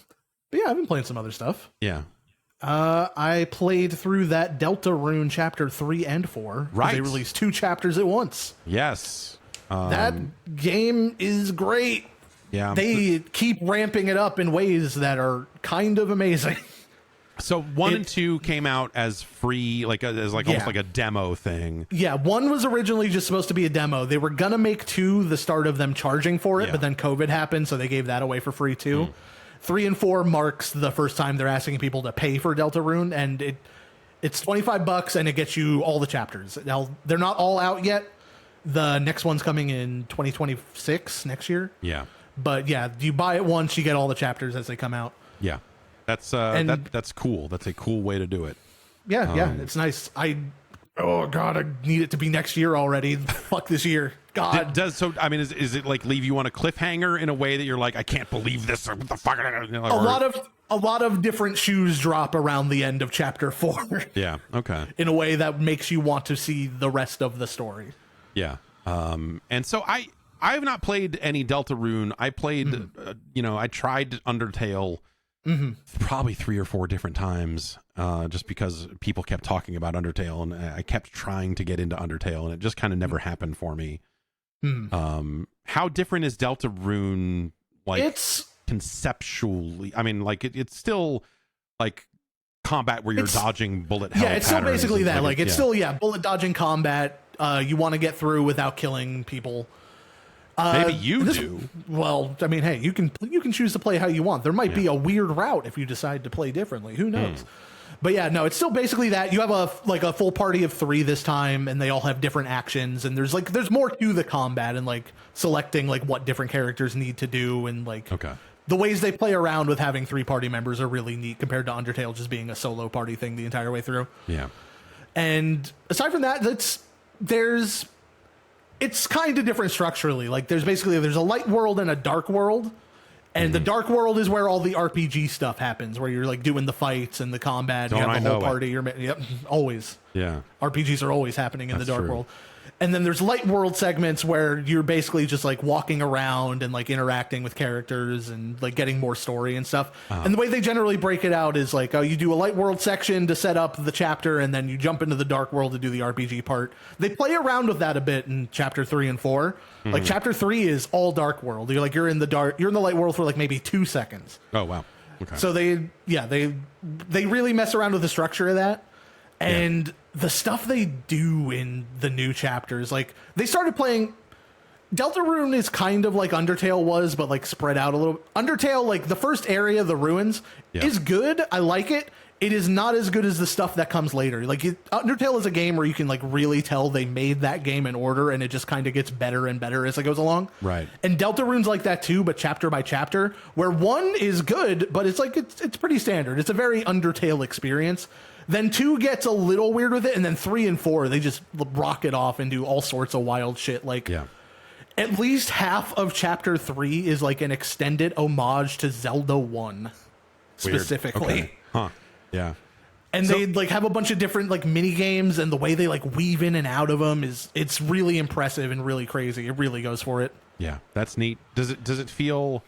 But yeah, I've been playing some other stuff. Yeah. I played through that Deltarune Chapter 3 and 4. Right. They released 2 chapters at once. Yes. That game is great. Yeah. They keep ramping it up in ways that are kind of amazing. So 1 and 2 came out as free, almost like a demo thing. Yeah, 1 was originally just supposed to be a demo. They were gonna make 2 the start of them charging for it, but then COVID happened, so they gave that away for free too. 3 and 4 marks the first time they're asking people to pay for Deltarune, and it's $25 and it gets you all the chapters. Now they're not all out yet. The next one's coming in 2026 next year. Yeah. But yeah, you buy it once, you get all the chapters as they come out. Yeah. That's cool. That's a cool way to do it. Yeah, it's nice. Oh God, I need it to be next year already. Fuck this year. God. Is it like leave you on a cliffhanger in a way that you're like, I can't believe this, or what the fuck? A lot of different shoes drop around the end of chapter 4. Yeah. Okay. In a way that makes you want to see the rest of the story. Yeah. And so I have not played any Deltarune. I played, I tried Undertale. Probably 3 or 4 different times, just because people kept talking about Undertale, and I kept trying to get into Undertale, and it just kind of never happened for me. How different is Deltarune? It's conceptually. I mean, it's still like combat where you're dodging bullet hell. Yeah, it's still basically that. It's still bullet dodging combat. You want to get through without killing people. Maybe you do. Well, I mean, hey, you can choose to play how you want. There might be a weird route if you decide to play differently. Who knows? But yeah, no, it's still basically that. You have a full party of 3 this time, and they all have different actions, and there's more to the combat and like selecting like what different characters need to do, and like the ways they play around with having 3 party members are really neat compared to Undertale just being a solo party thing the entire way through. Yeah. And aside from that, it's kind of different structurally. Like there's a light world and a dark world. And the dark world is where all the RPG stuff happens, where you're like doing the fights and the combat. You have the whole party. Yep, always. Yeah. RPGs are always happening in the dark world. And then there's light world segments where you're basically just like walking around and like interacting with characters and like getting more story and stuff. And the way they generally break it out is like, you do a light world section to set up the chapter, and then you jump into the dark world to do the RPG part. They play around with that a bit in chapter 3 and 4. Like chapter 3 is all dark world. You're in the light world for like maybe 2 seconds. Oh, wow. Okay. So they really mess around with the structure of that. And the stuff they do in the new chapters, like they started playing Deltarune is kind of like Undertale was, but like spread out a little. Undertale, like the first area, the ruins, is good. I like it. It is not as good as the stuff that comes later. Like Undertale is a game where you can like really tell they made that game in order, and it just kind of gets better and better as it goes along. Right. And Deltarune's like that too, but chapter by chapter, where 1 is good, but it's like it's pretty standard. It's a very Undertale experience. Then 2 gets a little weird with it, and then 3 and 4, they just rocket off and do all sorts of wild shit. Like, at least half of chapter 3 is like an extended homage to Zelda 1, specifically. Okay. Huh. Yeah. And they like have a bunch of different like mini games, and the way they like weave in and out of them it's really impressive and really crazy. It really goes for it. Yeah, that's neat. Does it feel?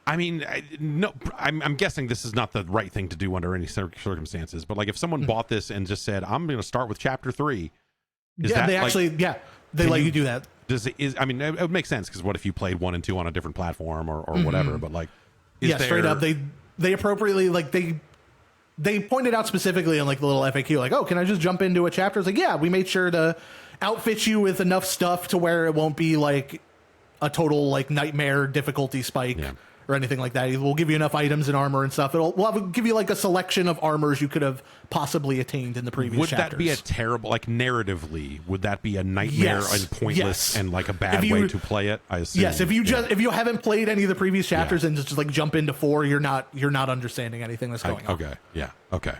I mean, no, I'm guessing this is not the right thing to do under any circumstances. But like, if someone bought this and just said, "I'm going to start with chapter 3," they let you do that. I mean, it would make sense, because what if you played 1 and 2 on a different platform or whatever? But like, straight up, they appropriately like they pointed out specifically in like the little FAQ, like, "Oh, can I just jump into a chapter?" It's like, yeah, we made sure to outfit you with enough stuff to where it won't be like a total like nightmare difficulty spike. Or anything like that. We'll give you enough items and armor and stuff. We'll give you like a selection of armors you could have possibly attained in the previous chapters. Would that be a terrible, like narratively, would that be a nightmare and pointless and like a bad way to play it? I assume. Yes, if you haven't played any of the previous chapters and just like jump into 4, you're not understanding anything that's going on. Okay, yeah, okay.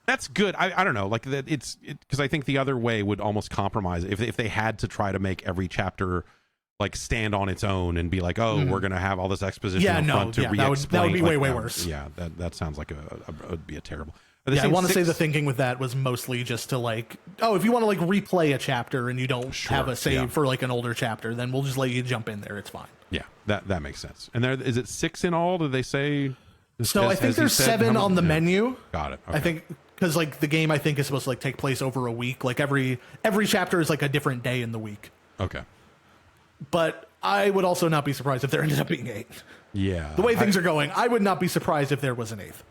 That's good. I don't know, like that. It's because I think the other way would almost compromise if they had to try to make every chapter like stand on its own and be like, oh, we're gonna have all this exposition up front to re-explain. That would be like, way worse. Yeah, that sounds like it would be a terrible. I want to say the thinking with that was mostly just to like, if you want to like replay a chapter and you don't have a save for like an older chapter, then we'll just let you jump in there. It's fine. Yeah, that makes sense. And there is it 6 in all? Did they say? So I think there's 7 on the menu. Got it. Okay. I think because like the game I think is supposed to like take place over a week. Like every chapter is like a different day in the week. Okay. But I would also not be surprised if there ended up being 8. Yeah. The way things are going, I would not be surprised if there was an 8th.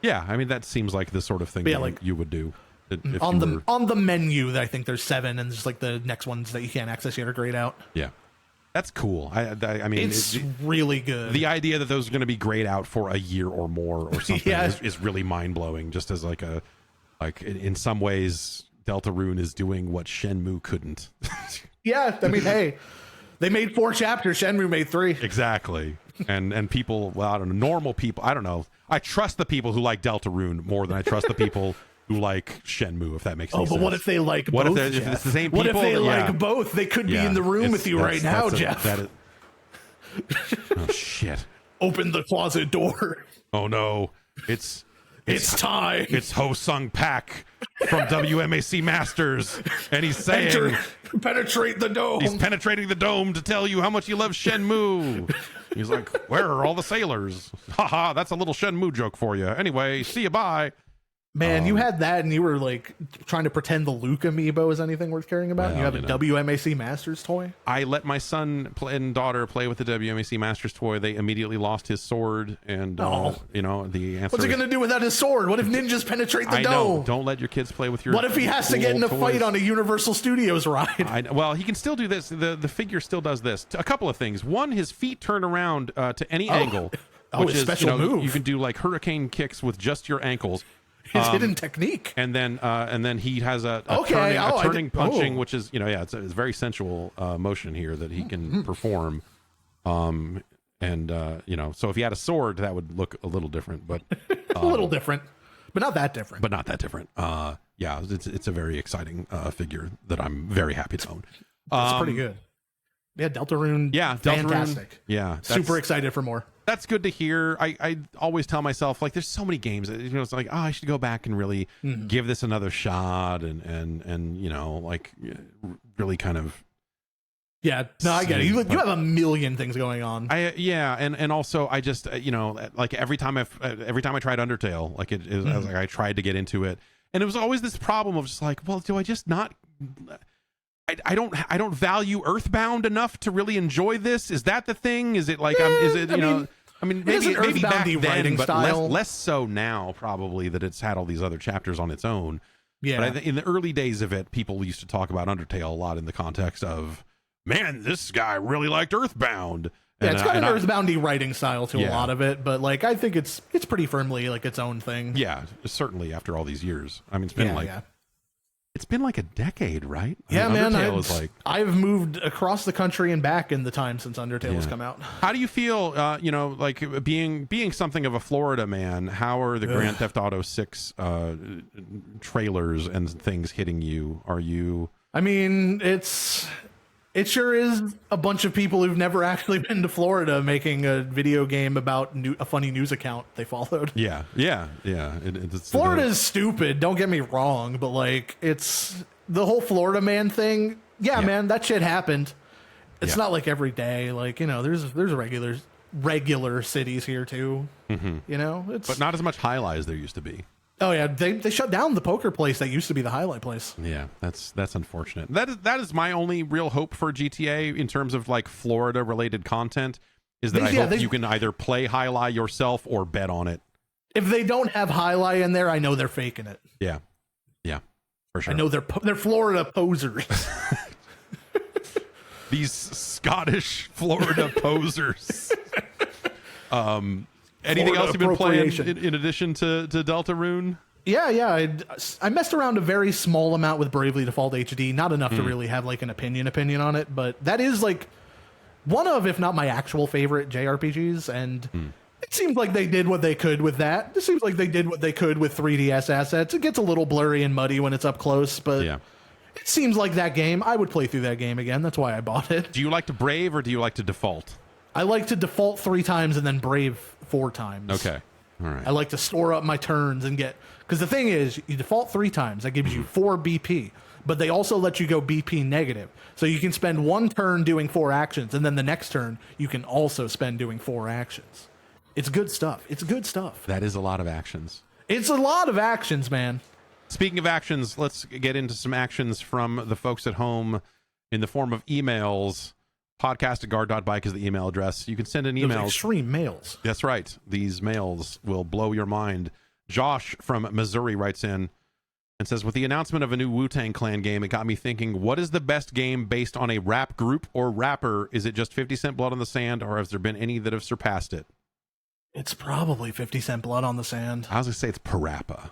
Yeah, I mean that seems like the sort of thing that you would do. If on the menu, I think there's 7, and just like the next ones that you can't access yet are grayed out. Yeah, that's cool. I mean, it's really good. The idea that those are going to be grayed out for a year or more or something is really mind blowing. Just as like in some ways, Deltarune is doing what Shenmue couldn't. Yeah, I mean, hey. They made 4 chapters. Shenmue made 3. Exactly. And people, well, I don't know, normal people, I don't know. I trust the people who like Deltarune more than I trust the people who like Shenmue, if that makes any sense. But what if they like both, if it's the same people? What if they like both? They could be in the room with you right now, Jeff. Oh, shit. Open the closet door. Oh, no. It's time. It's Ho Sung Pak from WMAC Masters, and he's saying, penetrate the dome. He's penetrating the dome to tell you how much he loves Shenmue. He's like, where are all the sailors? Haha, that's a little Shenmue joke for you. Anyway, see you, bye. Man, you had that, and you were like trying to pretend the Luke amiibo is anything worth caring about. Well, you have a WMAC Masters toy. I let my son and daughter play with the WMAC Masters toy. They immediately lost his sword, and you know, the answer. What's he gonna do without his sword? What if ninjas penetrate the I dome? know. Don't let your kids play with your. What if he has to get in a fight on a Universal Studios ride? Well, he can still do this. The figure still does this. A couple of things. One, his feet turn around to any angle, which is special move. You can do like hurricane kicks with just your ankles. His hidden technique. And then he has a turning punching, which is it's a very sensual motion here that he can perform. So if he had a sword, that would look a little different, but a little different, but not that different. It's a very exciting figure that I'm very happy to own. That's pretty good. Yeah, Deltarune. Yeah, fantastic. Deltarune, yeah, super excited for more. That's good to hear. I always tell myself, like, there's so many games, it's like, I should go back and really give this another shot and like really kind of. Yeah, no, I get it. You have a million things going on. And also I just like every time I tried Undertale, like I was like I tried to get into it, and it was always this problem of just like, well, do I just not? I don't value Earthbound enough to really enjoy this. Is that the thing? Is it like maybe back then, but less so now, probably, that it's had all these other chapters on its own. Yeah. But in the early days of it, people used to talk about Undertale a lot in the context of, man, this guy really liked Earthbound. Yeah, it's got an Earthbound-y writing style to a lot of it, but like I think it's pretty firmly like its own thing. Yeah, certainly after all these years. I mean, it's been it's been like a decade, right? Yeah, man. I've moved across the country and back in the time since Undertale has come out. How do you feel, like being something of a Florida man, how are the Grand Theft Auto 6 trailers and things hitting you? Are you... I mean, it sure is a bunch of people who've never actually been to Florida making a video game about a funny news account they followed. Yeah. Florida is stupid, don't get me wrong, but like it's the whole Florida man thing. Yeah, man, that shit happened. It's not like every day. Like, there's regular cities here too. But not as much highlight as there used to be. Oh yeah, they shut down the poker place that used to be the highlight place. Yeah, that's unfortunate. That is my only real hope for GTA in terms of like Florida related content, is that I hope you can either play highlight yourself or bet on it. If they don't have highlight in there, I know they're faking it. Yeah, for sure. I know they're Florida posers. These Scottish Florida posers. Anything else you've been playing in addition to Deltarune? Yeah. I messed around a very small amount with Bravely Default HD, not enough to really have like an opinion on it, but that is like one of, if not my actual favorite JRPGs, and it seems like they did what they could with that. It seems like they did what they could with 3DS assets. It gets a little blurry and muddy when it's up close, but it seems like that game. I would play through that game again. That's why I bought it. Do you like to Brave or do you like to Default? I like to default 3 times and then Brave 4 times. Okay. All right. I like to store up my turns and because the thing is, you default 3 times, that gives you 4 BP, but they also let you go BP negative. So you can spend 1 turn doing 4 actions, and then the next turn you can also spend doing 4 actions. It's good stuff. That is a lot of actions. It's a lot of actions, man. Speaking of actions, let's get into some actions from the folks at home in the form of emails. podcast@guard.bike is the email address. You can send in emails. Extreme mails. That's right. These mails will blow your mind. Josh from Missouri writes in and says, with the announcement of a new Wu-Tang Clan game, it got me thinking, what is the best game based on a rap group or rapper? Is it just 50 Cent Blood on the Sand, or has there been any that have surpassed it? It's probably 50 Cent Blood on the Sand. I was going to say it's Parappa.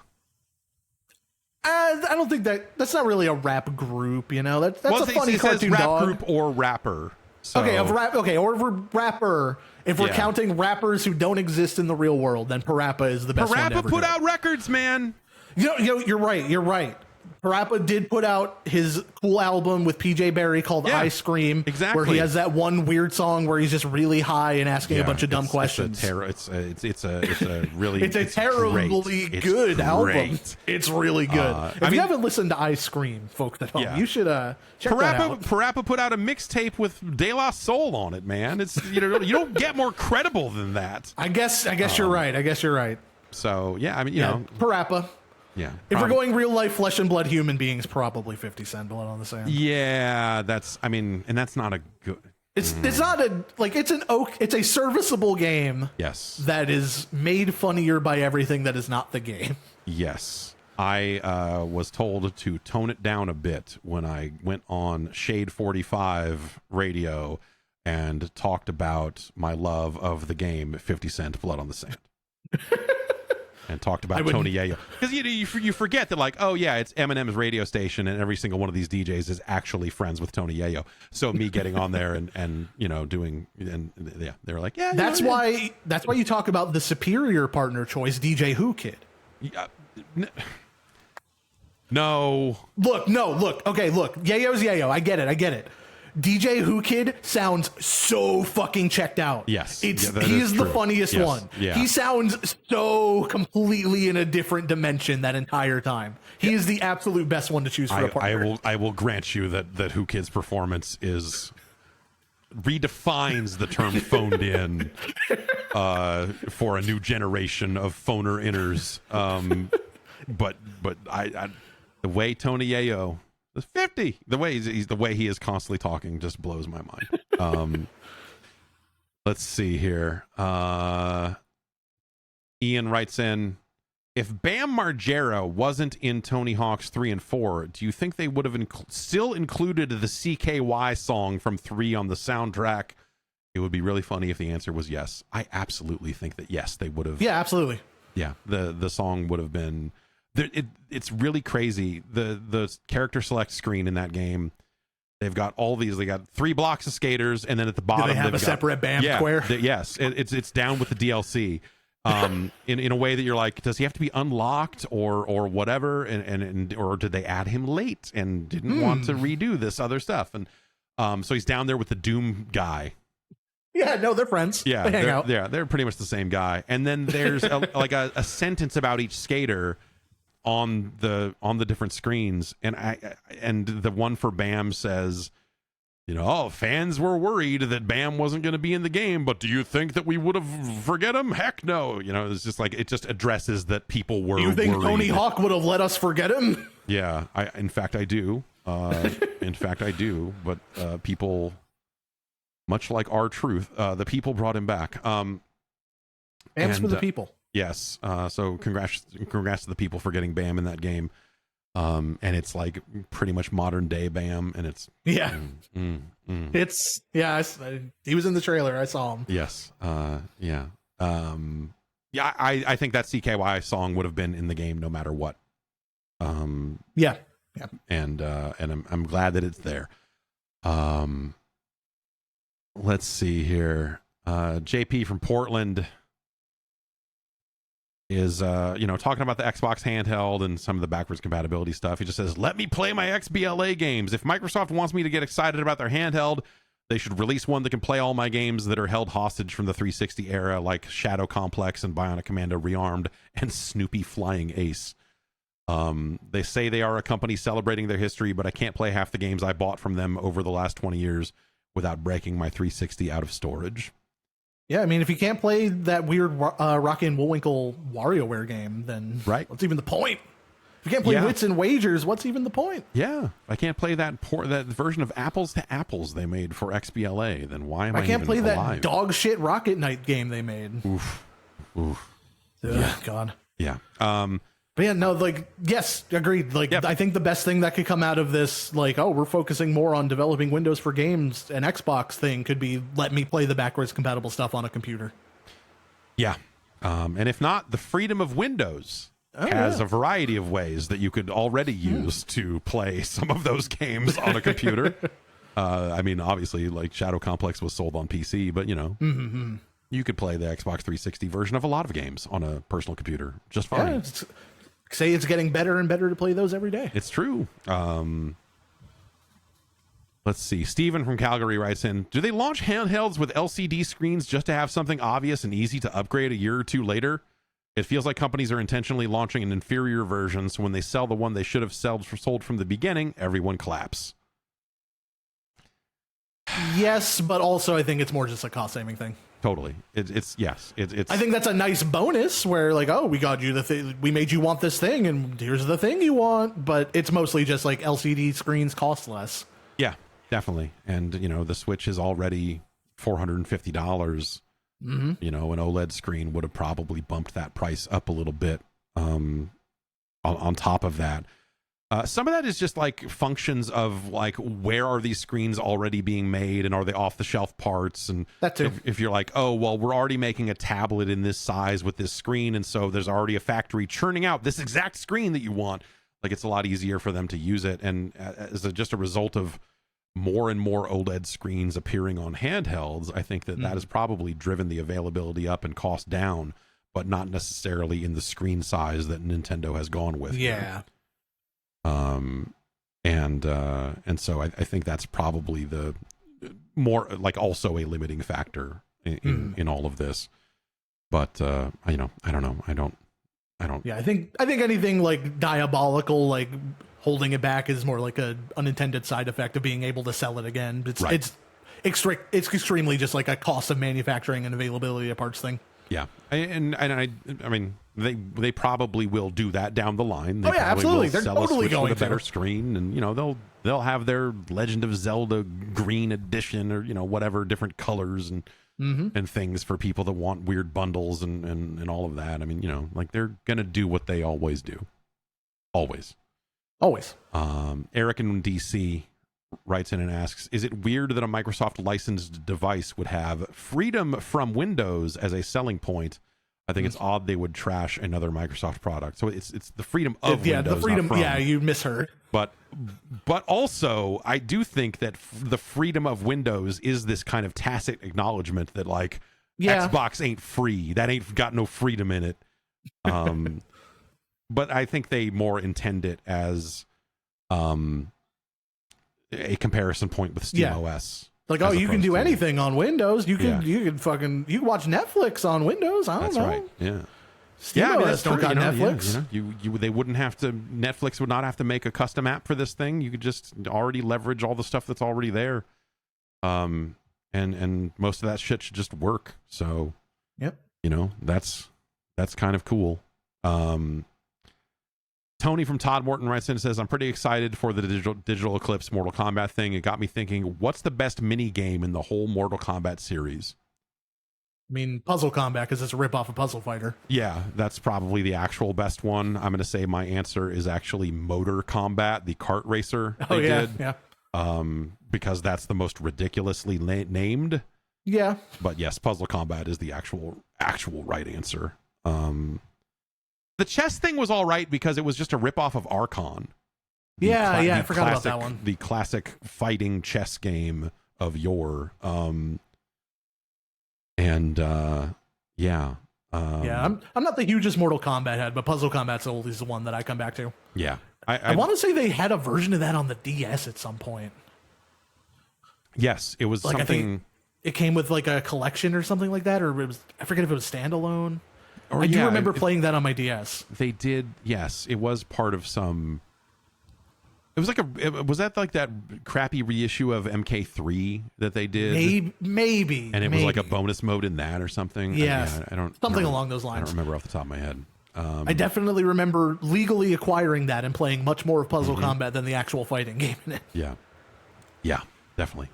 I don't think that's not really a rap group, That's a funny cartoon rap dog. Group or rapper. So. Or rapper. If we're counting rappers who don't exist in the real world, then Parappa is the best one to ever put do. out records, man. You're right. Parappa did put out his cool album with PJ Barry called I Scream, exactly, where he has that one weird song where he's just really high and asking a bunch of dumb questions. It's a really it's a terribly good album. It's really good. If you haven't listened to I Scream, folks at home, you should check that out. Parappa put out a mixtape with De La Soul on it, man. It's you don't get more credible than that. I guess you're right. So yeah, I mean, Parappa. Yeah. If we're going real life flesh and blood human beings, probably 50 Cent Blood on the Sand. Yeah, and that's not a good. It's not it's a serviceable game. Yes. That is made funnier by everything that is not the game. Yes. I was told to tone it down a bit when I went on Shade 45 radio and talked about my love of the game 50 Cent Blood on the Sand. And talked about Tony Yayo. Because you forget that, like, oh yeah, it's Eminem's radio station and every single one of these DJs is actually friends with Tony Yayo. So me getting on there and doing, and yeah, they were like, yeah. That's why you talk about the superior partner choice, DJ Who Kid. Yeah, no. Look. Okay, look. Yayo's Yayo. I get it. DJ Who Kid sounds so fucking checked out. Yes. He's the funniest one. Yeah. He sounds so completely in a different dimension that entire time. He is the absolute best one to choose for a partner. I will grant you that Who Kid's performance redefines the term phoned in for a new generation of phoner inners. But I the way Tony Yayo is 50, the way he is constantly talking just blows my mind. Let's see here. Ian writes in, if Bam Margera wasn't in Tony Hawk's 3 and 4, do you think they would have still included the CKY song from 3 on the soundtrack? It would be really funny if the answer was yes. I absolutely think that yes, they would have. Yeah, absolutely. Yeah, the song would have been. It's really crazy. The character select screen in that game, they've got all these. They got 3 blocks of skaters, and then at the bottom they have a separate Bam square. Yes, it's down with the DLC. In a way that you're like, does he have to be unlocked or whatever, and or did they add him late and didn't want to redo this other stuff, and so he's down there with the Doom guy. Yeah, no, they're friends. Yeah, they hang out. Yeah, they're pretty much the same guy. And then there's a sentence about each skater on the different screens, and the one for Bam says, fans were worried that Bam wasn't going to be in the game, but do you think that we would have forget him? Heck no. It's just like, it just addresses that people were You think worried. Tony Hawk would have let us forget him? Yeah, in fact I do. But people, much like our truth, the people brought him back. Bam's for the people. Yes. So congrats to the people for getting Bam in that game. And it's like pretty much modern day Bam, and it's it's he was in the trailer. I saw him. Yes. Yeah. I think that CKY song would have been in the game no matter what. Yeah. And I'm glad that it's there. Let's see here. JP from Portland is talking about the Xbox handheld and some of the backwards compatibility stuff. He just says, let me play my XBLA games. If Microsoft wants me to get excited about their handheld, they should release one that can play all my games that are held hostage from the 360 era, like Shadow Complex and Bionic Commando Rearmed and Snoopy Flying Ace. They say they are a company celebrating their history, but I can't play half the games I bought from them over the last 20 years without breaking my 360 out of storage. Yeah, I mean, if you can't play that weird Rocky and Bullwinkle WarioWare game, then what's even the point? If you can't play Wits and Wagers, what's even the point? Yeah, I can't play that version of Apples to Apples they made for XBLA, then why am I can't play alive? That dog shit Rocket Knight game they made. Oof. God. Yeah. But yeah, no, yes, agreed. I think the best thing that could come out of this, we're focusing more on developing Windows for games, an Xbox thing could be, let me play the backwards compatible stuff on a computer. Yeah. And if not, the freedom of Windows has a variety of ways that you could already use to play some of those games on a computer. I mean, obviously, Shadow Complex was sold on PC, but, you could play the Xbox 360 version of a lot of games on a personal computer just fine. Yeah, say it's getting better and better to play those every day. It's true. Let's see. Steven from Calgary writes in, do they launch handhelds with LCD screens just to have something obvious and easy to upgrade a year or two later? It feels like companies are intentionally launching an inferior version, so when they sell the one they should have sold from the beginning, everyone claps. Yes, but also I think it's more just a cost-saving thing. Totally. It's yes. It's. I think that's a nice bonus where like, oh, we got you the thing, we made you want this thing, and here's the thing you want. But it's mostly just like LCD screens cost less. Yeah, definitely. And the Switch is already $450. Mm-hmm. An OLED screen would have probably bumped that price up a little bit. On top of that. Some of that is just like functions of like, where are these screens already being made, and are they off the shelf parts? And that too. If you're like, oh, well, we're already making a tablet in this size with this screen, and so there's already a factory churning out this exact screen that you want. Like, it's a lot easier for them to use it. And just a result of more and more OLED screens appearing on handhelds, I think that has probably driven the availability up and cost down, but not necessarily in the screen size that Nintendo has gone with. Yeah. And so I think that's probably the more like also a limiting factor in all of this. But I don't know. I don't. Yeah, I think anything like diabolical, like holding it back, is more like a unintended side effect of being able to sell it again. It's extremely just like a cost of manufacturing and availability of parts thing. Yeah, and I mean they probably will do that down the line. They absolutely. They're sell totally a Switch going with a better to. screen, and they'll have their Legend of Zelda Green Edition, or whatever, different colors and things for people that want weird bundles and all of that. I mean, like, they're gonna do what they always do, always. Eric in DC writes in and asks, is it weird that a Microsoft licensed device would have freedom from Windows as a selling point? I think it's odd they would trash another Microsoft product. So it's the freedom of Windows. The freedom. Not from. Yeah, you misheard. But also, I do think that the freedom of Windows is this kind of tacit acknowledgement that, like, Xbox ain't free. That ain't got no freedom in it. But I think they more intend it as a comparison point with SteamOS. Like, oh, you can do anything on Windows. You can you can watch Netflix on Windows. I don't know. That's right. Yeah. SteamOS don't got Netflix. They wouldn't have to. Netflix would not have to make a custom app for this thing. You could just already leverage all the stuff that's already there. And most of that shit should just work. So, yep. That's kind of cool. Tony from Todd Morton writes in and says, I'm pretty excited for the Digital Eclipse Mortal Kombat thing. It got me thinking, what's the best mini game in the whole Mortal Kombat series? I mean, Puzzle Combat, because it's a ripoff of Puzzle Fighter. Yeah, that's probably the actual best one. I'm going to say my answer is actually Motor Combat, the kart racer they did. Yeah. Because that's the most ridiculously named. Yeah. But yes, Puzzle Combat is the actual right answer. The chess thing was all right because it was just a ripoff of Archon. I forgot about that one. The classic fighting chess game of yore. I'm not the hugest Mortal Kombat head, but Puzzle Combat's always the one that I come back to. Yeah. I want to say they had a version of that on the DS at some point. Yes, it was like, something. I think it came with like a collection or something like that, or I forget if it was standalone. I do remember playing that on my DS. They did, yes. It was part of some. It was like was that like that crappy reissue of MK3 that they did? Maybe. And it was like a bonus mode in that or something. Yes. I don't. Something along those lines. I don't remember off the top of my head. I definitely remember legally acquiring that and playing much more of Puzzle Combat than the actual fighting game in it. Yeah. Definitely.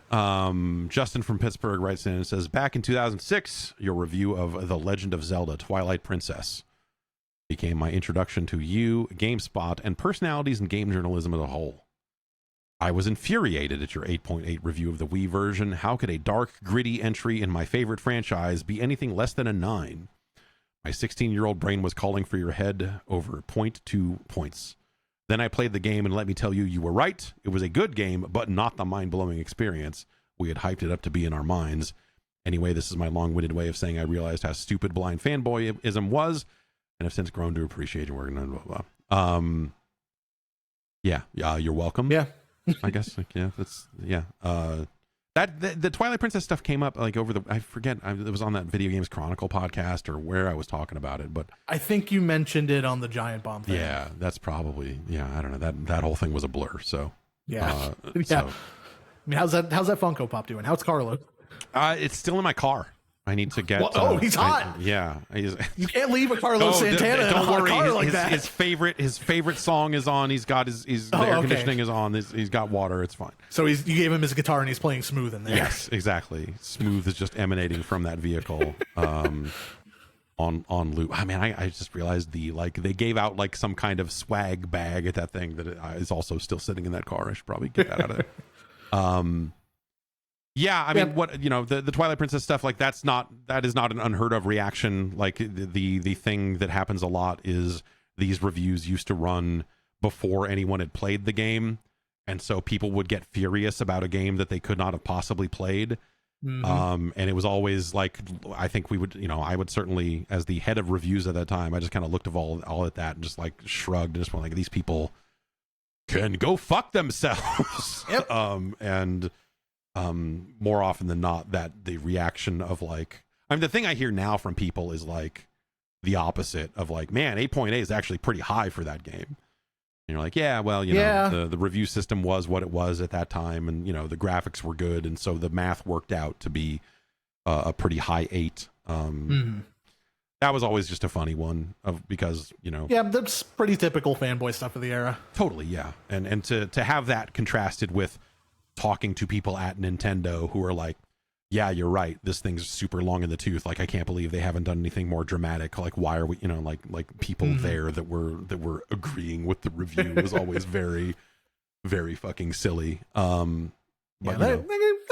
Justin from Pittsburgh writes in and says, back in 2006, your review of The Legend of Zelda Twilight Princess became my introduction to you, GameSpot, and personalities in game journalism as a whole. I was infuriated at your 8.8 review of the Wii version. How could a dark, gritty entry in my favorite franchise be anything less than a 9? My 16-year-old brain was calling for your head over 0.2 points. Then I played the game, and let me tell you, you were right. It was a good game, but not the mind-blowing experience we had hyped it up to be in our minds. Anyway, this is my long-winded way of saying I realized how stupid blind fanboyism was, and have since grown to appreciate your work. Blah, blah, blah. You're welcome. Yeah. I guess. The Twilight Princess stuff came up like over I forget, it was on that Video Games Chronicle podcast or where I was talking about it, but I think you mentioned it on the Giant Bomb thing. Yeah, that's probably, I don't know, that whole thing was a blur. So yeah. So. I mean, how's that Funko Pop doing? How's Carlo? It's still in my car. I need to get. Oh, he's hot. You can't leave a Carlos Santana in a hot car like that. His favorite song is on. He's got the air conditioning is on. He's got water. It's fine. So you gave him his guitar and he's playing Smooth in there. Yes, exactly. Smooth is just emanating from that vehicle. On loop. I mean, I just realized they gave out like some kind of swag bag at that thing that is also still sitting in that car. I should probably get that out of there. Yeah, I mean, what the Twilight Princess stuff, like that is not an unheard of reaction. Like the thing that happens a lot is these reviews used to run before anyone had played the game, and so people would get furious about a game that they could not have possibly played. And it was always like, I think we would, I would certainly, as the head of reviews at that time, I just kind of looked at all at that and just like shrugged and just went like, these people can go fuck themselves. Yep. More often than not, that the reaction of like, I mean, the thing I hear now from people is like the opposite of like, man, 8.8 is actually pretty high for that game. And you're like, yeah, well, know, the review system was what it was at that time, and the graphics were good, and so the math worked out to be a pretty high 8. That was always just a funny one because yeah, that's pretty typical fanboy stuff of the era. Totally, yeah, and to have that contrasted with talking to people at Nintendo who are like, yeah, you're right, this thing's super long in the tooth, like I can't believe they haven't done anything more dramatic, like why are we like people there that were agreeing with the review was always very, very fucking silly. But that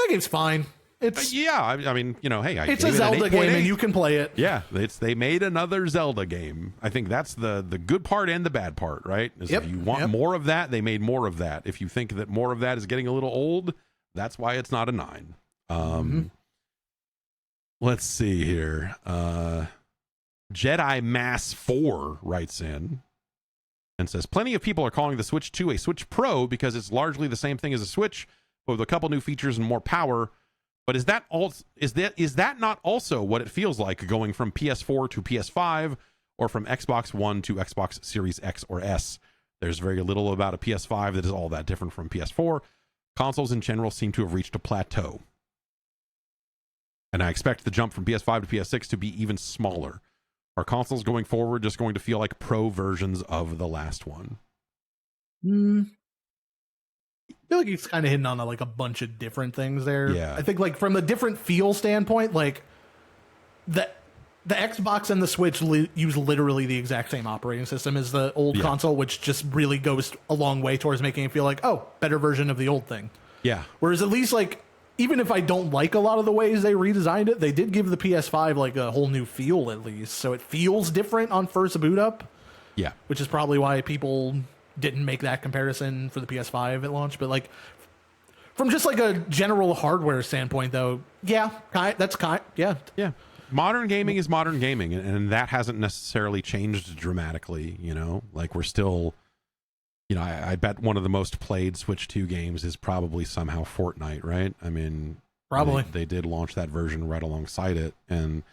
game's fine. It's I mean, hey, it's a Zelda game and you can play it. Yeah, they made another Zelda game. I think that's the good part and the bad part, right? If you want more of that, they made more of that. If you think that more of that is getting a little old, that's why it's not a 9. Let's see here. Jedi Mass 4 writes in and says, plenty of people are calling the Switch 2 a Switch Pro because it's largely the same thing as a Switch, but with a couple new features and more power. But is that not also what it feels like going from PS4 to PS5 or from Xbox One to Xbox Series X or S? There's very little about a PS5 that is all that different from PS4. Consoles in general seem to have reached a plateau. And I expect the jump from PS5 to PS6 to be even smaller. Are consoles going forward just going to feel like pro versions of the last one? I feel like he's kind of hitting on like a bunch of different things there. Yeah. I think like from a different feel standpoint, like the Xbox and the Switch use literally the exact same operating system as the old console, which just really goes a long way towards making it feel like, oh, better version of the old thing. Yeah. Whereas at least like, even if I don't like a lot of the ways they redesigned it, they did give the PS5 like a whole new feel at least. So it feels different on first boot up. Yeah. Which is probably why people didn't make that comparison for the PS5 at launch. But like from just like a general hardware standpoint though, yeah. Modern gaming is modern gaming, and that hasn't necessarily changed dramatically, like we're still, I bet one of the most played Switch 2 games is probably somehow Fortnite, right? I mean, probably they did launch that version right alongside it, and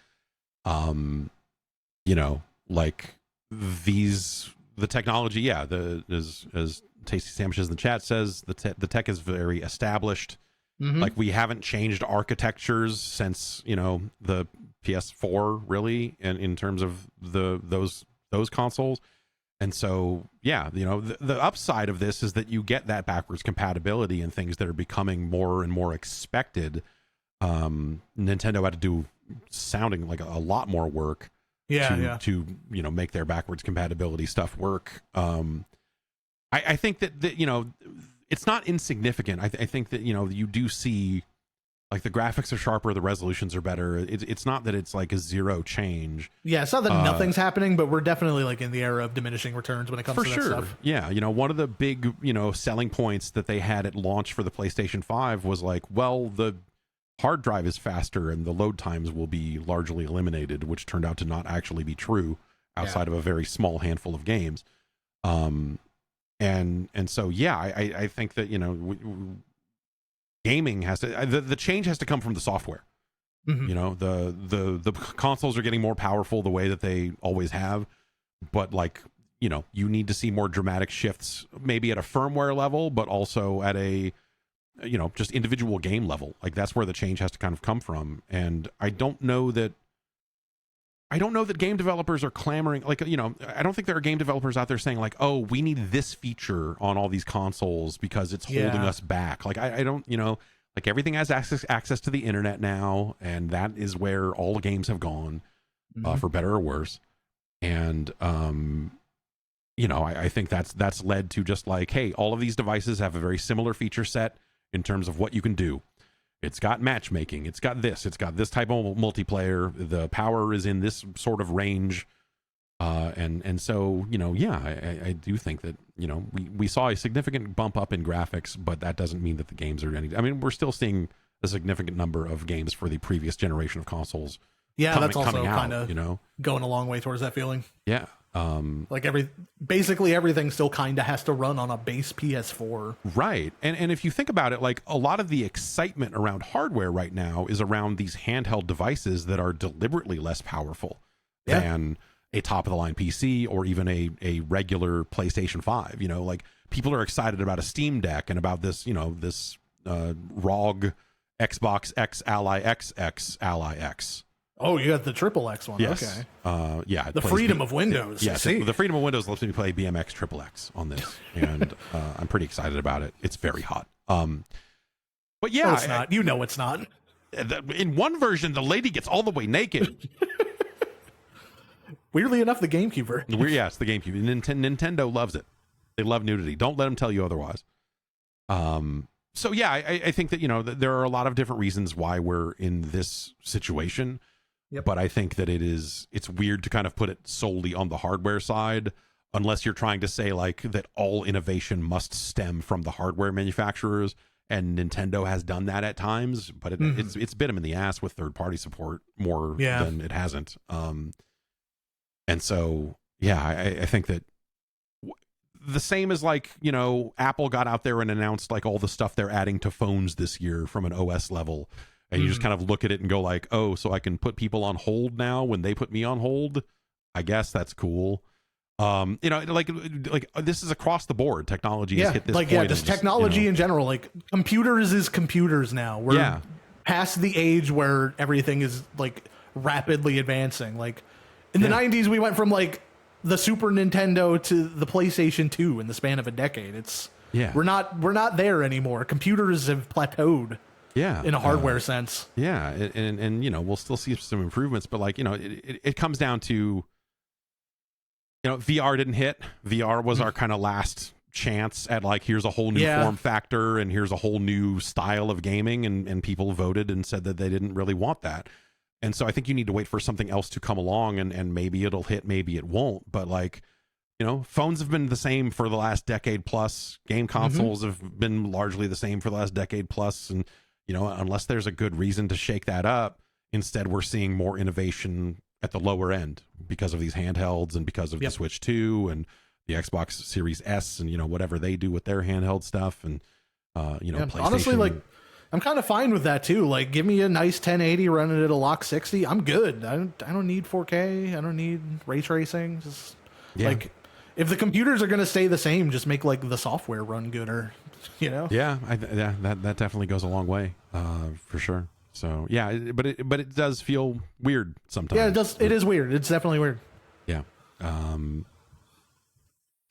like the technology, as Tasty Sandwiches in the chat says, the tech is very established. Like we haven't changed architectures since the PS4 really, and in terms of those consoles. And so, the upside of this is that you get that backwards compatibility and things that are becoming more and more expected. Nintendo had to do sounding like a lot more work to make their backwards compatibility stuff work. I think that it's not insignificant. I think that you do see like the graphics are sharper, the resolutions are better. It's not that it's like a zero change. Yeah, it's not that nothing's happening, but we're definitely like in the era of diminishing returns when it comes to that stuff. Yeah, one of the big selling points that they had at launch for the PlayStation 5 was like, well, the hard drive is faster and the load times will be largely eliminated, which turned out to not actually be true outside of a very small handful of games. And so I think that gaming has to the change has to come from the software. The consoles are getting more powerful the way that they always have, but like you need to see more dramatic shifts, maybe at a firmware level, but also at a just individual game level. Like that's where the change has to kind of come from. And I don't know that game developers are clamoring, like, I don't think there are game developers out there saying like, oh, we need this feature on all these consoles because it's holding us back. Like I don't, like everything has access to the internet now, and that is where all the games have gone, for better or worse. And I think that's led to just like, hey, all of these devices have a very similar feature set in terms of what you can do. It's got matchmaking. It's got this type of multiplayer. The power is in this sort of range. And so, I do think that, we saw a significant bump up in graphics, but that doesn't mean that the games are we're still seeing a significant number of games for the previous generation of consoles. Yeah, that's also kind of, going a long way towards that feeling. Yeah. Like basically everything still kind of has to run on a base PS4. Right. And if you think about it, like a lot of the excitement around hardware right now is around these handheld devices that are deliberately less powerful than a top of the line PC or even a regular PlayStation 5. Like people are excited about a Steam Deck and about this, this ROG Xbox X Ally XX Ally X. Oh, you got the triple X one. Yes. Okay. Yeah. The freedom of Windows. Yes. The freedom of Windows lets me play BMX triple X on this, and I'm pretty excited about it. It's very hot. But yeah, no, it's not. It's not. In one version, the lady gets all the way naked. Weirdly enough, the GameCube. Yes, the GameCube. Nintendo loves it. They love nudity. Don't let them tell you otherwise. So yeah, I think that there are a lot of different reasons why we're in this situation. Yep. But I think that it's weird to kind of put it solely on the hardware side, unless you're trying to say like that all innovation must stem from the hardware manufacturers, and Nintendo has done that at times, but it's bit them in the ass with third-party support more than it hasn't. And so, yeah, I think that the same as like, Apple got out there and announced like all the stuff they're adding to phones this year from an OS level. And you just kind of look at it and go like, oh, so I can put people on hold now when they put me on hold. I guess that's cool. Like this is across the board. Technology has hit this point. Yeah, just technology in general. Like computers is computers now. We're past the age where everything is like rapidly advancing. Like in the 90s, we went from like the Super Nintendo to the PlayStation 2 in the span of a decade. We're not there anymore. Computers have plateaued. Yeah, in a hardware sense. Yeah, and we'll still see some improvements, but like it comes down to VR didn't hit. VR was our kind of last chance at like here's a whole new form factor and here's a whole new style of gaming, and people voted and said that they didn't really want that. And so I think you need to wait for something else to come along, and maybe it'll hit, maybe it won't. But like, phones have been the same for the last decade plus. Game consoles have been largely the same for the last decade plus. And, unless there's a good reason to shake that up, instead we're seeing more innovation at the lower end because of these handhelds and because of the Switch 2 and the Xbox Series S and, whatever they do with their handheld stuff. And, PlayStation. Honestly, like, I'm kind of fine with that too. Like, give me a nice 1080 running at a lock 60. I'm good. I don't need 4K. I don't need ray tracing. Just like, if the computers are going to stay the same, just make like the software run gooder. Yeah, that definitely goes a long way, for sure. So yeah, but it does feel weird sometimes. Yeah, it does. It is weird. It's definitely weird. Yeah.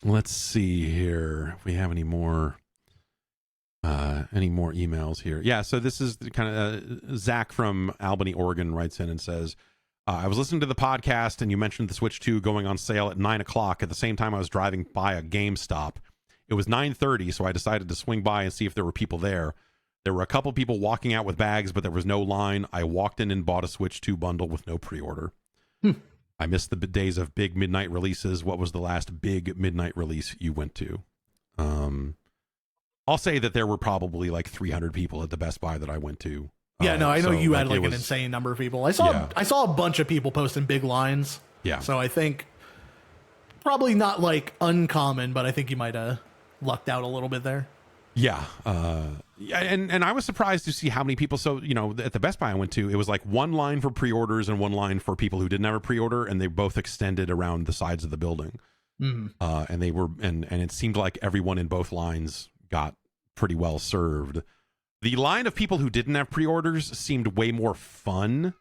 Let's see here if we have any more emails here. Yeah, so this is kind of Zach from Albany, Oregon writes in and says, I was listening to the podcast and you mentioned the Switch 2 going on sale at 9:00 at the same time I was driving by a GameStop. It was 9:30, so I decided to swing by and see if there were people there. There were a couple people walking out with bags, but there was no line. I walked in and bought a Switch 2 bundle with no pre-order. I missed the days of big midnight releases. What was the last big midnight release you went to? I'll say that there were probably like 300 people at the Best Buy that I went to. Yeah, no, I know you had like an insane number of people. I saw a bunch of people posting big lines. Yeah. So I think probably not like uncommon, but I think you might have lucked out a little bit there. Yeah. And I was surprised to see how many people. So, at the Best Buy I went to, it was like one line for pre-orders and one line for people who didn't have a pre-order, and they both extended around the sides of the building. And they were, and it seemed like everyone in both lines got pretty well served. The line of people who didn't have pre-orders seemed way more fun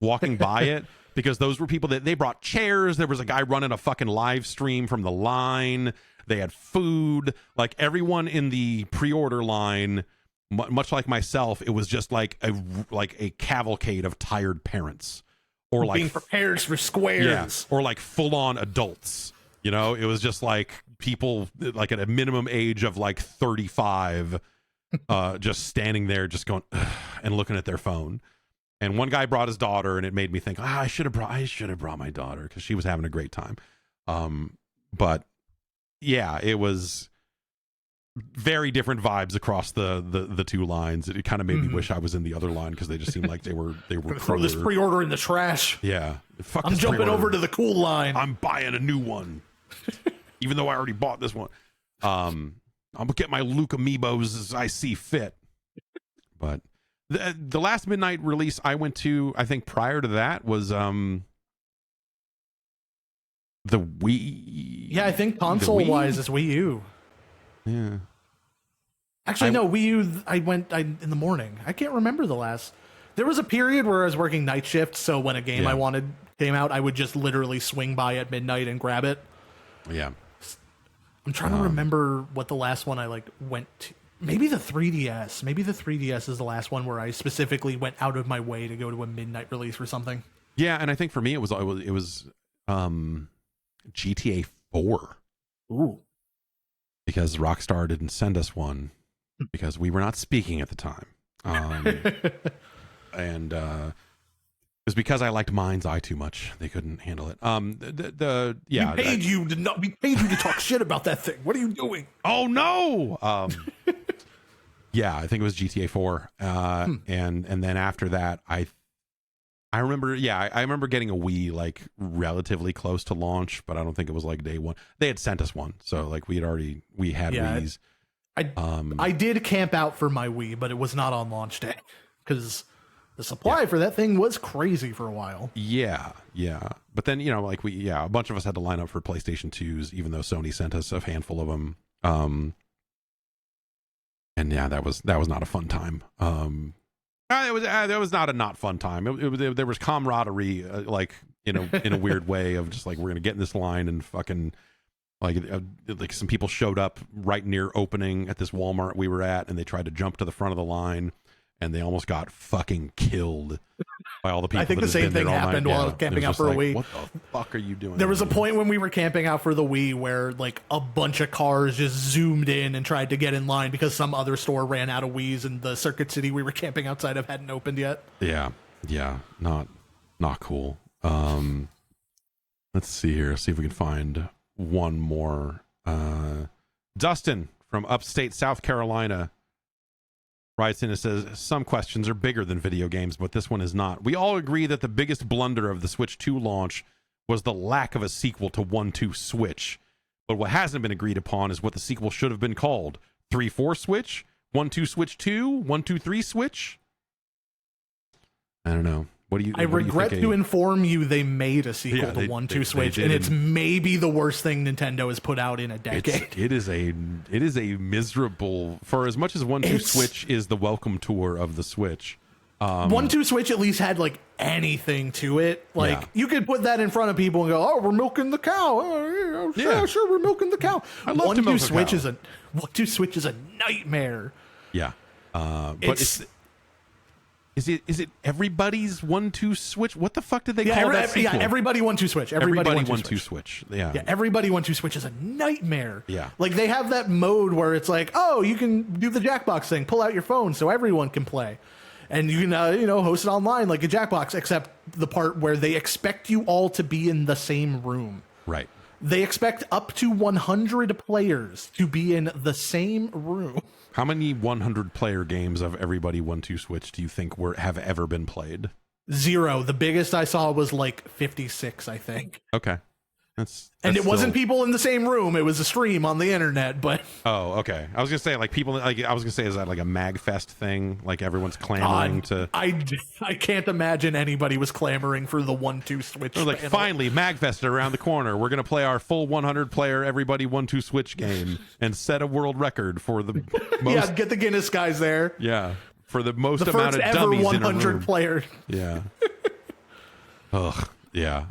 walking by it, because those were people that they brought chairs. There was a guy running a fucking live stream from the line. They had food. Like, everyone in the pre-order line, much like myself, it was just like a cavalcade of tired parents, or like being prepared for squares. Yeah, or like full-on adults. You know, it was just like people like at a minimum age of like 35, just standing there, just going and looking at their phone. And one guy brought his daughter, and it made me think, I should have brought my daughter, because she was having a great time. But yeah, it was very different vibes across the two lines. It kind of made me wish I was in the other line, because they just seemed like they were throw this pre-order in the trash. Yeah, fuck, I'm jumping over to the cool line. I'm buying a new one, even though I already bought this one. I'm gonna get my Luke amiibos as I see fit. But the last midnight release I went to, I think prior to that, was the Wii. Yeah, I think console wise is Wii U. Yeah. Actually, no, Wii U, I went in the morning. I can't remember the last. There was a period where I was working night shift, so when a game I wanted came out, I would just literally swing by at midnight and grab it. Yeah. I'm trying to remember what the last one I went to. Maybe the 3DS. Maybe the 3DS is the last one where I specifically went out of my way to go to a midnight release for something. Yeah, and I think for me it was GTA 4. Ooh. Because Rockstar didn't send us one, because we were not speaking at the time. And it was because I liked Mind's Eye too much. They couldn't handle it. We paid you to talk shit about that thing. What are you doing? Oh no. Yeah, I think it was GTA 4. And then after that, I remember, I remember getting a Wii like relatively close to launch, but I don't think it was like day one. They had sent us one, so like we had Wiis. I did camp out for my Wii, but it was not on launch day, because the supply for that thing was crazy for a while. Yeah. But then, like a bunch of us had to line up for PlayStation 2s, even though Sony sent us a handful of them. And yeah, that was not a fun time. It was not a not fun time. There was camaraderie, like in a weird way of just like, we're gonna get in this line and fucking like some people showed up right near opening at this Walmart we were at, and they tried to jump to the front of the line, and they almost got fucking killed by all the people. I think the same thing happened while I was camping out for a Wii. What the fuck are you doing? There was a point when we were camping out for the Wii where like a bunch of cars just zoomed in and tried to get in line because some other store ran out of Wiis, and the Circuit City we were camping outside of hadn't opened yet. Yeah, not cool. Let's see here. See if we can find one more. Dustin from upstate South Carolina writes in and says, some questions are bigger than video games, but this one is not. We all agree that the biggest blunder of the Switch 2 launch was the lack of a sequel to 1-2 Switch. But what hasn't been agreed upon is what the sequel should have been called. 3-4 Switch? 1-2 Switch 2? 1-2-3 Switch? I don't know. I regret to inform you they made a sequel to 1-2 Switch, and it's maybe the worst thing Nintendo has put out in a decade. It is a miserable, for as much as 1-2 Switch is the welcome tour of the Switch. 1-2 Switch at least had like anything to it. Like you could put that in front of people and go, "Oh, we're milking the cow." Oh, yeah, sure, we're milking the cow. 1-2 Switch is a nightmare. Yeah, but Is it everybody's 1-2 Switch? What the fuck did they call that sequel? Yeah, everybody 1-2 Switch. Everybody 1-2 Switch. Yeah, everybody 1-2 Switch is a nightmare. Yeah, like they have that mode where it's like, oh, you can do the Jackbox thing, pull out your phone so everyone can play, and you can host it online like a Jackbox, except the part where they expect you all to be in the same room. Right. They expect up to 100 players to be in the same room. How many 100-player games of everybody 1-2 Switch do you think have ever been played? 0. The biggest I saw was like 56, I think. Okay. That's and it wasn't people in the same room. It was a stream on the internet, but... Oh, okay. I was going to say, like, people... Like, I was going to say, is that like a MagFest thing? Like, everyone's clamoring to... I can't imagine anybody was clamoring for the 1-2 Switch. Like, finally, MagFest around the corner. We're going to play our full 100-player everybody 1-2 Switch game and set a world record for the most... Yeah, get the Guinness guys there. Yeah. for the most The amount first of ever dummies in a 100 room. player. Yeah. Ugh. Yeah.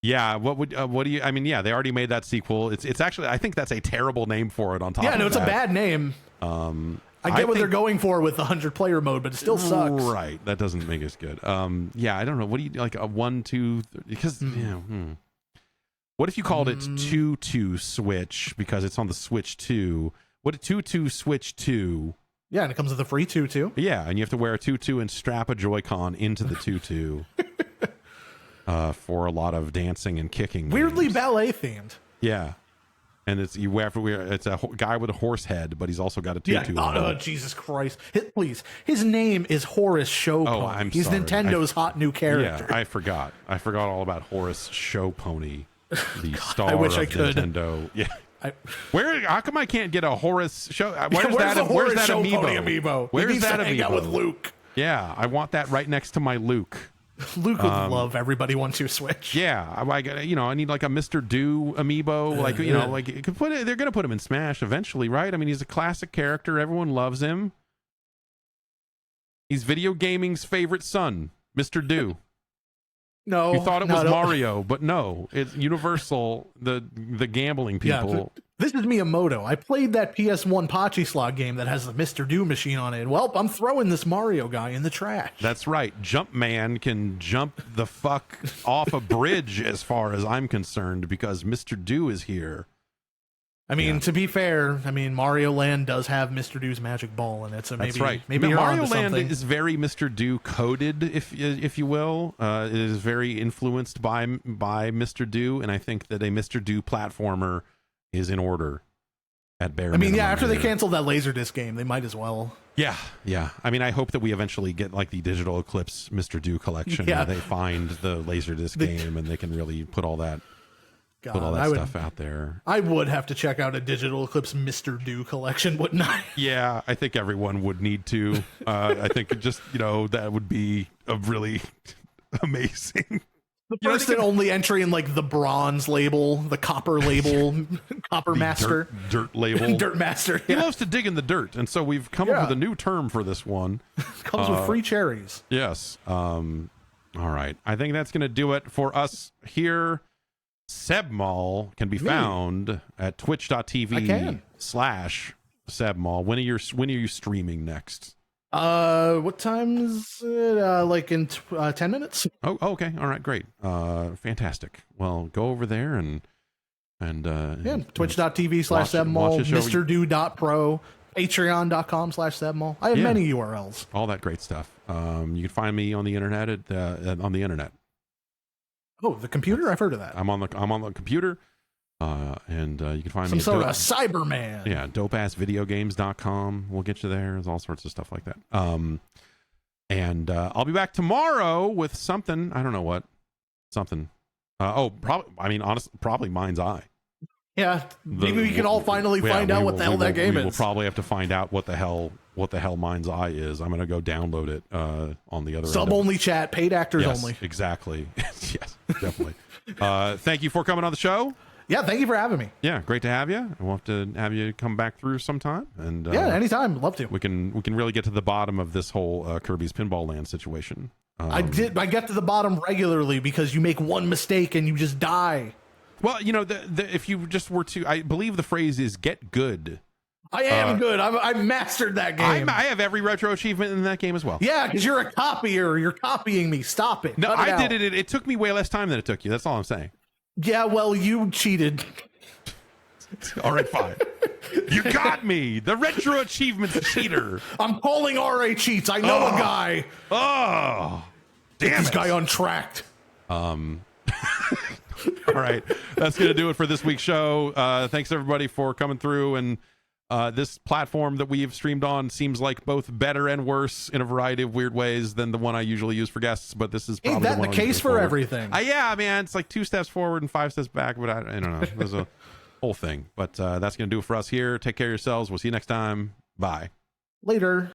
Yeah. What do you? I mean, yeah, they already made that sequel. It's actually, I think that's a terrible name for it. On top. Yeah, of no, it's that. a bad name. I get what they're going for with the 100 player mode, but it still sucks. Right. That doesn't make us good. Yeah. I don't know. What do you like? A 1, 2? Because What if you called it 2 Switch because it's on the Switch 2? What a 2 Switch 2? Yeah, and it comes with a free tutu. Yeah, and you have to wear a tutu and strap a Joy-Con into the tutu for a lot of dancing and kicking. Weirdly games. ballet themed. Yeah, and it's it's a guy with a horse head, but he's also got a tutu. Yeah. Oh, Jesus Christ! Please, his name is Horace Show Pony. I'm He's sorry. Nintendo's hot new character. Yeah, I forgot all about Horace Show Pony, the star I wish of I could. Nintendo. Yeah. How come I can't get a Horace show? Where's where's that Show amiibo? Pony amiibo? Where's He needs that to hang out with amiibo? Luke. Yeah, I want that right next to my Luke. Luke would love everybody once you switch. Yeah, I need like a Mr. Do amiibo. Like you could put it. They're gonna put him in Smash eventually, right? I mean, he's a classic character. Everyone loves him. He's video gaming's favorite son, Mr. Do. No, You thought it was Mario, but no, it's Universal, the gambling people. Yeah, this is Miyamoto. I played that PS1 Pachi Slot game that has the Mr. Do machine on it. Well, I'm throwing this Mario guy in the trash. That's right. Jumpman can jump the fuck off a bridge as far as I'm concerned because Mr. Do is here. I mean, to be fair, Mario Land does have Mr. Do's magic ball in it, so maybe, That's right. maybe you're Mario onto Land something. is very Mr. Do coded, if you will. It is very influenced by Mr. Do, and I think that a Mr. Do platformer is in order at bare minimum. After here. they canceled that Laserdisc game, they might as well. Yeah. I mean, I hope that we eventually get like the Digital Eclipse Mr. Do collection Yeah. where they find the Laserdisc game and they can really put all that stuff out there. I would have to check out a Digital Eclipse Mr. Do collection, wouldn't I? Yeah, I think everyone would need to. I think that would be a really amazing. The first and only entry in like the bronze label, the copper label, Copper Master. Dirt label. Dirt Master. He Yeah. loves to dig in the dirt, and so we've come up with a new term for this one. Comes with free cherries. Yes. All right. I think that's going to do it for us here. Sebmal can be found at twitch.tv/Sebmal. When are you streaming next? What time is it? Like in 10 minutes? Oh, okay. All right, great. Fantastic. Well, go over there and twitch.tv/Sebmal, watch the show. MrDo.pro, patreon.com/Sebmal. I have many URLs. All that great stuff. You can find me on the internet on the internet. Oh, the computer? I've heard of that. I'm on the computer. And you can find Some me sort of Cyberman. Yeah, dopeassvideogames.com. We'll get you there. There's all sorts of stuff like that. And I'll be back tomorrow with something. I don't know what. Something. Probably Mind's Eye. Yeah, maybe we can all finally find out what the hell that game is. We'll probably have to find out what the hell Mind's Eye is. I'm going to go download it on the other Sub-only chat, paid actors only. Exactly. Yes, definitely. Thank you for coming on the show. Yeah, thank you for having me. Yeah, great to have you. We'll have to have you come back through sometime. And anytime. Love to. We can really get to the bottom of this whole Kirby's Pinball Land situation. I get to the bottom regularly because you make one mistake and you just die. Well, if you just were to, I believe the phrase is "get good." I am good. I mastered that game. I have every retro achievement in that game as well. Yeah, because you're a copier. You're copying me. Stop it. No, I did it. It took me way less time than it took you. That's all I'm saying. Yeah, well, you cheated. All right, fine. You got me. The retro achievements cheater. I'm calling RA cheats. I know a guy. Oh, damn Get this it. guy untracked. All right, that's going to do it for this week's show. Thanks everybody for coming through, and this platform that we've streamed on seems like both better and worse in a variety of weird ways than the one I usually use for guests, but this is probably Ain't that the case for everything? Yeah, man, it's like 2 steps forward and 5 steps back, but I don't know. There's a whole thing, but that's going to do it for us here. Take care of yourselves. We'll see you next time. Bye. Later.